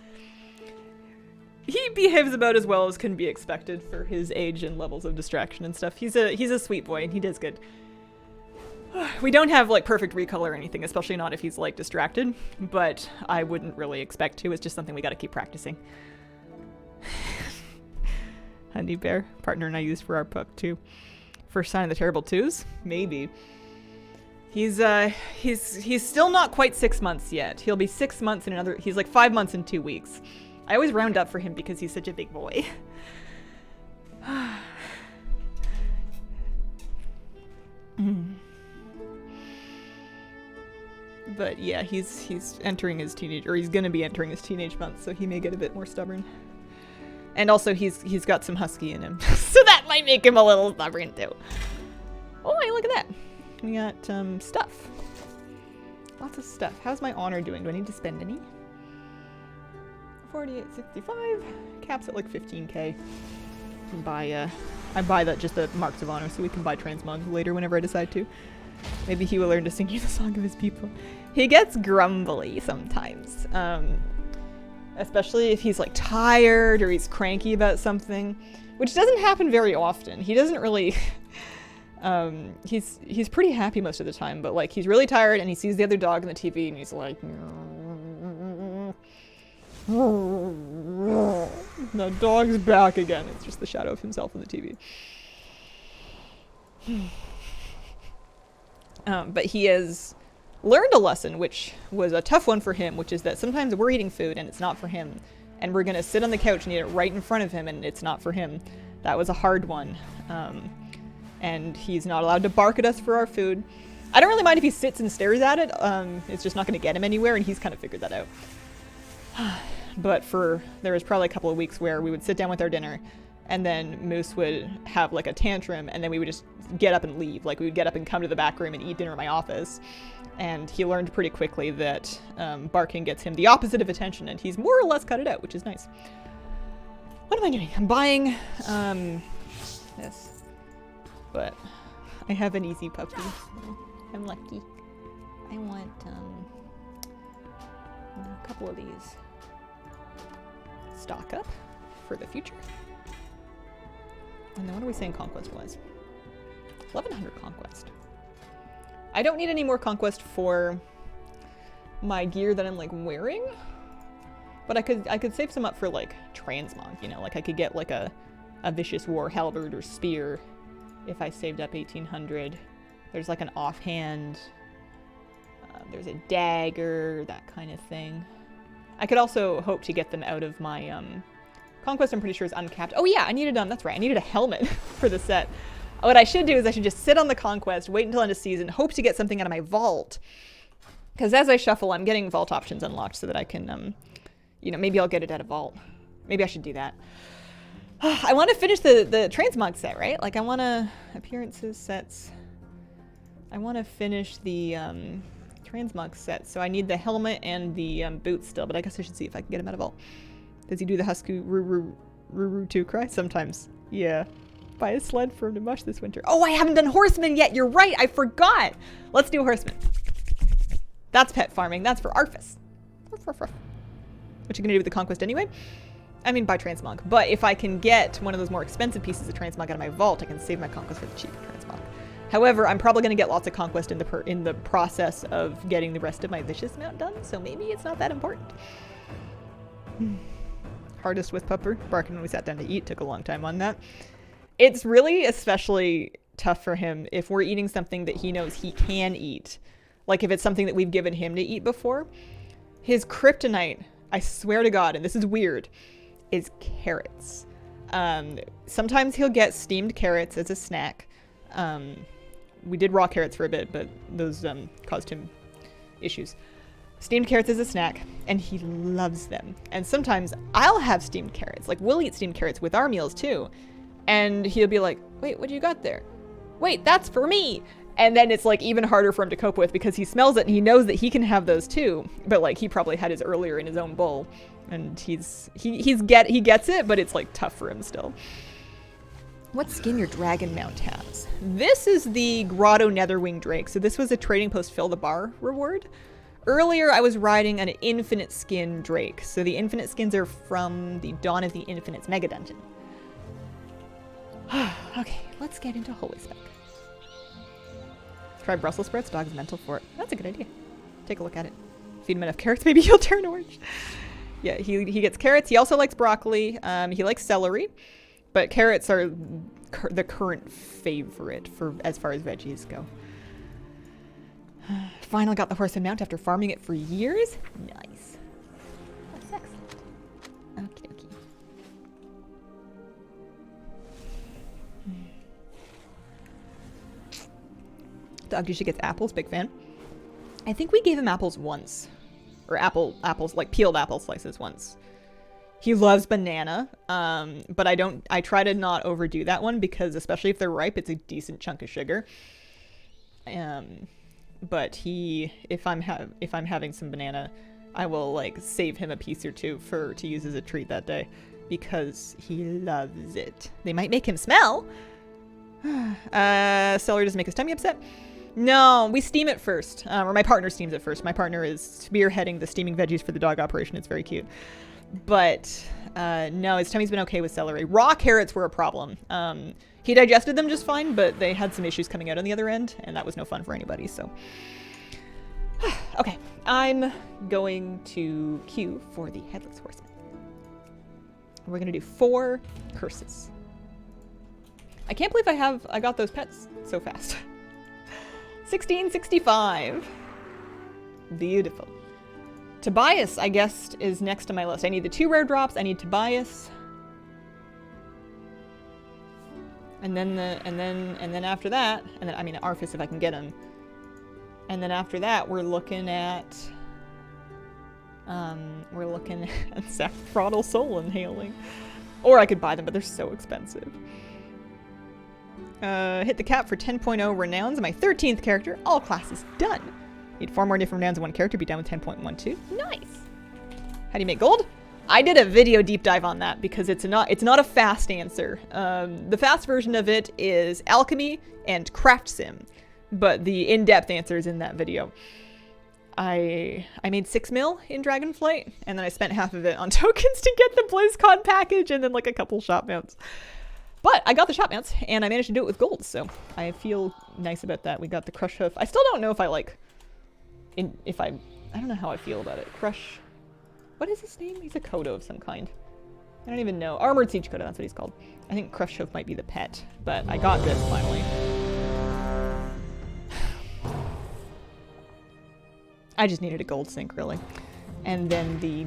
He behaves about as well as can be expected for his age and levels of distraction and stuff. He's a sweet boy and he does good. We don't have like perfect recall or anything, especially not if he's like distracted, but I wouldn't really expect to. It's just something we gotta keep practicing. Honey Bear, partner and I used for our pup too. First sign of the terrible twos? Maybe. He's still not quite 6 months yet. He'll be 6 months in another, he's like 5 months in 2 weeks. I always round up for him because he's such a big boy. But yeah, he's entering his teenage, or he's gonna be entering his teenage months, so he may get a bit more stubborn. And also he's got some husky in him, so that might make him a little stubborn too. Oh, hey, look at that. We got stuff. Lots of stuff. How's my honor doing? Do I need to spend any? 48.65. Caps at like 15k. Can buy I buy that just the marks of honor so we can buy transmog later whenever I decide to. Maybe he will learn to sing you the song of his people. He gets grumbly sometimes. Especially if he's like tired or he's cranky about something, which doesn't happen very often. He doesn't really he's pretty happy most of the time, but like he's really tired and he sees the other dog on the TV and he's like, the dog's back again. It's just the shadow of himself on the TV. But he has learned a lesson, which was a tough one for him, which is that sometimes we're eating food and it's not for him. And we're gonna sit on the couch and eat it right in front of him and it's not for him. That was a hard one. And he's not allowed to bark at us for our food. I don't really mind if he sits and stares at it. It's just not gonna get him anywhere, and he's kind of figured that out. But there was probably a couple of weeks where we would sit down with our dinner and then Moose would have like a tantrum and then we would just get up and leave. Like we would get up and come to the back room and eat dinner in my office. And he learned pretty quickly that barking gets him the opposite of attention and he's more or less cut it out, which is nice. What am I doing? I'm buying this. But I have an easy puppy. So I'm lucky. I want a couple of these. Stock up for the future. And then what are we saying conquest was? 1100 conquest. I don't need any more conquest for my gear that I'm like wearing, but I could save some up for like transmog, you know, like I could get like a vicious war halberd or spear if I saved up 1800. There's like an offhand, there's a dagger, that kind of thing. I could also hope to get them out of my conquest. I'm pretty sure is uncapped. Oh yeah, I needed that's right, I needed a helmet for the set. What I should do is I should just sit on the conquest, wait until end of season, hope to get something out of my vault. Because as I shuffle, I'm getting vault options unlocked so that I can, you know, maybe I'll get it at a vault. Maybe I should do that. I want to finish the transmog set, right? Like I want to, appearances, sets. I want to finish the transmog set. So I need the helmet and the boots still, but I guess I should see if I can get him out of vault. Does he do the Husku Ruru 2 cry? Sometimes. Yeah. Buy a sled for him to mush this winter. Oh, I haven't done horseman yet. You're right. I forgot. Let's do horseman. That's pet farming. That's for Arfus. What you gonna do with the conquest anyway? I mean, buy transmog. But if I can get one of those more expensive pieces of transmog out of my vault, I can save my conquest for the cheaper transmog. However, I'm probably gonna get lots of conquest in the process of getting the rest of my vicious mount done. So maybe it's not that important. Hardest with Pupper. Barking when we sat down to eat. Took a long time on that. It's really especially tough for him if we're eating something that he knows he can eat. Like if it's something that we've given him to eat before. His kryptonite, I swear to God, and this is weird, is carrots. Sometimes he'll get steamed carrots as a snack. We did raw carrots for a bit, but those caused him issues. Steamed carrots as a snack, and he loves them. And sometimes I'll have steamed carrots. Like we'll eat steamed carrots with our meals too. And he'll be like, wait, what do you got there? Wait, that's for me. And then it's like even harder for him to cope with because he smells it and he knows that he can have those too. But like he probably had his earlier in his own bowl. And he gets it, but it's like tough for him still. What skin your dragon mount has? This is the Grotto Netherwing Drake. So this was a trading post fill the bar reward. Earlier I was riding an infinite skin Drake. So the infinite skins are from the Dawn of the Infinites mega dungeon. Okay, let's get into Holy Spec. Try Brussels sprouts. Dog's mental for it. That's a good idea. Take a look at it. Feed him enough carrots, maybe he'll turn orange. Yeah, he gets carrots. He also likes broccoli. He likes celery, but carrots are the current favorite for as far as veggies go. Finally got the horse and mount after farming it for years. Nice. That's excellent. Okay. Dog usually gets apples, big fan. I think we gave him apples once. Or apples, like peeled apple slices once. He loves banana, but I try to not overdo that one because especially if they're ripe, it's a decent chunk of sugar. But if I'm having some banana, I will like save him a piece or two to use as a treat that day because he loves it. They might make him smell. Celery doesn't make his tummy upset. No, we steam it first. Or my partner steams it first. My partner is spearheading the steaming veggies for the dog operation. It's very cute. But no, his tummy's been okay with celery. Raw carrots were a problem. He digested them just fine, but they had some issues coming out on the other end, and that was no fun for anybody, so. Okay, I'm going to queue for the Headless Horseman. We're going to do 4 curses. I can't believe I got those pets so fast. 1665. Beautiful. Tobias, I guess, is next on my list. I need the 2 rare drops. I need Tobias. And then after that, I mean Arfus if I can get him. And then after that, we're looking at Saffronal Soul Inhaling. Or I could buy them, but they're so expensive. Hit the cap for 10.0 renowns on my 13th character. All classes done. Need 4 more different renowns on one character. Be done with 10.12. Nice. How do you make gold? I did a video deep dive on that because it's not a fast answer. The fast version of it is alchemy and craft sim, but the in-depth answer is in that video. I made 6 mil in Dragonflight, and then I spent half of it on tokens to get the BlizzCon package and then like a couple shop mounts. But I got the shop mounts, and I managed to do it with gold, so I feel nice about that. We got the Crush Hoof. I still don't know if I like... I don't know how I feel about it. Crush... What is his name? He's a Kodo of some kind. I don't even know. Armored Siege Kodo, that's what he's called. I think Crush Hoof might be the pet, but I got this finally. I just needed a gold sync, really. And then the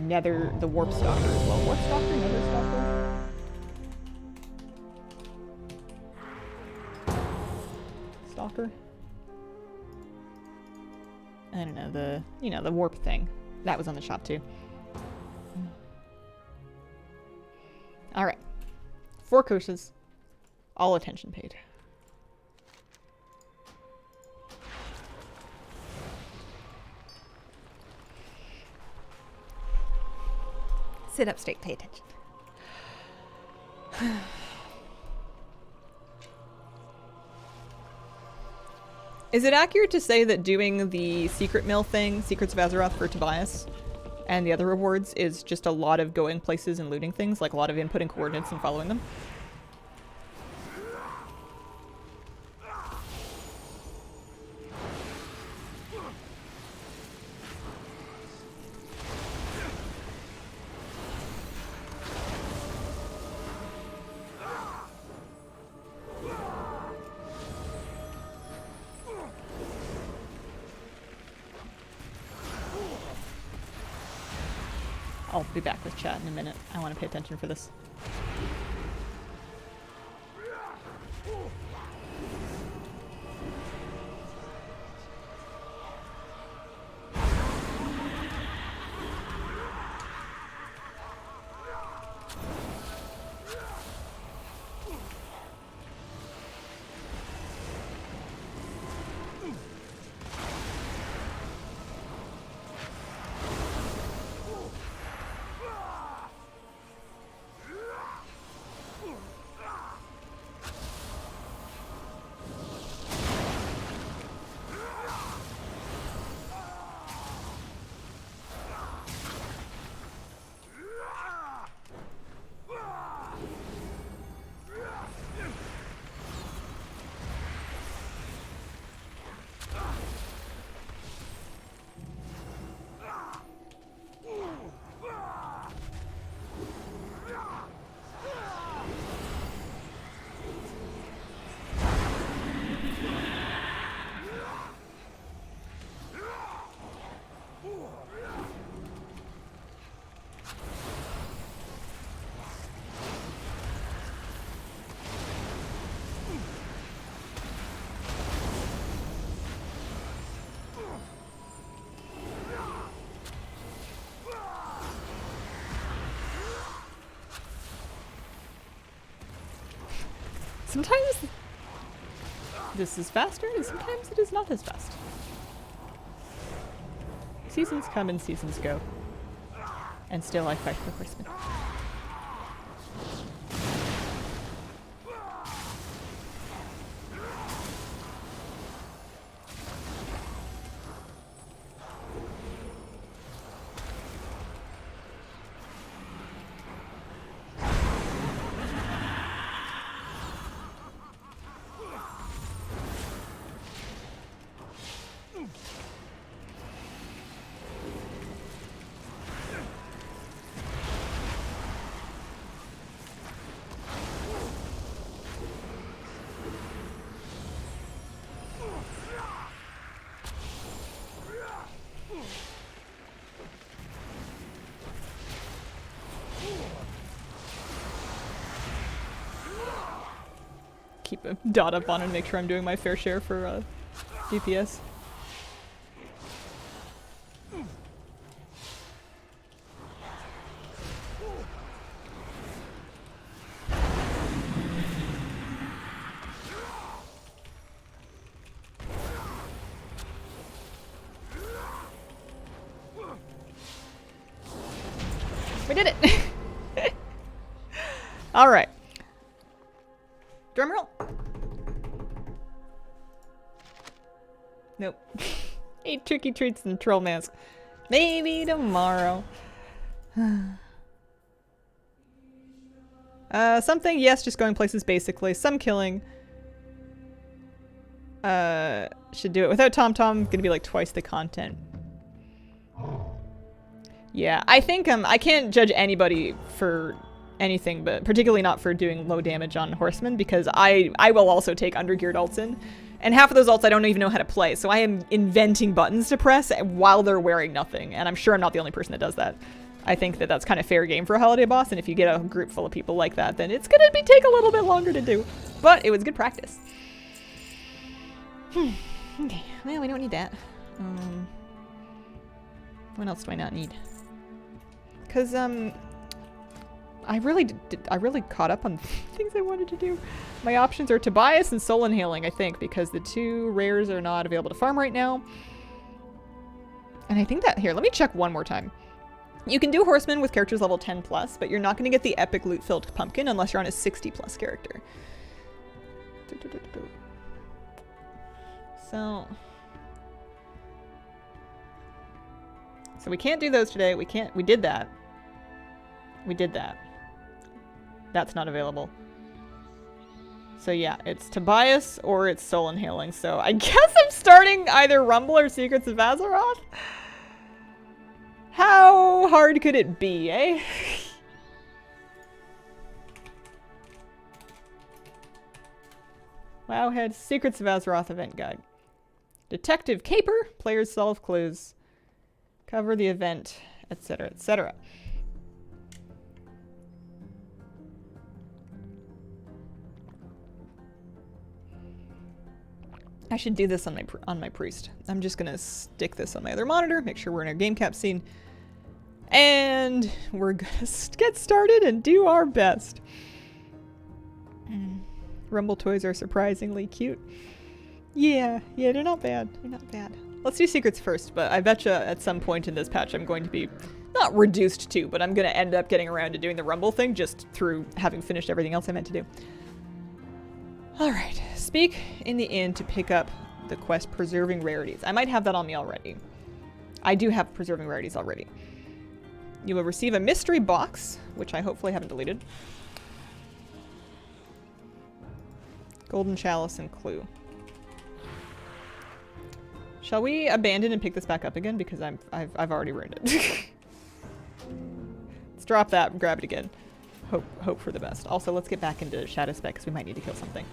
Warp Stalker as well. Warp Stalker? Nether Stalker? Stalker. I don't know, the warp thing. That was on the shop too. Alright. 4 courses. All attention paid. Sit up straight, pay attention. Is it accurate to say that doing the secret mill thing, Secrets of Azeroth for Tobias, and the other rewards is just a lot of going places and looting things, like a lot of inputting coordinates and following them? I'll be back with chat in a minute. I want to pay attention for this. Sometimes this is faster, and sometimes it is not as fast. Seasons come and seasons go. And still I fight for Horseman. Keep a dot up on it and make sure I'm doing my fair share for DPS. We did it! Alright. Drum roll. Nope. 8 tricky treats and troll mask. Maybe tomorrow. Something, yes, just going places basically. Some killing. Should do it without TomTom. Gonna be like twice the content. Yeah, I think I can't judge anybody for anything, but particularly not for doing low damage on horsemen, because I will also take undergeared ults in, and half of those ults I don't even know how to play, so I am inventing buttons to press while they're wearing nothing, and I'm sure I'm not the only person that does that. I think that that's kind of fair game for a holiday boss, and if you get a group full of people like that, then it's gonna take a little bit longer to do, but it was good practice. Okay, well, we don't need that. What else do I not need? Because, I really caught up on things I wanted to do. My options are Tobias and Soul Inhaling, I think, because the 2 rares are not available to farm right now. And I think that, here, let me check one more time. You can do Horseman with characters level 10 plus, but you're not going to get the epic loot-filled pumpkin unless you're on a 60 plus character. So we can't do those today. We did that. We did that. That's not available. So yeah, it's Tobias or it's Soul Inhaling. So I guess I'm starting either Rumble or Secrets of Azeroth. How hard could it be, eh? Wowhead, Secrets of Azeroth event guide. Detective Caper, players solve clues, cover the event, etc., etc. I should do this on my priest. I'm just gonna stick this on my other monitor, make sure we're in our game cap scene, and we're gonna get started and do our best. Rumble toys are surprisingly cute. Yeah, they're not bad. They're not bad. Let's do secrets first, but I betcha at some point in this patch I'm going to be not reduced to, but I'm gonna end up getting around to doing the Rumble thing just through having finished everything else I meant to do. Alright, speak in the inn to pick up the quest Preserving Rarities. I might have that on me already. I do have Preserving Rarities already. You will receive a mystery box, which I hopefully haven't deleted. Golden Chalice and Clue. Shall we abandon and pick this back up again? Because I've already ruined it. Let's drop that and grab it again. Hope for the best. Also, let's get back into Shadow Spec because we might need to kill something.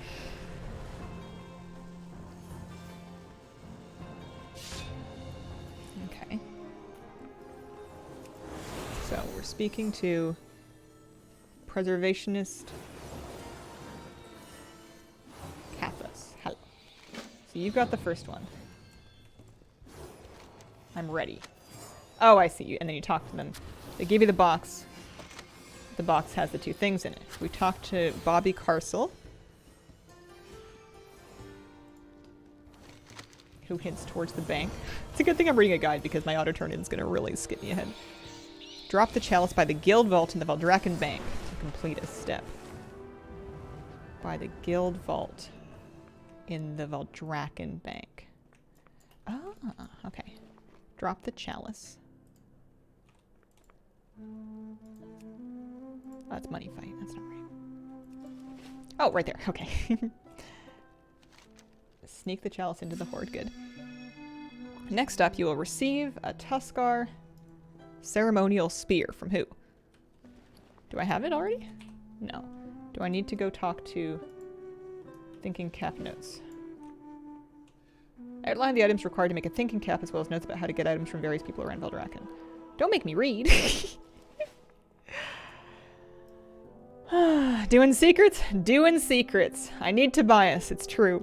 Okay. So we're speaking to Preservationist Cathos. Hello. So you've got the first one. I'm ready. Oh, I see you. And then you talk to them. They give you the box. The box has the 2 things in it. We talked to Bobby Carcel, who hints towards the bank. It's a good thing I'm reading a guide because my auto turn-in is going to really skip me ahead. Drop the chalice by the guild vault in the Valdrakken Bank to complete a step. By the guild vault in the Valdrakken Bank. Ah, okay. Drop the chalice. Oh, that's money fight. That's not right. Oh, right there. Okay. Sneak the chalice into the hoard. Good. Next up, you will receive a Tuskar ceremonial spear. From who? Do I have it already? No. Do I need to go talk to Thinking Cap notes? Outline the items required to make a thinking cap as well as notes about how to get items from various people around Valdrakken. Don't make me read. Doing secrets? Doing secrets. I need Tobias, it's true.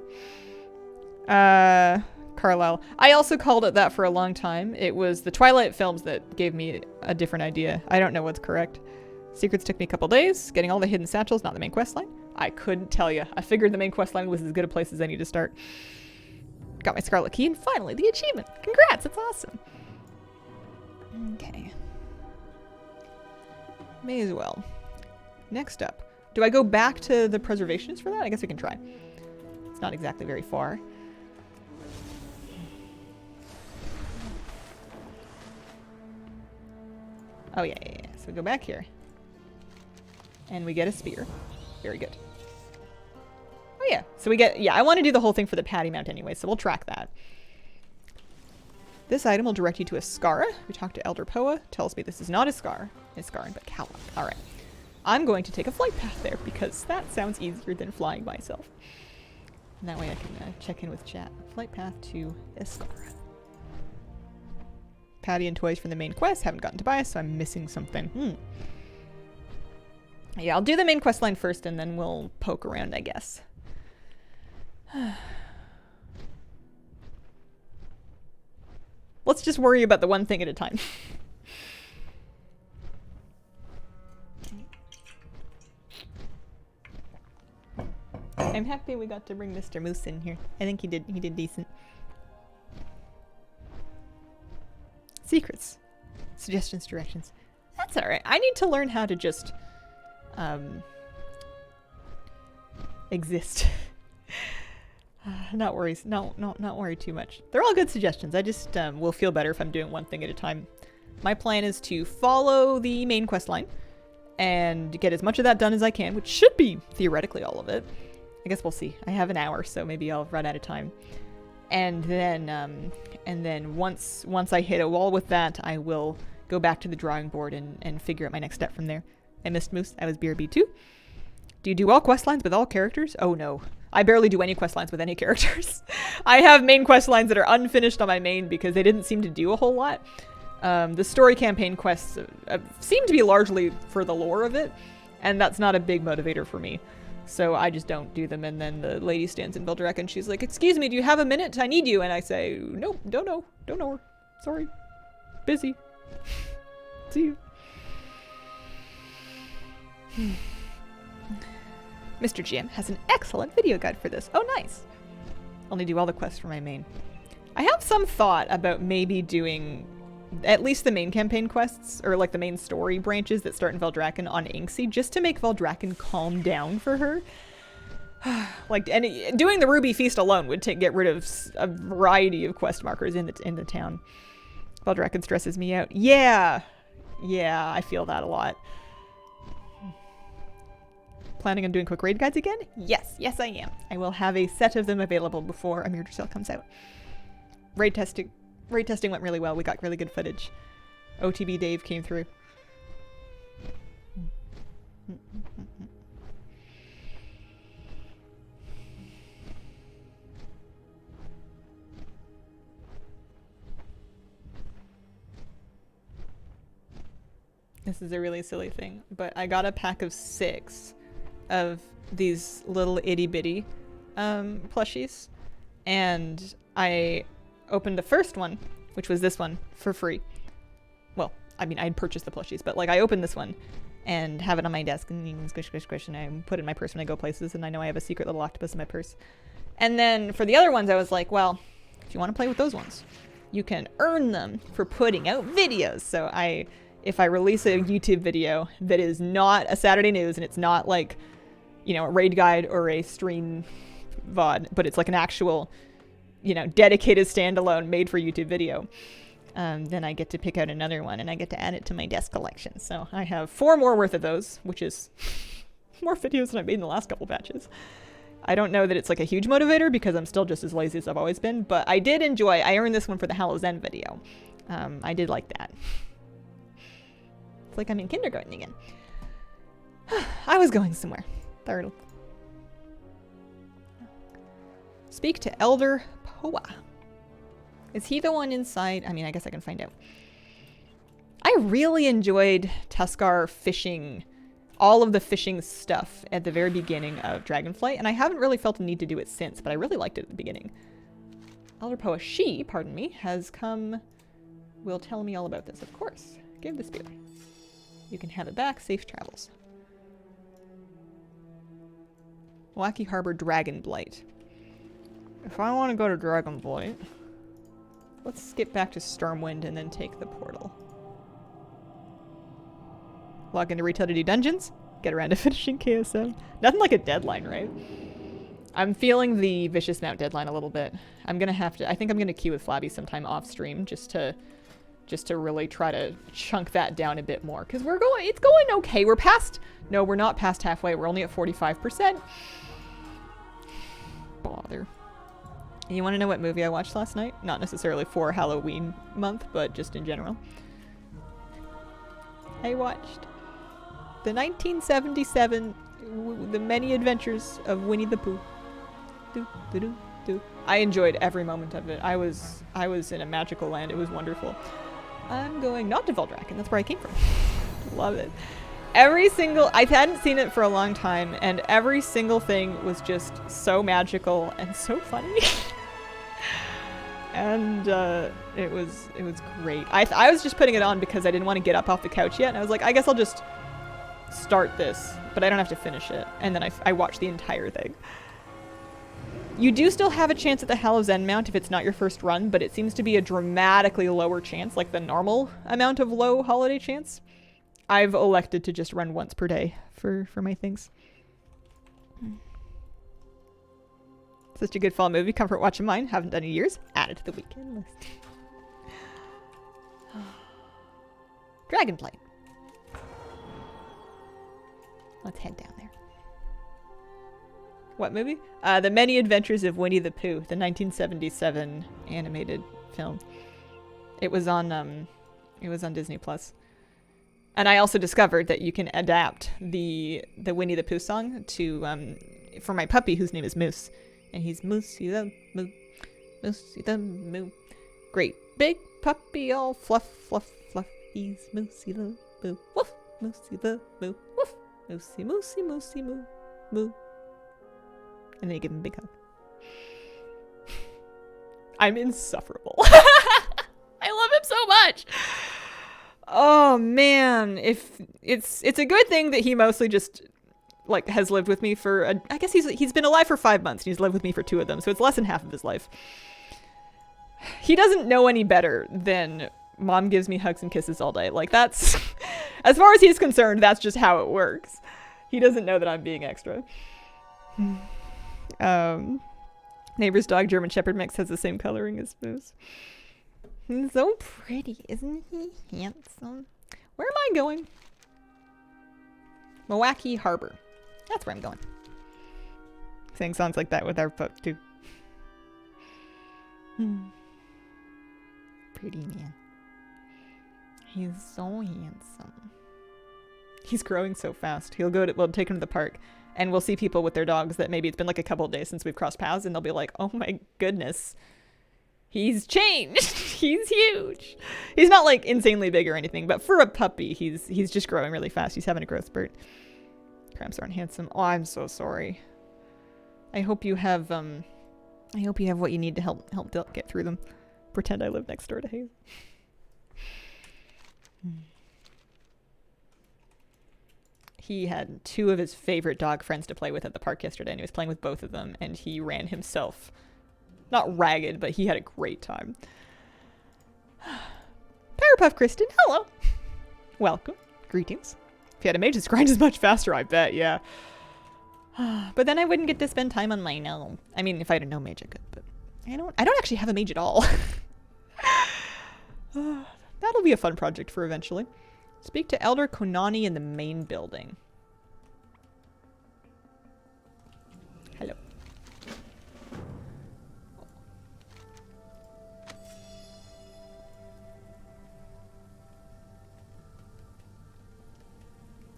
Carlisle. I also called it that for a long time. It was the Twilight films that gave me a different idea. I don't know what's correct. Secrets took me a couple days. Getting all the hidden satchels, not the main quest line. I couldn't tell you. I figured the main quest line was as good a place as any to start. Got my Scarlet Key, and finally, the achievement. Congrats, it's awesome. Okay. May as well. Next up. Do I go back to the Preservationist for that? I guess we can try. It's not exactly very far. Oh, yeah. So we go back here. And we get a spear. Very good. Oh, yeah. So we get... Yeah, I want to do the whole thing for the Patty Mount anyway, so we'll track that. This item will direct you to a Skara. We talked to Elder Poa. Tells me this is not a Scar. It's Scarin, but Kalak. All right. I'm going to take a flight path there because that sounds easier than flying myself. And that way I can check in with chat. Flight path to Iskara. Patty and toys from the main quest. Haven't gotten Tobias, so I'm missing something. Yeah, I'll do the main quest line first and then we'll poke around, I guess. Let's just worry about the one thing at a time. I'm happy we got to bring Mr. Moose in here. I think he did decent. Secrets. Suggestions, directions. That's alright. I need to learn how to just exist. Not worries. Not worry too much. They're all good suggestions. I just will feel better if I'm doing one thing at a time. My plan is to follow the main quest line and get as much of that done as I can, which should be theoretically all of it. I guess we'll see. I have an hour, so maybe I'll run out of time. And then once I hit a wall with that, I will go back to the drawing board and figure out my next step from there. I missed Moose. I was BRB too. Do you do all quest lines with all characters? Oh no. I barely do any quest lines with any characters. I have main quest lines that are unfinished on my main because they didn't seem to do a whole lot. The story campaign quests seem to be largely for the lore of it, and that's not a big motivator for me. So I just don't do them, and then the lady stands in Vildrack and she's like, "Excuse me, do you have a minute? I need you." And I say, "Nope, don't know her. Sorry. Busy. See you." Mr. GM has an excellent video guide for this. Oh, nice. Only do all the quests for my main. I have some thought about maybe doing at least the main campaign quests, or like the main story branches that start in Veldraken on Inksy, just to make Veldraken calm down for her. Like, and doing the Ruby Feast alone would get rid of a variety of quest markers in the town. Veldraken stresses me out. Yeah, I feel that a lot. Planning on doing quick raid guides again? Yes, I am. I will have a set of them available before A Mirror Cell comes out. Raid testing went really well. We got really good footage. OTB Dave came through. This is a really silly thing, but I got a pack of 6 of these little itty bitty plushies, and I opened the first one, which was this one, for free. Well, I mean, I'd purchased the plushies, but like I opened this one and have it on my desk and squish, squish, squish, and I put it in my purse when I go places, and I know I have a secret little octopus in my purse. And then for the other ones, I was like, well, if you want to play with those ones, you can earn them for putting out videos. So if I release a YouTube video that is not a Saturday News and it's not like, you know, a raid guide or a stream VOD, but it's like an actual, you know, dedicated standalone made for YouTube video, then I get to pick out another one and I get to add it to my desk collection. So I have 4 more worth of those, which is more videos than I made in the last couple batches. I don't know that it's like a huge motivator because I'm still just as lazy as I've always been, but I did enjoy, I earned this one for the Hallows End video. I did like that. It's like I'm in kindergarten again. I was going somewhere. Third. Speak to Elder Poa. Is he the one inside? I mean, I guess I can find out. I really enjoyed Tuskar fishing, all of the fishing stuff at the very beginning of Dragonflight, and I haven't really felt a need to do it since, but I really liked it at the beginning. Elder Poa, pardon me, has come, will tell me all about this, of course. Give the spear. You can have it back. Safe travels. Wacky Harbor Dragonblight. If I want to go to Dragonblight, let's skip back to Stormwind and then take the portal. Log into retail to do dungeons. Get around to finishing KSM. Nothing like a deadline, right? I'm feeling the Vicious Mount deadline a little bit. I'm gonna have to, I think I'm gonna queue with Flabby sometime off stream just to really try to chunk that down a bit more. Because it's going okay. We're not past halfway. We're only at 45%. Bother. You want to know what movie I watched last night? Not necessarily for Halloween month, but just in general. I watched the 1977 The Many Adventures of Winnie the Pooh. I enjoyed every moment of it. I was in a magical land. It was wonderful. I'm going not to Veldraken. That's where I came from. Love it. I hadn't seen it for a long time, and every single thing was just so magical and so funny. And it was great. I was just putting it on because I didn't want to get up off the couch yet, and I was like, I guess I'll just start this, but I don't have to finish it. And then I watched the entire thing. You do still have a chance at the Hallow's End mount if it's not your first run, but it seems to be a dramatically lower chance, like the normal amount of low holiday chance. I've elected to just run once per day for my things. Such a good fall movie. Comfort watch of mine. Haven't done in years. Added to the weekend list. Dragonflight. Let's head down there. What movie? The Many Adventures of Winnie the Pooh, the 1977 animated film. It was on Disney Plus. And I also discovered that you can adapt the Winnie the Pooh song to for my puppy whose name is Moose. And he's Moosey the Moo. Moosey the Moo. Great big puppy, all fluff, fluff, fluff. He's Moosey the Moo. Woof! Moosey the Moo. Woof! Moosey, Moosey, Moosey, Moo. Moo. And then you give him a big hug. I'm insufferable. I love him so much. Oh man, if it's a good thing that he mostly just like has lived with me for I guess he's been alive for 5 months and he's lived with me for 2 of them, so it's less than half of his life. He doesn't know any better than mom gives me hugs and kisses all day. Like that's as far as he's concerned, that's just how it works. He doesn't know that I'm being extra. Neighbor's dog German Shepherd mix has the same coloring as Moose. He's so pretty, isn't he handsome? Where am I going? Milwaukee Harbor. That's where I'm going. Sing songs like that with our pup too. Pretty man. He's so handsome. He's growing so fast. We'll take him to the park and we'll see people with their dogs that maybe it's been like a couple of days since we've crossed paths and they'll be like, oh my goodness. He's changed. He's huge. He's not like insanely big or anything, but for a puppy, he's just growing really fast. He's having a growth spurt. Cramps aren't handsome. Oh, I'm so sorry. I hope you have what you need to help get through them. Pretend I live next door to Hayes. He had 2 of his favorite dog friends to play with at the park yesterday, and he was playing with both of them, and he ran himself. Not ragged, but he had a great time. Powerpuff Kristen, hello. Welcome. Greetings. If you had a mage, this grind is much faster, I bet, yeah. But then I wouldn't get to spend time on my gnome. I mean, if I had a gnome mage, I could, but I don't actually have a mage at all. That'll be a fun project for eventually. Speak to Elder Konani in the main building. Hello.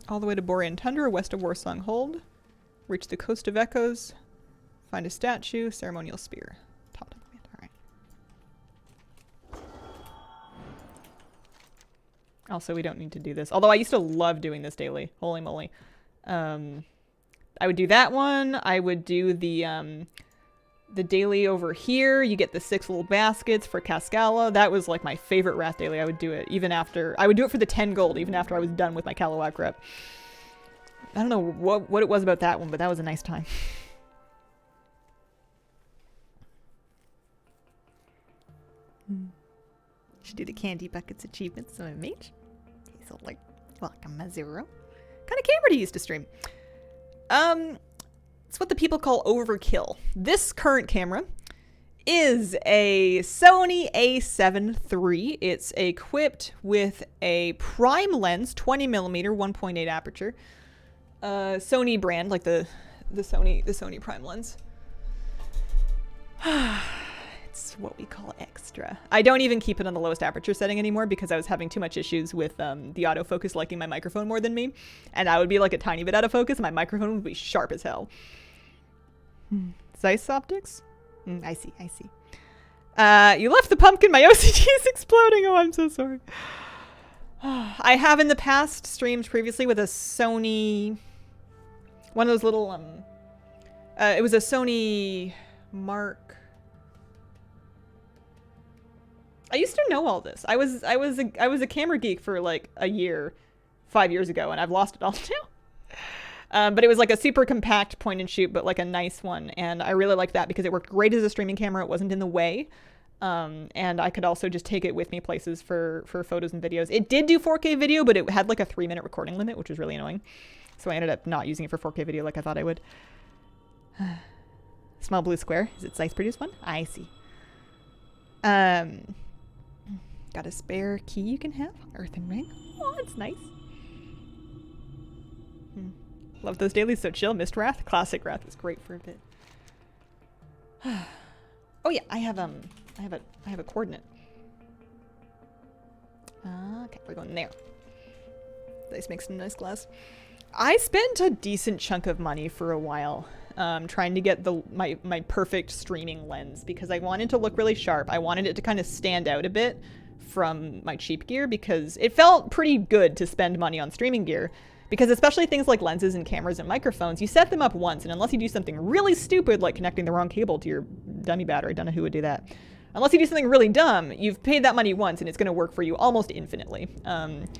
All the way to Borean Tundra, west of Warsong Hold. Reach the Coast of Echoes. Find a statue, ceremonial spear. Top of command. Alright. Also, we don't need to do this. Although I used to love doing this daily. Holy moly. I would do that one. I would do the daily over here. You get the 6 little baskets for Cascala. That was like my favorite Wrath daily. I would do it even after... I would do it for the 10 gold, even after I was done with my Kalawak rep. I don't know what it was about that one, but that was a nice time. Should do the candy buckets achievements on a mage. He's all like, welcome, Mazuro. What kind of camera do you use to stream? It's what the people call overkill. This current camera is a Sony a7 III. It's equipped with a prime lens, 20mm, 1.8 aperture. Sony brand, like the Sony prime lens. It's what we call extra. I don't even keep it on the lowest aperture setting anymore because I was having too much issues with the autofocus liking my microphone more than me. And I would be like a tiny bit out of focus and my microphone would be sharp as hell. Zeiss optics? I see. You left the pumpkin. My OCD is exploding. Oh, I'm so sorry. I have in the past streamed previously with a Sony... One of those little... it was a Sony Mark... I used to know all this. I was a camera geek for like a year, 5 years ago, and I've lost it all now. But it was like a super compact point and shoot, but like a nice one, and I really liked that because it worked great as a streaming camera. It wasn't in the way, and I could also just take it with me places for photos and videos. It did do 4K video, but it had like a 3-minute recording limit, which was really annoying. So I ended up not using it for 4K video like I thought I would. Small blue square. Is it Zeiss produced one? I see. Got a spare key you can have. Earthen ring. Oh, that's nice. Love those dailies. So chill. Mist Wrath. Classic Wrath was great for a bit. Oh yeah, I have a coordinate. Okay, we're going there. Let's make some nice glass. I spent a decent chunk of money for a while trying to get my perfect streaming lens because I wanted to look really sharp. I wanted it to kind of stand out a bit from my cheap gear because it felt pretty good to spend money on streaming gear because especially things like lenses and cameras and microphones, you set them up once and unless you do something really stupid like connecting the wrong cable to your dummy battery, I don't know who would do that. Unless you do something really dumb, you've paid that money once and it's going to work for you almost infinitely.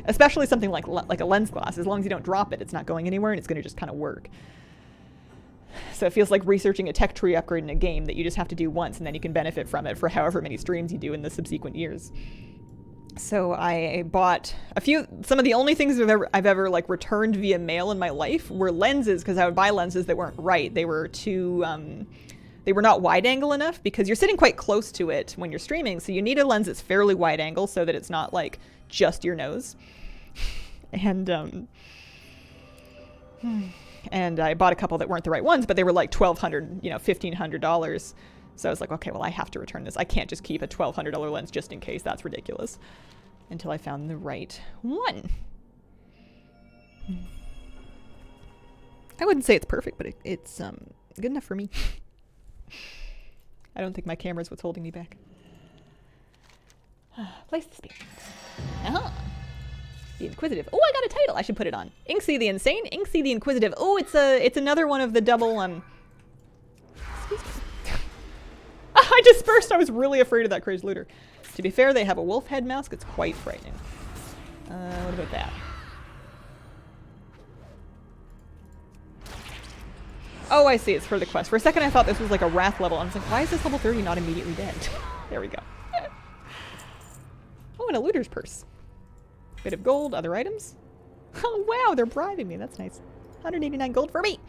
Especially something like a lens glass. As long as you don't drop it, it's not going anywhere and it's going to just kind of work. So it feels like researching a tech tree upgrade in a game that you just have to do once and then you can benefit from it for however many streams you do in the subsequent years. So I bought some of the only things I've ever like returned via mail in my life were lenses because I would buy lenses that weren't right. They were too... They were not wide angle enough because you're sitting quite close to it when you're streaming. So you need a lens that's fairly wide angle so that it's not like just your nose. And I bought a couple that weren't the right ones, but they were like $1,200, $1,500. So I was like, okay, well, I have to return this. I can't just keep a $1,200 lens just in case. That's ridiculous. Until I found the right one. I wouldn't say it's perfect, but it's good enough for me. I don't think my camera's what's holding me back. Place the spear. The Inquisitive. Oh, I got a title. I should put it on. Inksy the Insane. Inksy the Inquisitive. Oh, it's another one of the double Excuse me. I dispersed. I was really afraid of that crazed looter. To be fair, they have a wolf head mask. It's quite frightening. What about that? Oh, I see. It's for the quest. For a second, I thought this was like a Wrath level. I was like, why is this level 30 not immediately dead? There we go. Oh, and a looter's purse. Bit of gold, other items. Oh, wow, they're bribing me. That's nice. 189 gold for me.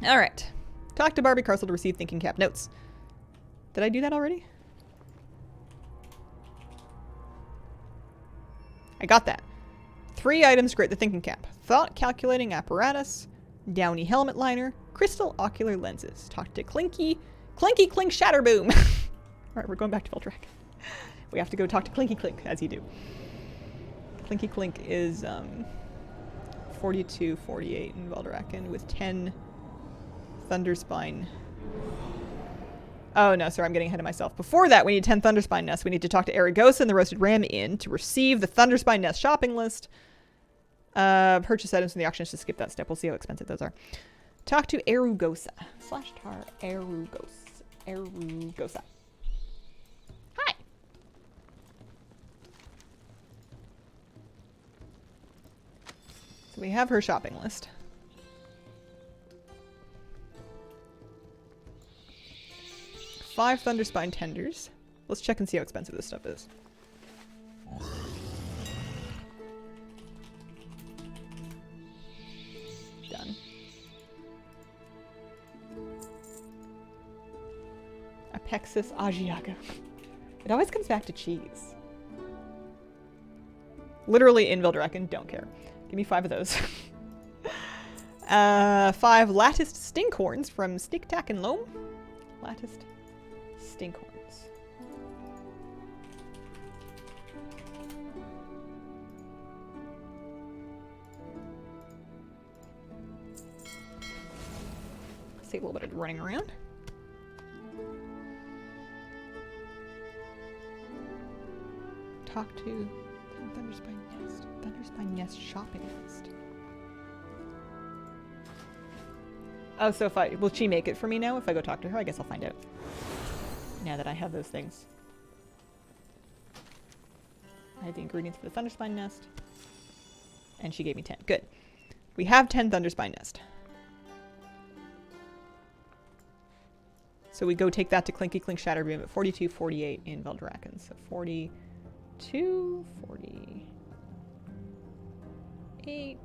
All right. Talk to Barbie Carcel to receive thinking cap notes. Did I do that already? I got that. 3 items to create the thinking cap. Thought calculating apparatus. Downy helmet liner, crystal ocular lenses. Talk to Clinky Clink Shatterboom. All right, we're going back to Veldrack. We have to go talk to Clinky Clink, as you do. Clinky Clink is 42, 48 in Veldraken with 10 Thunderspine. Oh no, sorry, I'm getting ahead of myself. Before that, we need 10 Thunderspine nests. We need to talk to Aragosa and the Roasted Ram Inn to receive the Thunderspine nest shopping list. Purchase items from the auction. Just skip that step. We'll see how expensive those are. Talk to Aragosa. /tar Aragosa. Hi. So we have her shopping list. Five Thunderspine tenders. Let's check and see how expensive this stuff is. Done. Apexis Asiago. It always comes back to cheese. Literally in Veldraken, don't care. Give me 5 of those. 5 latticed stinkhorns from Sticktack and Loam. Latticed stinkhorns. See a little bit of running around. Talk to Thunderspine Nest. Thunderspine Nest shopping list. Oh, so will she make it for me now if I go talk to her? I guess I'll find out. Now that I have those things. I had the ingredients for the Thunderspine nest. And she gave me 10. Good. We have 10 Thunderspine nest. So we go take that to Clinky Clink Shatterbeam at 42, 48 in Veldraken. So 42, 48.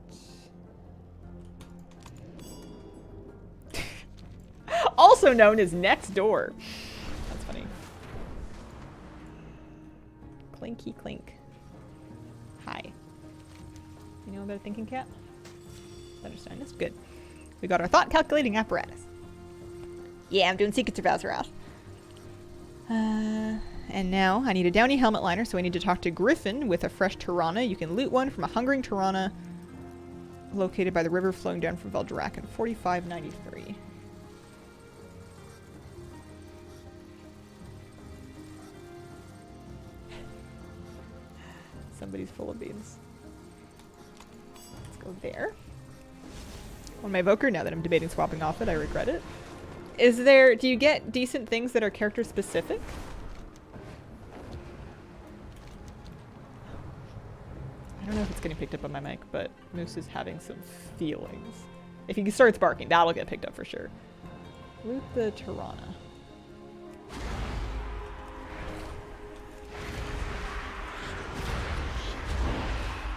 Also known as Next Door. That's funny. Clinky Clink. Hi. You know about a thinking cat? Understand this? Good. We got our thought calculating apparatus. Yeah, I'm doing Secrets of Azeroth. And now I need a Downy helmet liner, so I need to talk to Griffin with a fresh Tirana. You can loot one from a hungering Tirana located by the river flowing down from Veldraken. 45.93. Somebody's full of beans. Let's go there. On my Evoker, now that I'm debating swapping off it, I regret it. Is there, do you get decent things that are character specific? I don't know if it's getting picked up on my mic, but Moose is having some feelings. If he starts barking, that'll get picked up for sure. Loot the Tirana.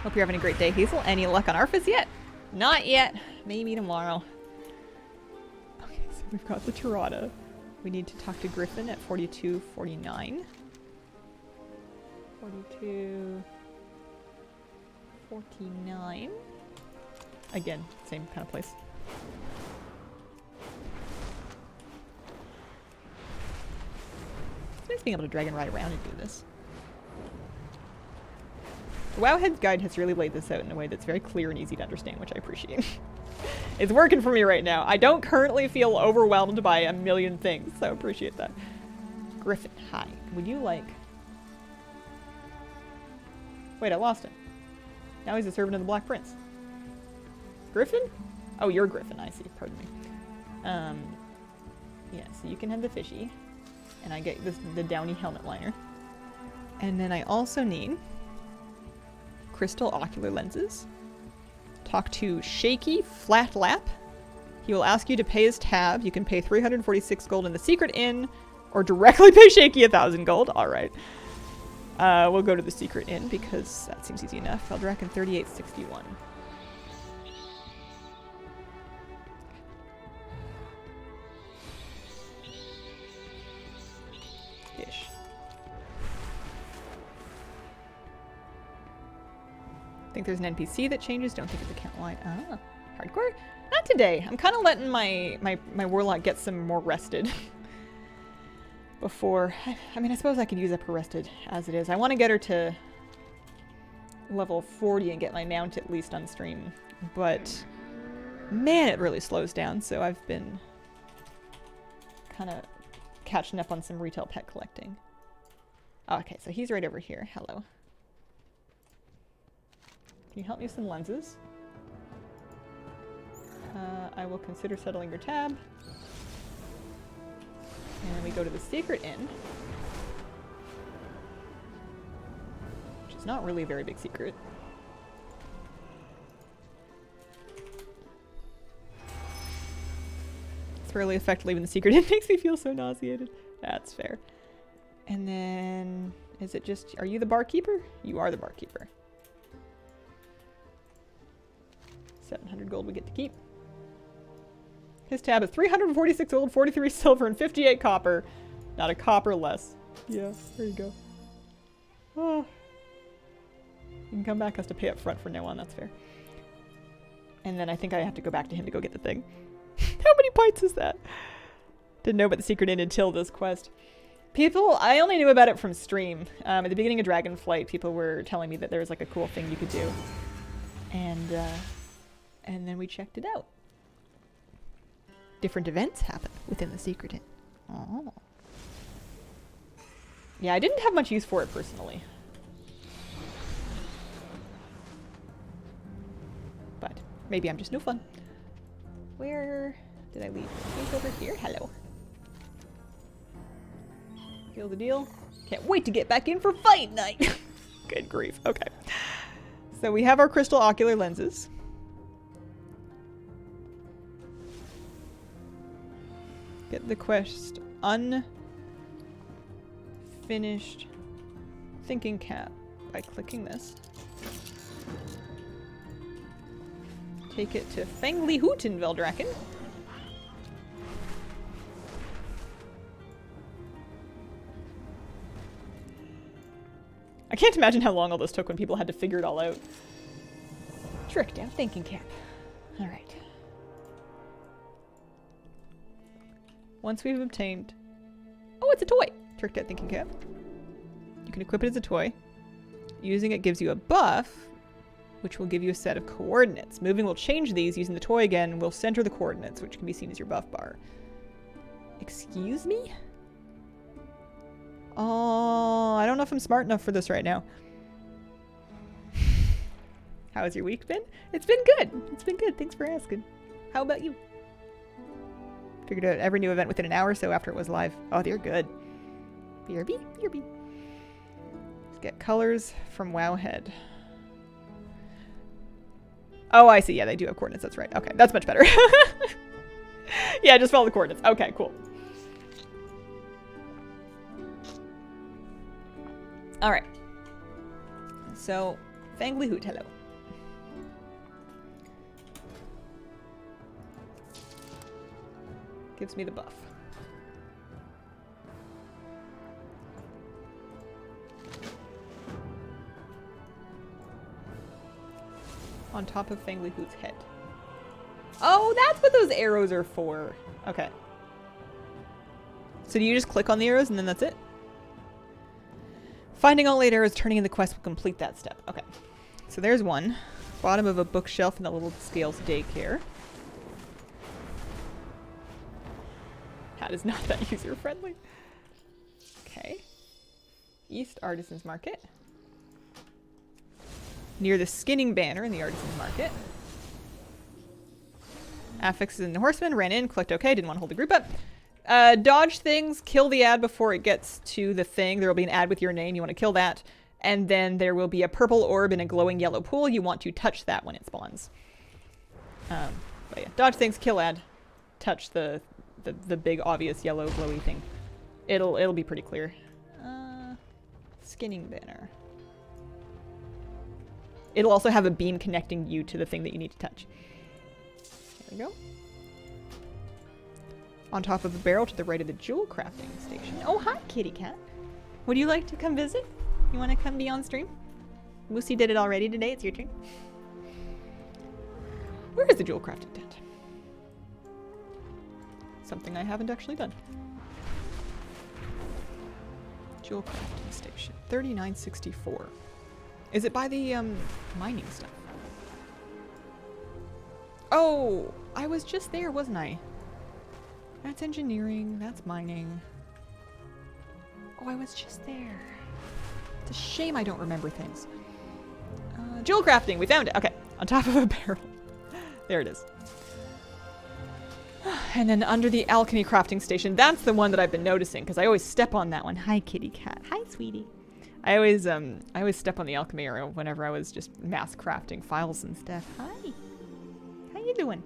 Hope you're having a great day, Hazel. Any luck on Arphis yet? Not yet. Maybe tomorrow. Okay, so we've got the Tirana. We need to talk to Griffin at 42, 49. 42, 49. Again, same kind of place. It's nice being able to dragon ride around and do this. The Wowhead's guide has really laid this out in a way that's very clear and easy to understand, which I appreciate. It's working for me right now. I don't currently feel overwhelmed by a million things, so I appreciate that. Griffin, hi. Would you like... Wait, I lost him. Now he's a servant of the Black Prince. Griffin? Oh, you're Griffin, I see. Pardon me. Yeah, so you can have the fishy. And I get this, the Downy helmet liner. And then I also need... crystal ocular lenses. Talk to Shaky Flat Lap. He will ask you to pay his tab. You can pay 346 gold in the Secret Inn, or directly pay Shaky 1,000 gold. Alright. We'll go to the Secret Inn because that seems easy enough. Veldraken 3861. Ish. Think there's an NPC that changes. Don't think it's account-wide. Ah, hardcore? Not today. I'm kind of letting my Warlock get some more rested. Before... I mean, I suppose I could use up her rested as it is. I want to get her to level 40 and get my mount at least on stream. But, man, it really slows down. So I've been kind of catching up on some retail pet collecting. Oh, okay, so he's right over here. Hello. Can you help me with some lenses? I will consider settling your tab. And then we go to the Secret Inn. Which is not really a very big secret. It's really effective leaving the Secret Inn. Makes me feel so nauseated. That's fair. And then... is it just... are you the barkeeper? You are the barkeeper. 700 gold we get to keep. His tab is 346 gold, 43 silver, and 58 copper. Not a copper less. Yeah, there you go. Oh. You can come back, has to pay up front from now on, that's fair. And then I think I have to go back to him to go get the thing. How many pints is that? Didn't know about the Secret Inn until this quest. People, I only knew about it from stream. At the beginning of Dragonflight, people were telling me that there was like a cool thing you could do. And then we checked it out. Different events happen within the Secret Inn. Oh. Yeah, I didn't have much use for it personally. But maybe I'm just no fun. Where did I leave? He's over here. Hello. Feel the deal? Can't wait to get back in for fight night! Good grief. Okay. So we have our crystal ocular lenses. Get the quest unfinished thinking cap by clicking this. Take it to Fengli Hoot in Veldraken. I can't imagine how long all this took when people had to figure it all out. Trick down thinking cap. Alright. Once we've obtained... Oh, it's a toy! Trick down thinking cap. You can equip it as a toy. Using it gives you a buff, which will give you a set of coordinates. Moving will change these. Using the toy again will center the coordinates, which can be seen as your buff bar. Excuse me? Oh, I don't know if I'm smart enough for this right now. How has your week been? It's been good. It's been good. Thanks for asking. How about you? Figured out every new event within an hour or so after it was live. Oh, they're good. BRB, BRB. Let's get colors from Wowhead. Oh, I see. Yeah, they do have coordinates. That's right. Okay, that's much better. Yeah, just follow the coordinates. Okay, cool. All right. So, Fangly Hoot, hello. Gives me the buff. On top of Fangly Hoot's head. Oh, that's what those arrows are for. Okay. So do you just click on the arrows and then that's it? Finding all 8 arrows, turning in the quest will complete that step. Okay. So there's one. Bottom of a bookshelf in the little scales daycare. That is not that user-friendly. Okay. East Artisans Market. Near the skinning banner in the Artisans Market. Affixes and Horseman ran in, clicked OK, didn't want to hold the group up. Dodge things, kill the ad before it gets to the thing. There will be an ad with your name. You want to kill that. And then there will be a purple orb in a glowing yellow pool. You want to touch that when it spawns. But yeah, dodge things, kill ad. Touch the big obvious yellow glowy thing. It'll be pretty clear. Skinning banner. It'll also have a beam connecting you to the thing that you need to touch. There we go. On top of a barrel to the right of the jewel crafting station. Oh, hi, kitty cat. Would you like to come visit? You want to come be on stream? Moosey did it already today. It's your turn. Where is the jewel crafting tent? Something I haven't actually done. Jewel crafting station. 3964. Is it by the mining stuff? Oh, I was just there, wasn't I? That's engineering. That's mining. Oh, I was just there. It's a shame I don't remember things. Jewel crafting. We found it. Okay. On top of a barrel. There it is. And then under the alchemy crafting station. That's the one that I've been noticing because I always step on that one. Hi, kitty cat. Hi, sweetie. I always step on the alchemy area whenever I was just mass crafting files and stuff. Hi. How you doing?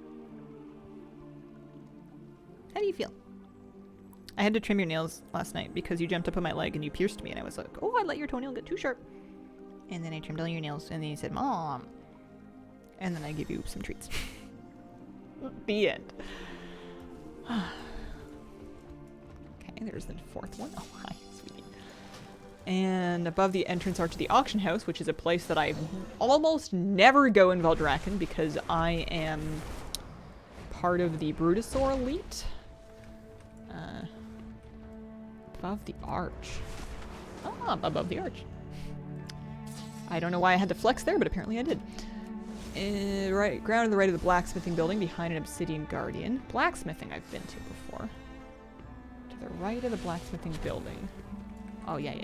How do you feel? I had to trim your nails last night because you jumped up on my leg and you pierced me and I was like, oh, I let your toenail get too sharp. And then I trimmed all your nails and then you said, Mom. And then I give you some treats. The end. Okay, there's the fourth one. Oh, hi, sweetie. And above the entrance arch to the auction house, which is a place that I almost never go in Veldraken because I am part of the Brutosaur elite. Above the arch. Ah, above the arch. I don't know why I had to flex there, but apparently I did. Right, ground to the right of the blacksmithing building, behind an obsidian guardian. Blacksmithing I've been to before. To the right of the blacksmithing building. Oh, yeah.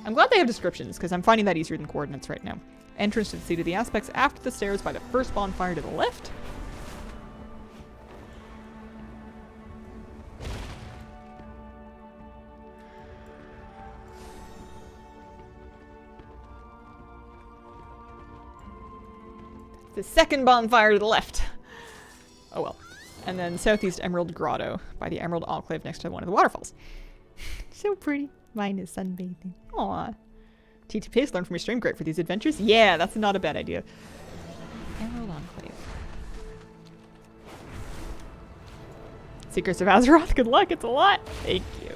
I'm glad they have descriptions, because I'm finding that easier than coordinates right now. Entrance to the seat of the aspects after the stairs by the first bonfire to the left. The second bonfire to the left. Oh well. And then Southeast Emerald Grotto by the Emerald Enclave next to one of the waterfalls. So pretty. Mine is sunbathing. Aww. TTPs, learn from your stream. Great for these adventures. Yeah, that's not a bad idea. Emerald Enclave. Secrets of Azeroth. Good luck. It's a lot. Thank you.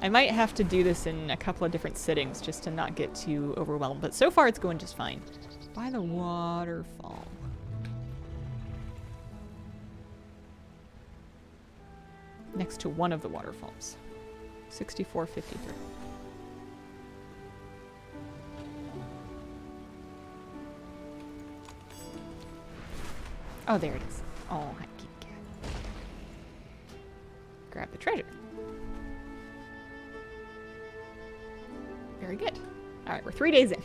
I might have to do this in a couple of different sittings just to not get too overwhelmed. But so far it's going just fine. By the waterfall. Next to one of the waterfalls. 6453. Oh, there it is. Oh, hi, kitty cat. Grab the treasure. Very good. Alright, we're 3 days in.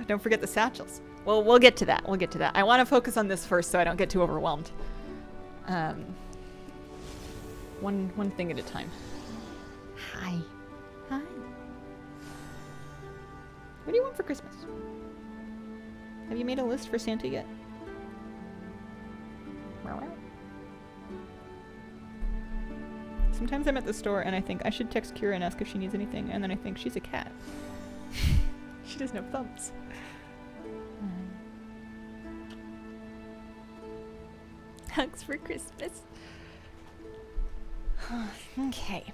Don't forget the satchels. Well, we'll get to that. We'll get to that. I want to focus on this first so I don't get too overwhelmed. One thing at a time. Hi. Hi. What do you want for Christmas? Have you made a list for Santa yet? Sometimes I'm at the store and I think I should text Kira and ask if she needs anything, and then I think she's a cat. She doesn't have thumbs. Hugs for Christmas. Okay.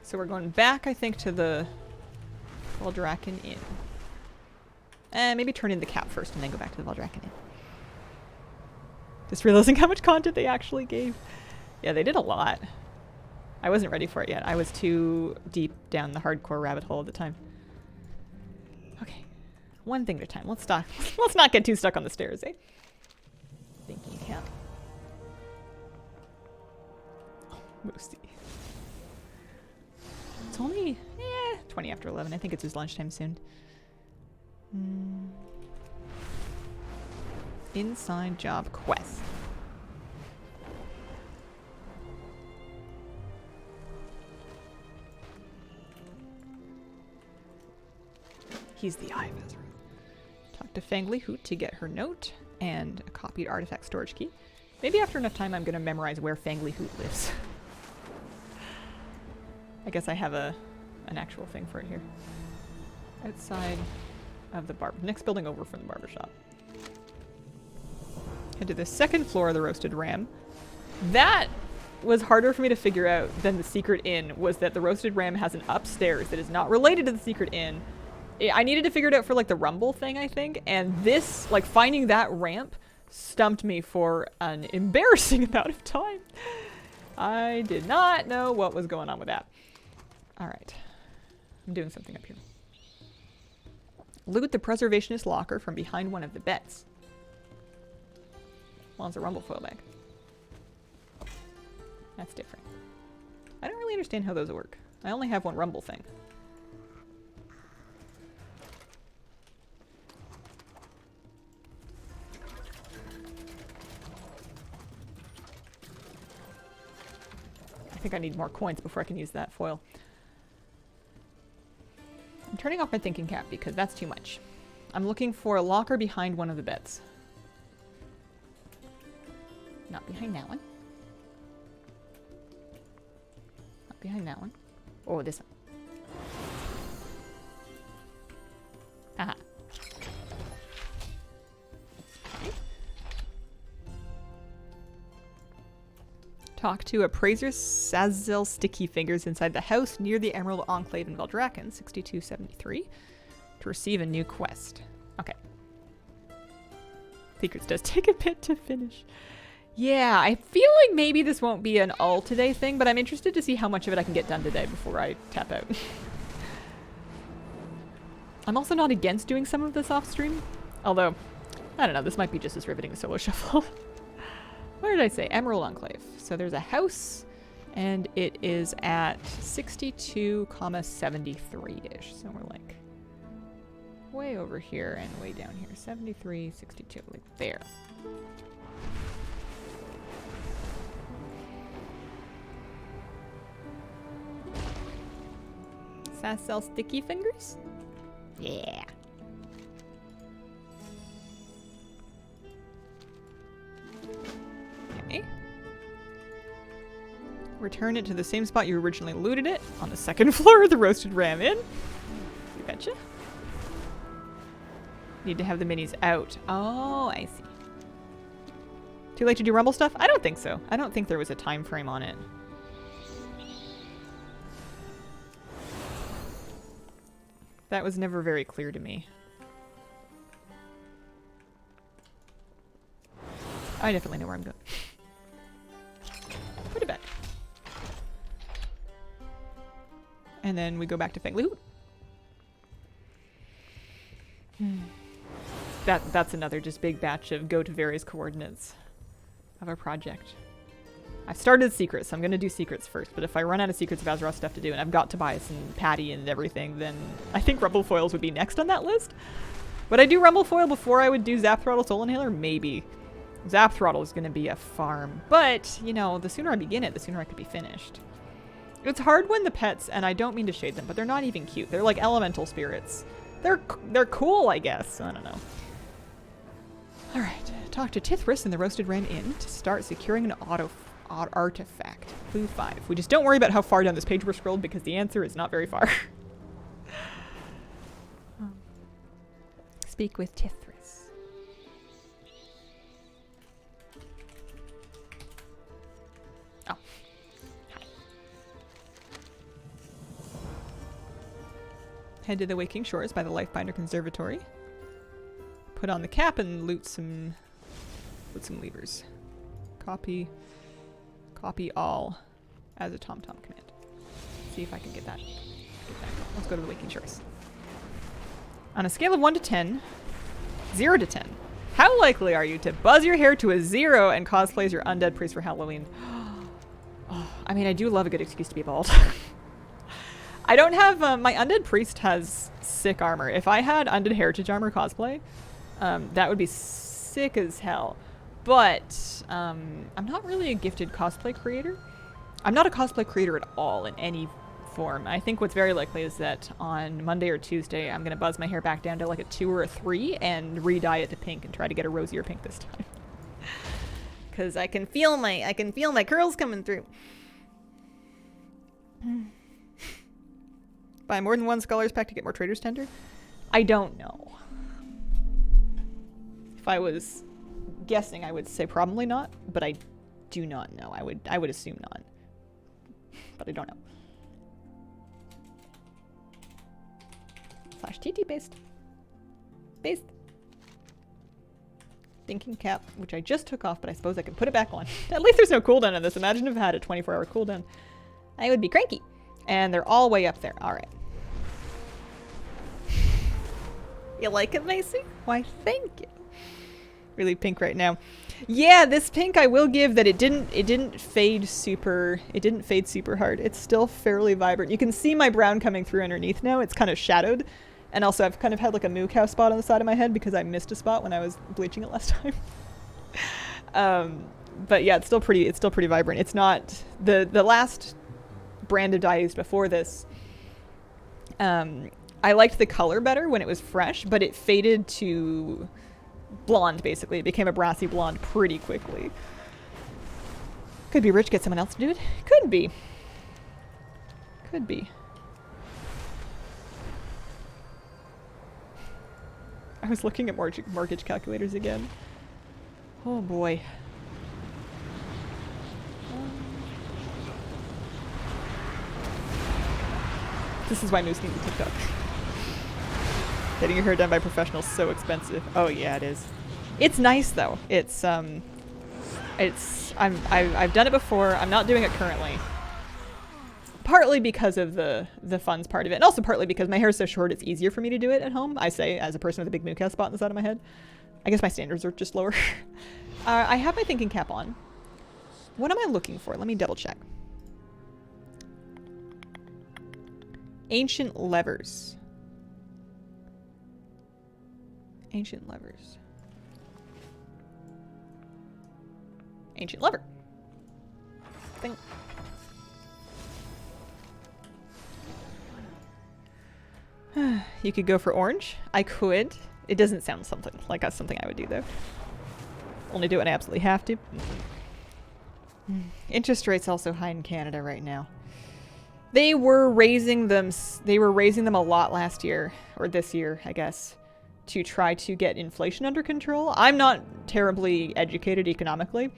So we're going back, I think, to the Valdrakken Inn. Maybe turn in the cap first and then go back to the Valdrakken Inn. Just realizing how much content they actually gave. Yeah, they did a lot. I wasn't ready for it yet. I was too deep down the hardcore rabbit hole at the time. Okay. One thing at a time. Let's not get too stuck on the stairs, eh? Thank you, cat. Oh, Moosey. It's only 20 after 11. I think it's his lunchtime soon. Inside job quest. He's the Eye of Azeroth. Talk to Fangly Hoot to get her note and a copied artifact storage key. Maybe after enough time I'm going to memorize where Fangly Hoot lives. I guess I have an actual thing for it here. Outside of the next building over from the barbershop. Head to the second floor of the Roasted Ram. That was harder for me to figure out than the Secret Inn, was that the Roasted Ram has an upstairs that is not related to the Secret Inn. I needed to figure it out for like the Rumble thing, I think, and this, like finding that ramp stumped me for an embarrassing amount of time. I did not know what was going on with that. Alright. I'm doing something up here. Loot the Preservationist locker from behind one of the beds. Well, it's a Rumble foil bag. That's different. I don't really understand how those work. I only have one Rumble thing. I think I need more coins before I can use that foil. I'm turning off my thinking cap because that's too much. I'm looking for a locker behind one of the beds. Not behind that one. Not behind that one. Oh, this one. Aha. Okay. Talk to Appraiser Sazel Sticky Fingers inside the house near the Emerald Enclave in Valdrakken, 6273, to receive a new quest. Okay. Secrets does take a bit to finish. Yeah, I feel like maybe this won't be an all today thing, but I'm interested to see how much of it I can get done today before I tap out. I'm also not against doing some of this off stream, although, I don't know, this might be just as riveting as Solo Shuffle. What did I say? Emerald Enclave. So there's a house, and it is at 62,73-ish. So we're like way over here and way down here. 73, 62, like there. Sassel Sticky Fingers? Yeah. Okay. Return it to the same spot you originally looted it, on the second floor of the Roasted Ram Inn. You betcha. Need to have the minis out. Oh, I see. Too late to do Rumble stuff? I don't think so. I don't think there was a time frame on it. That was never very clear to me. I definitely know where I'm going. Put it back. And then we go back to Feng Loot. That's another just big batch of go to various coordinates of our project. I've started secrets, so I'm going to do secrets first, but if I run out of secrets of Azeroth stuff to do, and I've got Tobias and Patty and everything, then I think Rumble Foils would be next on that list. Would I do Rumble Foil before I would do Zap Throttle Soul Inhaler? Maybe. Zap Throttle is going to be a farm, but, you know, the sooner I begin it, the sooner I could be finished. It's hard when the pets, and I don't mean to shade them, but they're not even cute. They're like elemental spirits. They're cool, I guess. I don't know. Alright, talk to Tithris in the Roasted Ram Inn to start securing an artifact. Clue 5. We just don't worry about how far down this page we're scrolled because the answer is not very far. Speak with Tithris. Oh. Hi. Head to the Waking Shores by the Lifebinder Conservatory. Put on the cap and loot some levers. Copy all as a TomTom command. See if I can get that going. Let's go to the Waking Shores. On a scale of 1 to 10, 0 to 10, how likely are you to buzz your hair to a 0 and cosplay as your undead priest for Halloween? Oh, I mean, I do love a good excuse to be bald. I don't have... my undead priest has sick armor. If I had undead heritage armor cosplay, that would be sick as hell. But I'm not really a gifted cosplay creator. I'm not a cosplay creator at all in any form. I think what's very likely is that on Monday or Tuesday, I'm going to buzz my hair back down to like a 2 or a 3 and re-dye it to pink and try to get a rosier pink this time. Because I can feel my curls coming through. Buy more than one Scholar's Pack to get more Trader's Tender? I don't know. If I was guessing, I would say probably not, but I do not know. I would assume not. But I don't know. /TT paste. Paste. Thinking cap, which I just took off, but I suppose I can put it back on. At least there's no cooldown on this. Imagine if I had a 24-hour cooldown. I would be cranky. And they're all way up there. Alright. You like it, Macy? Why, thank you. Really pink right now. Yeah, this pink I will give that it didn't fade super hard. It's still fairly vibrant. You can see my brown coming through underneath now. It's kind of shadowed. And also I've kind of had like a moo cow spot on the side of my head because I missed a spot when I was bleaching it last time. But yeah, it's still pretty vibrant. It's not the last brand of dye I used before this. I liked the color better when it was fresh, but it faded to blonde, basically. It became a brassy blonde pretty quickly. Could be rich, get someone else to do it. Could be. Could be. I was looking at mortgage calculators again. Oh boy. This is why Moose needs a TikTok. Getting your hair done by professionals is so expensive. Oh yeah, it is. It's nice though. I've done it before. I'm not doing it currently. Partly because of the funds part of it, and also partly because my hair is so short it's easier for me to do it at home, I say, as a person with a big moo cow spot on the side of my head. I guess my standards are just lower. I have my thinking cap on. What am I looking for? Let me double check. Ancient levers. Ancient levers. Ancient lever. Thing. You could go for orange. I could. It doesn't sound something like that's something I would do though. Only do it when I absolutely have to. Interest rates also high in Canada right now. They were raising them. They were raising them a lot last year, or this year, I guess, to try to get inflation under control. I'm not terribly educated economically.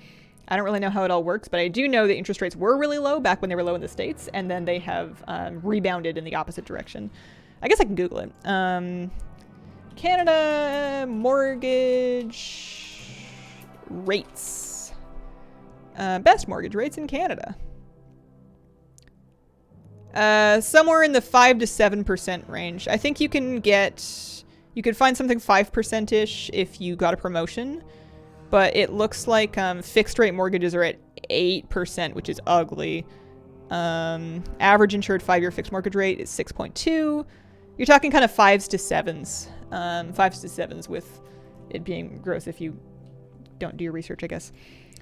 I don't really know how it all works, but I do know that interest rates were really low back when they were low in the States, and then they have rebounded in the opposite direction. I guess I can Google it. Canada mortgage rates. Best mortgage rates in Canada. Somewhere in the 5 to 7% range. I think you can find something 5%-ish if you got a promotion, but it looks like fixed rate mortgages are at 8%, which is ugly. Average insured 5-year fixed mortgage rate is 6.2. You're talking kind of 5s to 7s. 5s to 7s with it being gross if you don't do your research, I guess.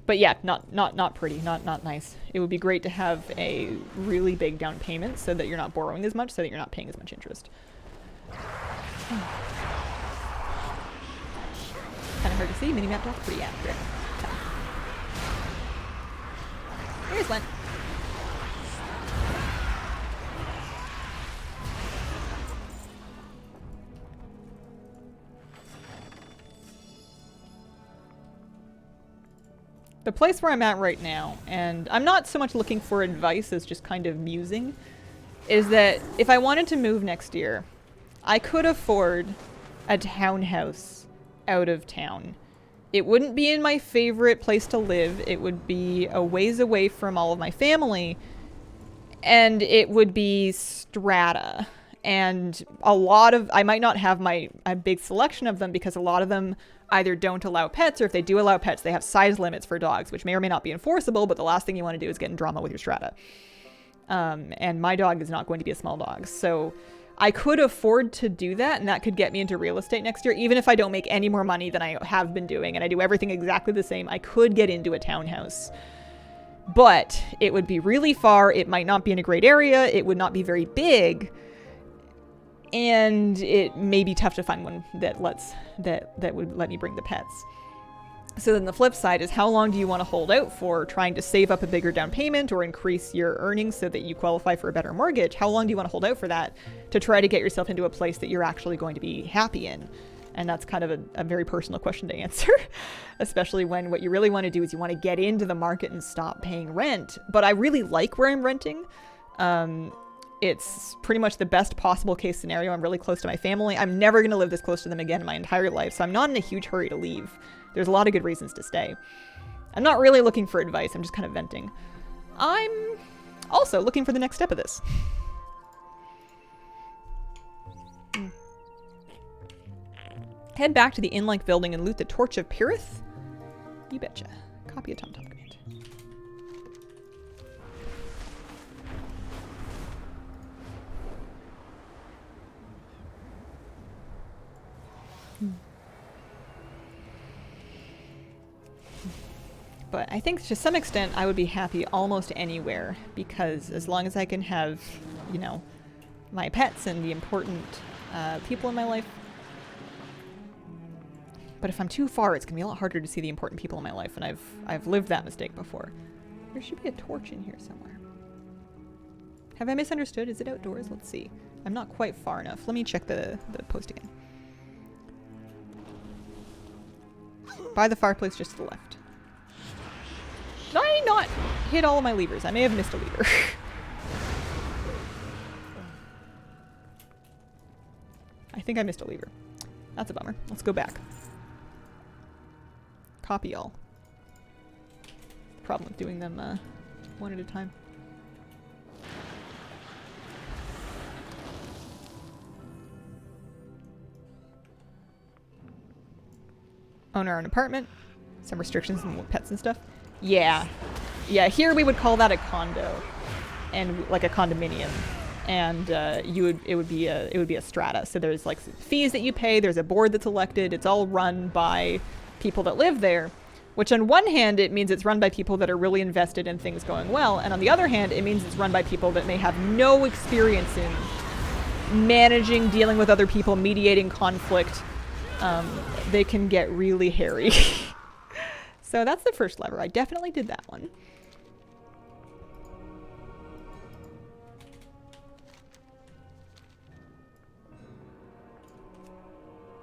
But yeah, not pretty, not nice. It would be great to have a really big down payment so that you're not borrowing as much, so that you're not paying as much interest. Kind of hard to see. Minimap dots pretty accurate. Here's one. The place where I'm at right now, and I'm not so much looking for advice as just kind of musing, is that if I wanted to move next year, I could afford a townhouse out of town. It wouldn't be in my favorite place to live. It would be a ways away from all of my family, and it would be strata. And I might not have a big selection of them because a lot of them either don't allow pets, or if they do allow pets, they have size limits for dogs, which may or may not be enforceable, but the last thing you want to do is get in drama with your strata. And my dog is not going to be a small dog. So I could afford to do that, and that could get me into real estate next year. Even if I don't make any more money than I have been doing, and I do everything exactly the same, I could get into a townhouse. But it would be really far. It might not be in a great area. It would not be very big. And it may be tough to find one that would let me bring the pets. So then the flip side is, how long do you want to hold out for trying to save up a bigger down payment or increase your earnings so that you qualify for a better mortgage? How long do you want to hold out for that to try to get yourself into a place that you're actually going to be happy in? And that's kind of a very personal question to answer, especially when what you really want to do is you want to get into the market and stop paying rent. But I really like where I'm renting. It's pretty much the best possible case scenario. I'm really close to my family. I'm never going to live this close to them again in my entire life, so I'm not in a huge hurry to leave. There's a lot of good reasons to stay. I'm not really looking for advice. I'm just kind of venting. I'm also looking for the next step of this. Head back to the inn-like building and loot the Torch of Pirith? You betcha. Copy a TomTom command. But I think to some extent I would be happy almost anywhere, because as long as I can have, you know, my pets and the important people in my life. But if I'm too far, it's gonna be a lot harder to see the important people in my life, and I've lived that mistake before. There should be a torch in here somewhere. Have I misunderstood? Is it outdoors? Let's see. I'm not quite far enough. Let me check the post again. By the fireplace just to the left. Did I not hit all of my levers? I may have missed a lever. I think I missed a lever. That's a bummer. Let's go back. Copy all. Problem with doing them one at a time. Own our own apartment. Some restrictions and pets and stuff. Yeah. Yeah, here we would call that a condo. And like a condominium. And it would be a strata. So there's like fees that you pay, there's a board that's elected, it's all run by people that live there. Which on one hand, it means it's run by people that are really invested in things going well, and on the other hand, it means it's run by people that may have no experience in managing, dealing with other people, mediating conflict, they can get really hairy. So that's the first lever. I definitely did that one.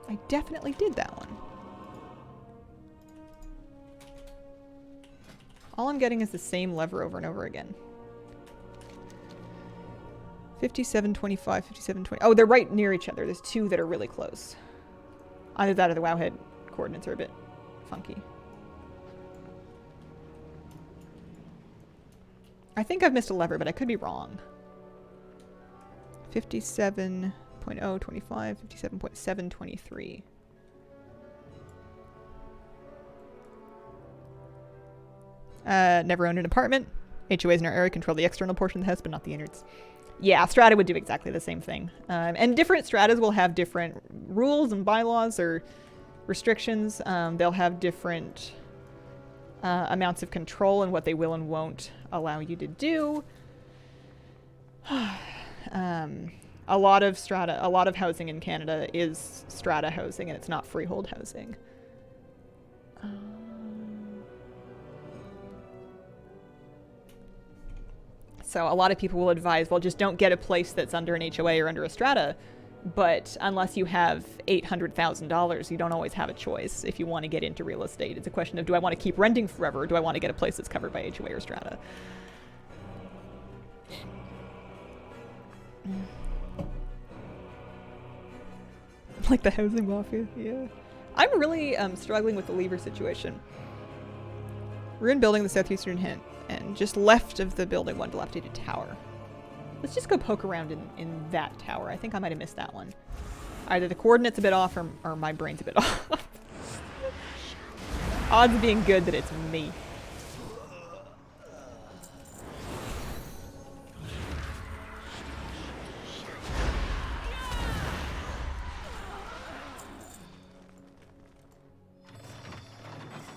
I definitely did that one. All I'm getting is the same lever over and over again. 5725, 5720. Oh, they're right near each other. There's two that are really close. Either that or the Wowhead coordinates are a bit funky. I think I've missed a lever, but I could be wrong. 57.025, 57.723. Never owned an apartment. HOAs in our area control the external portion of the house, but not the innards. Yeah, strata would do exactly the same thing. And different stratas will have different rules and bylaws or restrictions. They'll have different amounts of control and what they will and won't allow you to do. A lot of housing in Canada is strata housing, and it's not freehold housing. So a lot of people will advise, well, just don't get a place that's under an HOA or under a strata. But unless you have $800,000, you don't always have a choice if you want to get into real estate. It's a question of, do I want to keep renting forever, or do I want to get a place that's covered by HOA or strata? Like the housing mafia, yeah. I'm really struggling with the lever situation. We're in building the southeastern hint, and just left of the building, one dilapidated tower. Let's just go poke around in that tower. I think I might have missed that one. Either the coordinates a bit off, or my brain's a bit off. Odds of being good that it's me.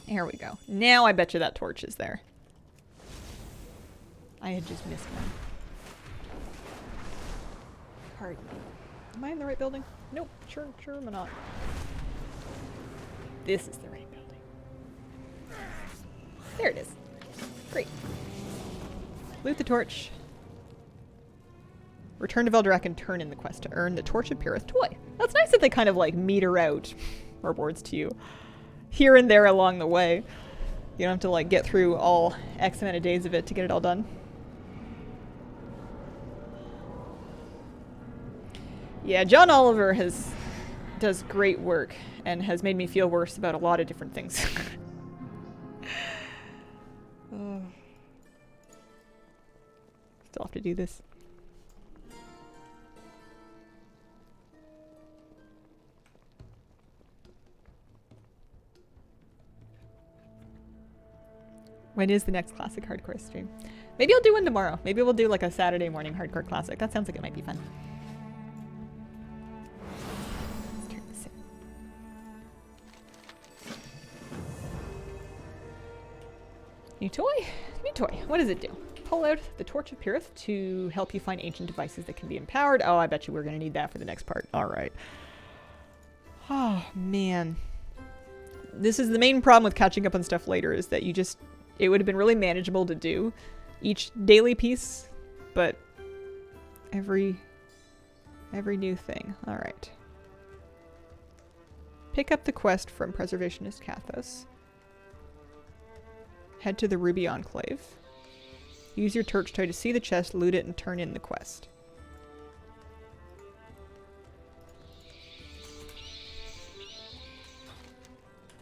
Here we go. Now I bet you that torch is there. I had just missed one. Pardon me. Am I in the right building? Nope. Sure am I not. This is the right building. There it is. Great. Loot the torch. Return to Veldrac and turn in the quest to earn the Torch of Pyrrhus toy. That's nice that they kind of like meter out rewards to you here and there along the way. You don't have to like get through all X amount of days of it to get it all done. Yeah, John Oliver does great work and has made me feel worse about a lot of different things. Still have to do this. When is the next classic hardcore stream? Maybe I'll do one tomorrow. Maybe we'll do like a Saturday morning hardcore classic. That sounds like it might be fun. Let's turn this in. New toy? New toy. What does it do? Pull out the Torch of Pyrrhus to help you find ancient devices that can be empowered. Oh, I bet you we're going to need that for the next part. All right. Oh, man. This is the main problem with catching up on stuff later, is that it would have been really manageable to do each daily piece, but every new thing. All right. Pick up the quest from Preservationist Kathos. Head to the Ruby Enclave. Use your torch toy to see the chest, loot it, and turn in the quest.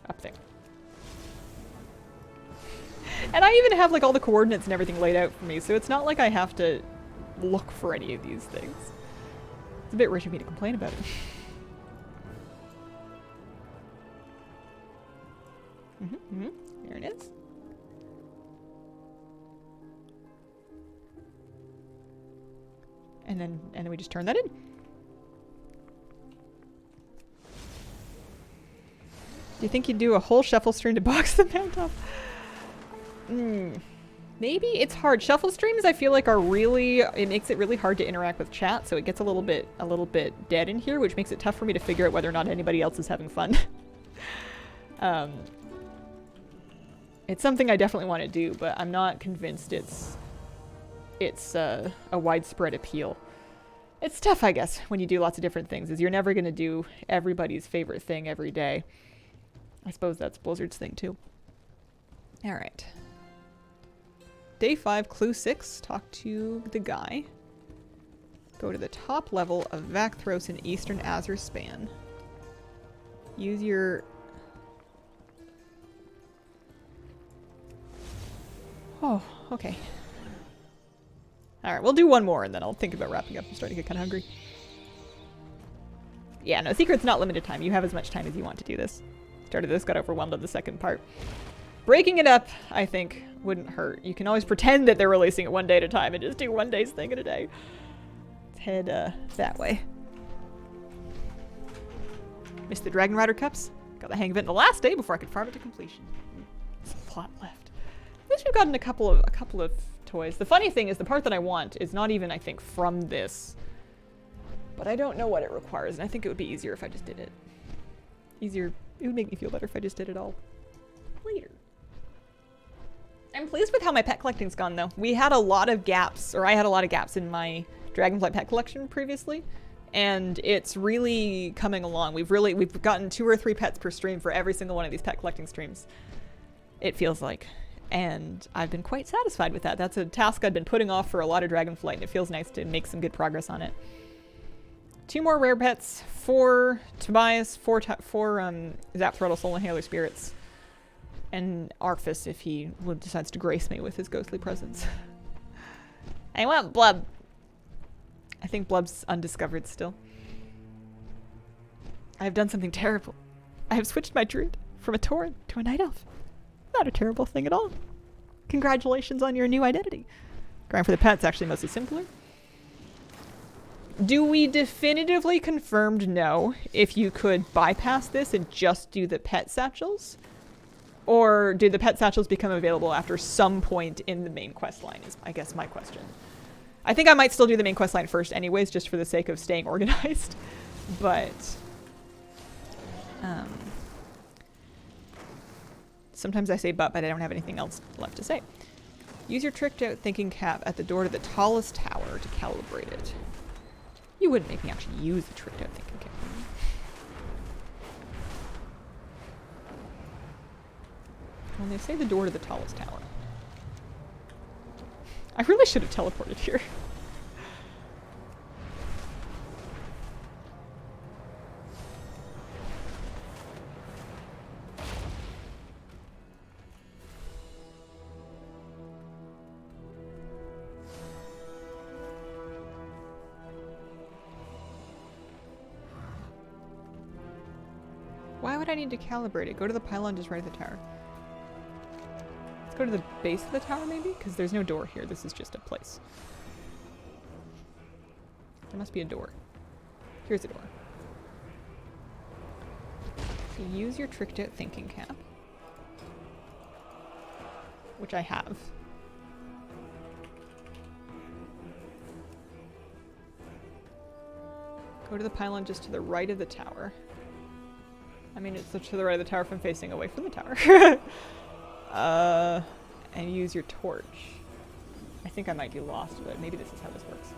Up there. And I even have like all the coordinates and everything laid out for me, so it's not like I have to look for any of these things. It's a bit rich of me to complain about it. There it is. And then we just turn that in. Do you think you'd do a whole shuffle stream to box the mount off? Maybe Maybe it's hard. Shuffle streams, I feel like, are really, it makes it really hard to interact with chat, so it gets a little bit dead in here, which makes it tough for me to figure out whether or not anybody else is having fun. It's something I definitely want to do, but I'm not convinced it's a widespread appeal. It's tough, I guess, when you do lots of different things, is you're never going to do everybody's favorite thing every day. I suppose that's Blizzard's thing, too. All right. Day 5, Clue 6. Talk to the guy. Go to the top level of Vakthros in Eastern Azure Span. Use your... Oh, okay. Alright, we'll do one more and then I'll think about wrapping up. I'm starting to get kind of hungry. Yeah, no, Secret's not limited time. You have as much time as you want to do this. Started this, got overwhelmed on the second part. Breaking it up, I think, wouldn't hurt. You can always pretend that they're releasing it one day at a time and just do one day's thing at a day. Let's head that way. Missed the Dragon Rider Cups. Got the hang of it in the last day before I could farm it to completion. Some plot left. At least we've gotten a couple of toys. The funny thing is the part that I want is not even, I think, from this. But I don't know what it requires, and I think it would be easier if I just did it. Easier. It would make me feel better if I just did it all later. I'm pleased with how my pet collecting's gone, though. We had a lot of gaps, or I had a lot of gaps in my Dragonflight pet collection previously, and it's really coming along. We've gotten 2 or 3 pets per stream for every single one of these pet collecting streams. It feels like. And I've been quite satisfied with that. That's a task I've been putting off for a lot of Dragonflight, and it feels nice to make some good progress on it. 2 more rare pets, 4 Tobias, 4 Zapthrottle Soul Inhaler Spirits, and Arfus if he decides to grace me with his ghostly presence. I want Blub. I think Blub's undiscovered still. I have done something terrible. I have switched my druid from a Tauren to a Night Elf. Not a terrible thing at all. Congratulations on your new identity. Grind for the pet's actually mostly simpler. Do we definitively confirmed no if you could bypass this and just do the pet satchels? Or do the pet satchels become available after some point in the main quest line is, I guess, my question. I think I might still do the main quest line first anyways, just for the sake of staying organized. But... sometimes I say but I don't have anything else left to say. Use your tricked out thinking cap at the door to the tallest tower to calibrate it. You wouldn't make me actually use the tricked out thinking cap. When they say the door to the tallest tower. I really should have teleported here. Why would I need to calibrate it? Go to the pylon just right at the tower. Let's go to the base of the tower, maybe? Because there's no door here. This is just a place. There must be a door. Here's a door. So use your tricked out thinking cap. Which I have. Go to the pylon just to the right of the tower. I mean, it's to the right of the tower if I'm facing away from the tower. And use your torch. I think I might be lost, but maybe this is how this works.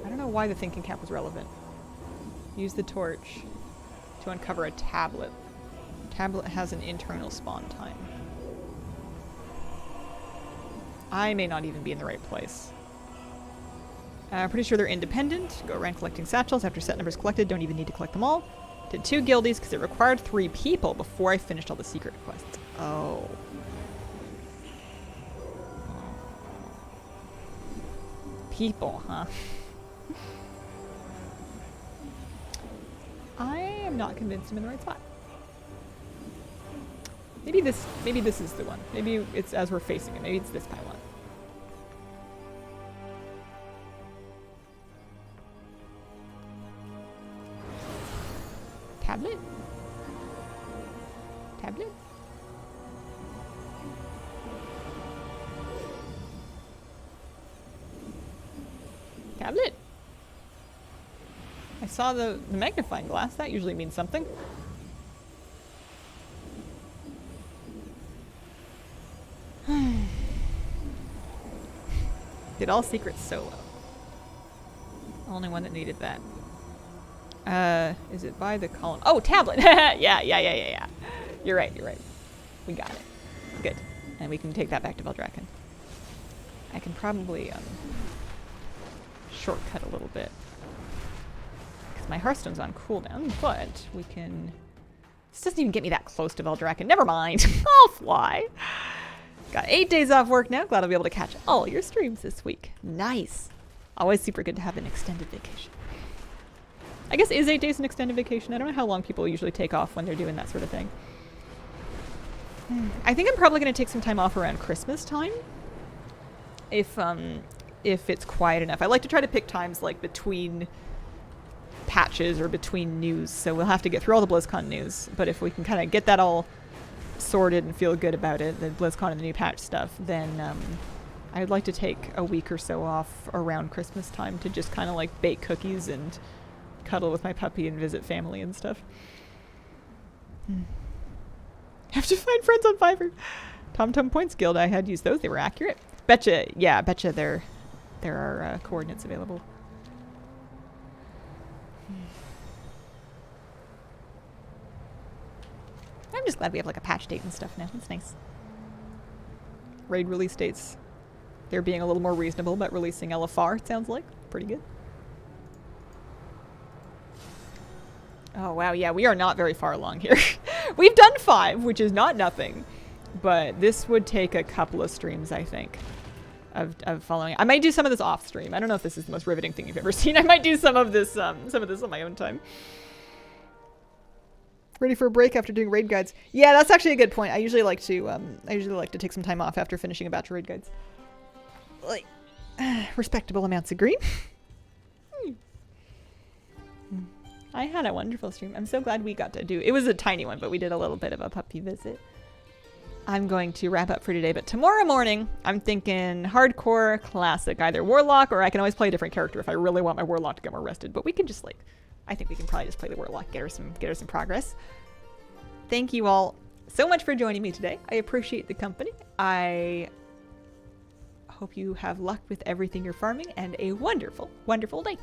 I don't know why the thinking cap was relevant. Use the torch to uncover a tablet. Tablet has an internal spawn time. I may not even be in the right place. Pretty sure they're independent. Go around collecting satchels. After set numbers collected, don't even need to collect them all. Did 2 guildies because it required 3 people before I finished all the secret quests. Oh. People, huh? I am not convinced I'm in the right spot. Maybe this is the one. Maybe it's as we're facing it. Maybe it's this pylon. Tablet? Tablet? tablet. I saw the magnifying glass. That usually means something. Did all secrets solo. Only one that needed that. Is it by the column? Oh, tablet! Yeah. You're right. We got it. Good. And we can take that back to Veldraken. I can probably, shortcut a little bit. Because my Hearthstone's on cooldown, but we can... This doesn't even get me that close to Veldraken. Never mind. I'll fly. Got 8 days off work now. Glad I'll be able to catch all your streams this week. Nice. Always super good to have an extended vacation. I guess is 8 days an extended vacation? I don't know how long people usually take off when they're doing that sort of thing. I think I'm probably going to take some time off around Christmas time. If it's quiet enough. I like to try to pick times like between patches or between news. So we'll have to get through all the BlizzCon news. But if we can kind of get that all sorted and feel good about it, the BlizzCon and the new patch stuff, then I'd like to take a week or so off around Christmas time to just kind of like bake cookies and cuddle with my puppy and visit family and stuff. Have to find friends on Fiverr. TomTom Points Guild, I had used those. They were accurate. Betcha there are coordinates available. I'm just glad we have like a patch date and stuff now. That's nice. Raid release dates. They're being a little more reasonable about releasing LFR, it sounds like. Pretty good. Oh, wow. Yeah, we are not very far along here. We've done 5, which is not nothing. But this would take a couple of streams, I think, of following. I might do some of this off stream. I don't know if this is the most riveting thing you've ever seen. I might do some of this on my own time. Ready for a break after doing raid guides? Yeah, that's actually a good point. I usually like to take some time off after finishing a batch of raid guides. Like respectable amounts of green. I had a wonderful stream. I'm so glad we got to do. It was a tiny one, but we did a little bit of a puppy visit. I'm going to wrap up for today, but tomorrow morning I'm thinking hardcore classic, either Warlock or I can always play a different character if I really want my Warlock to get more rested. But we can just I think we can probably just play the Warlock, get her some progress. Thank you all so much for joining me today. I appreciate the company. I hope you have luck with everything you're farming and a wonderful, wonderful day.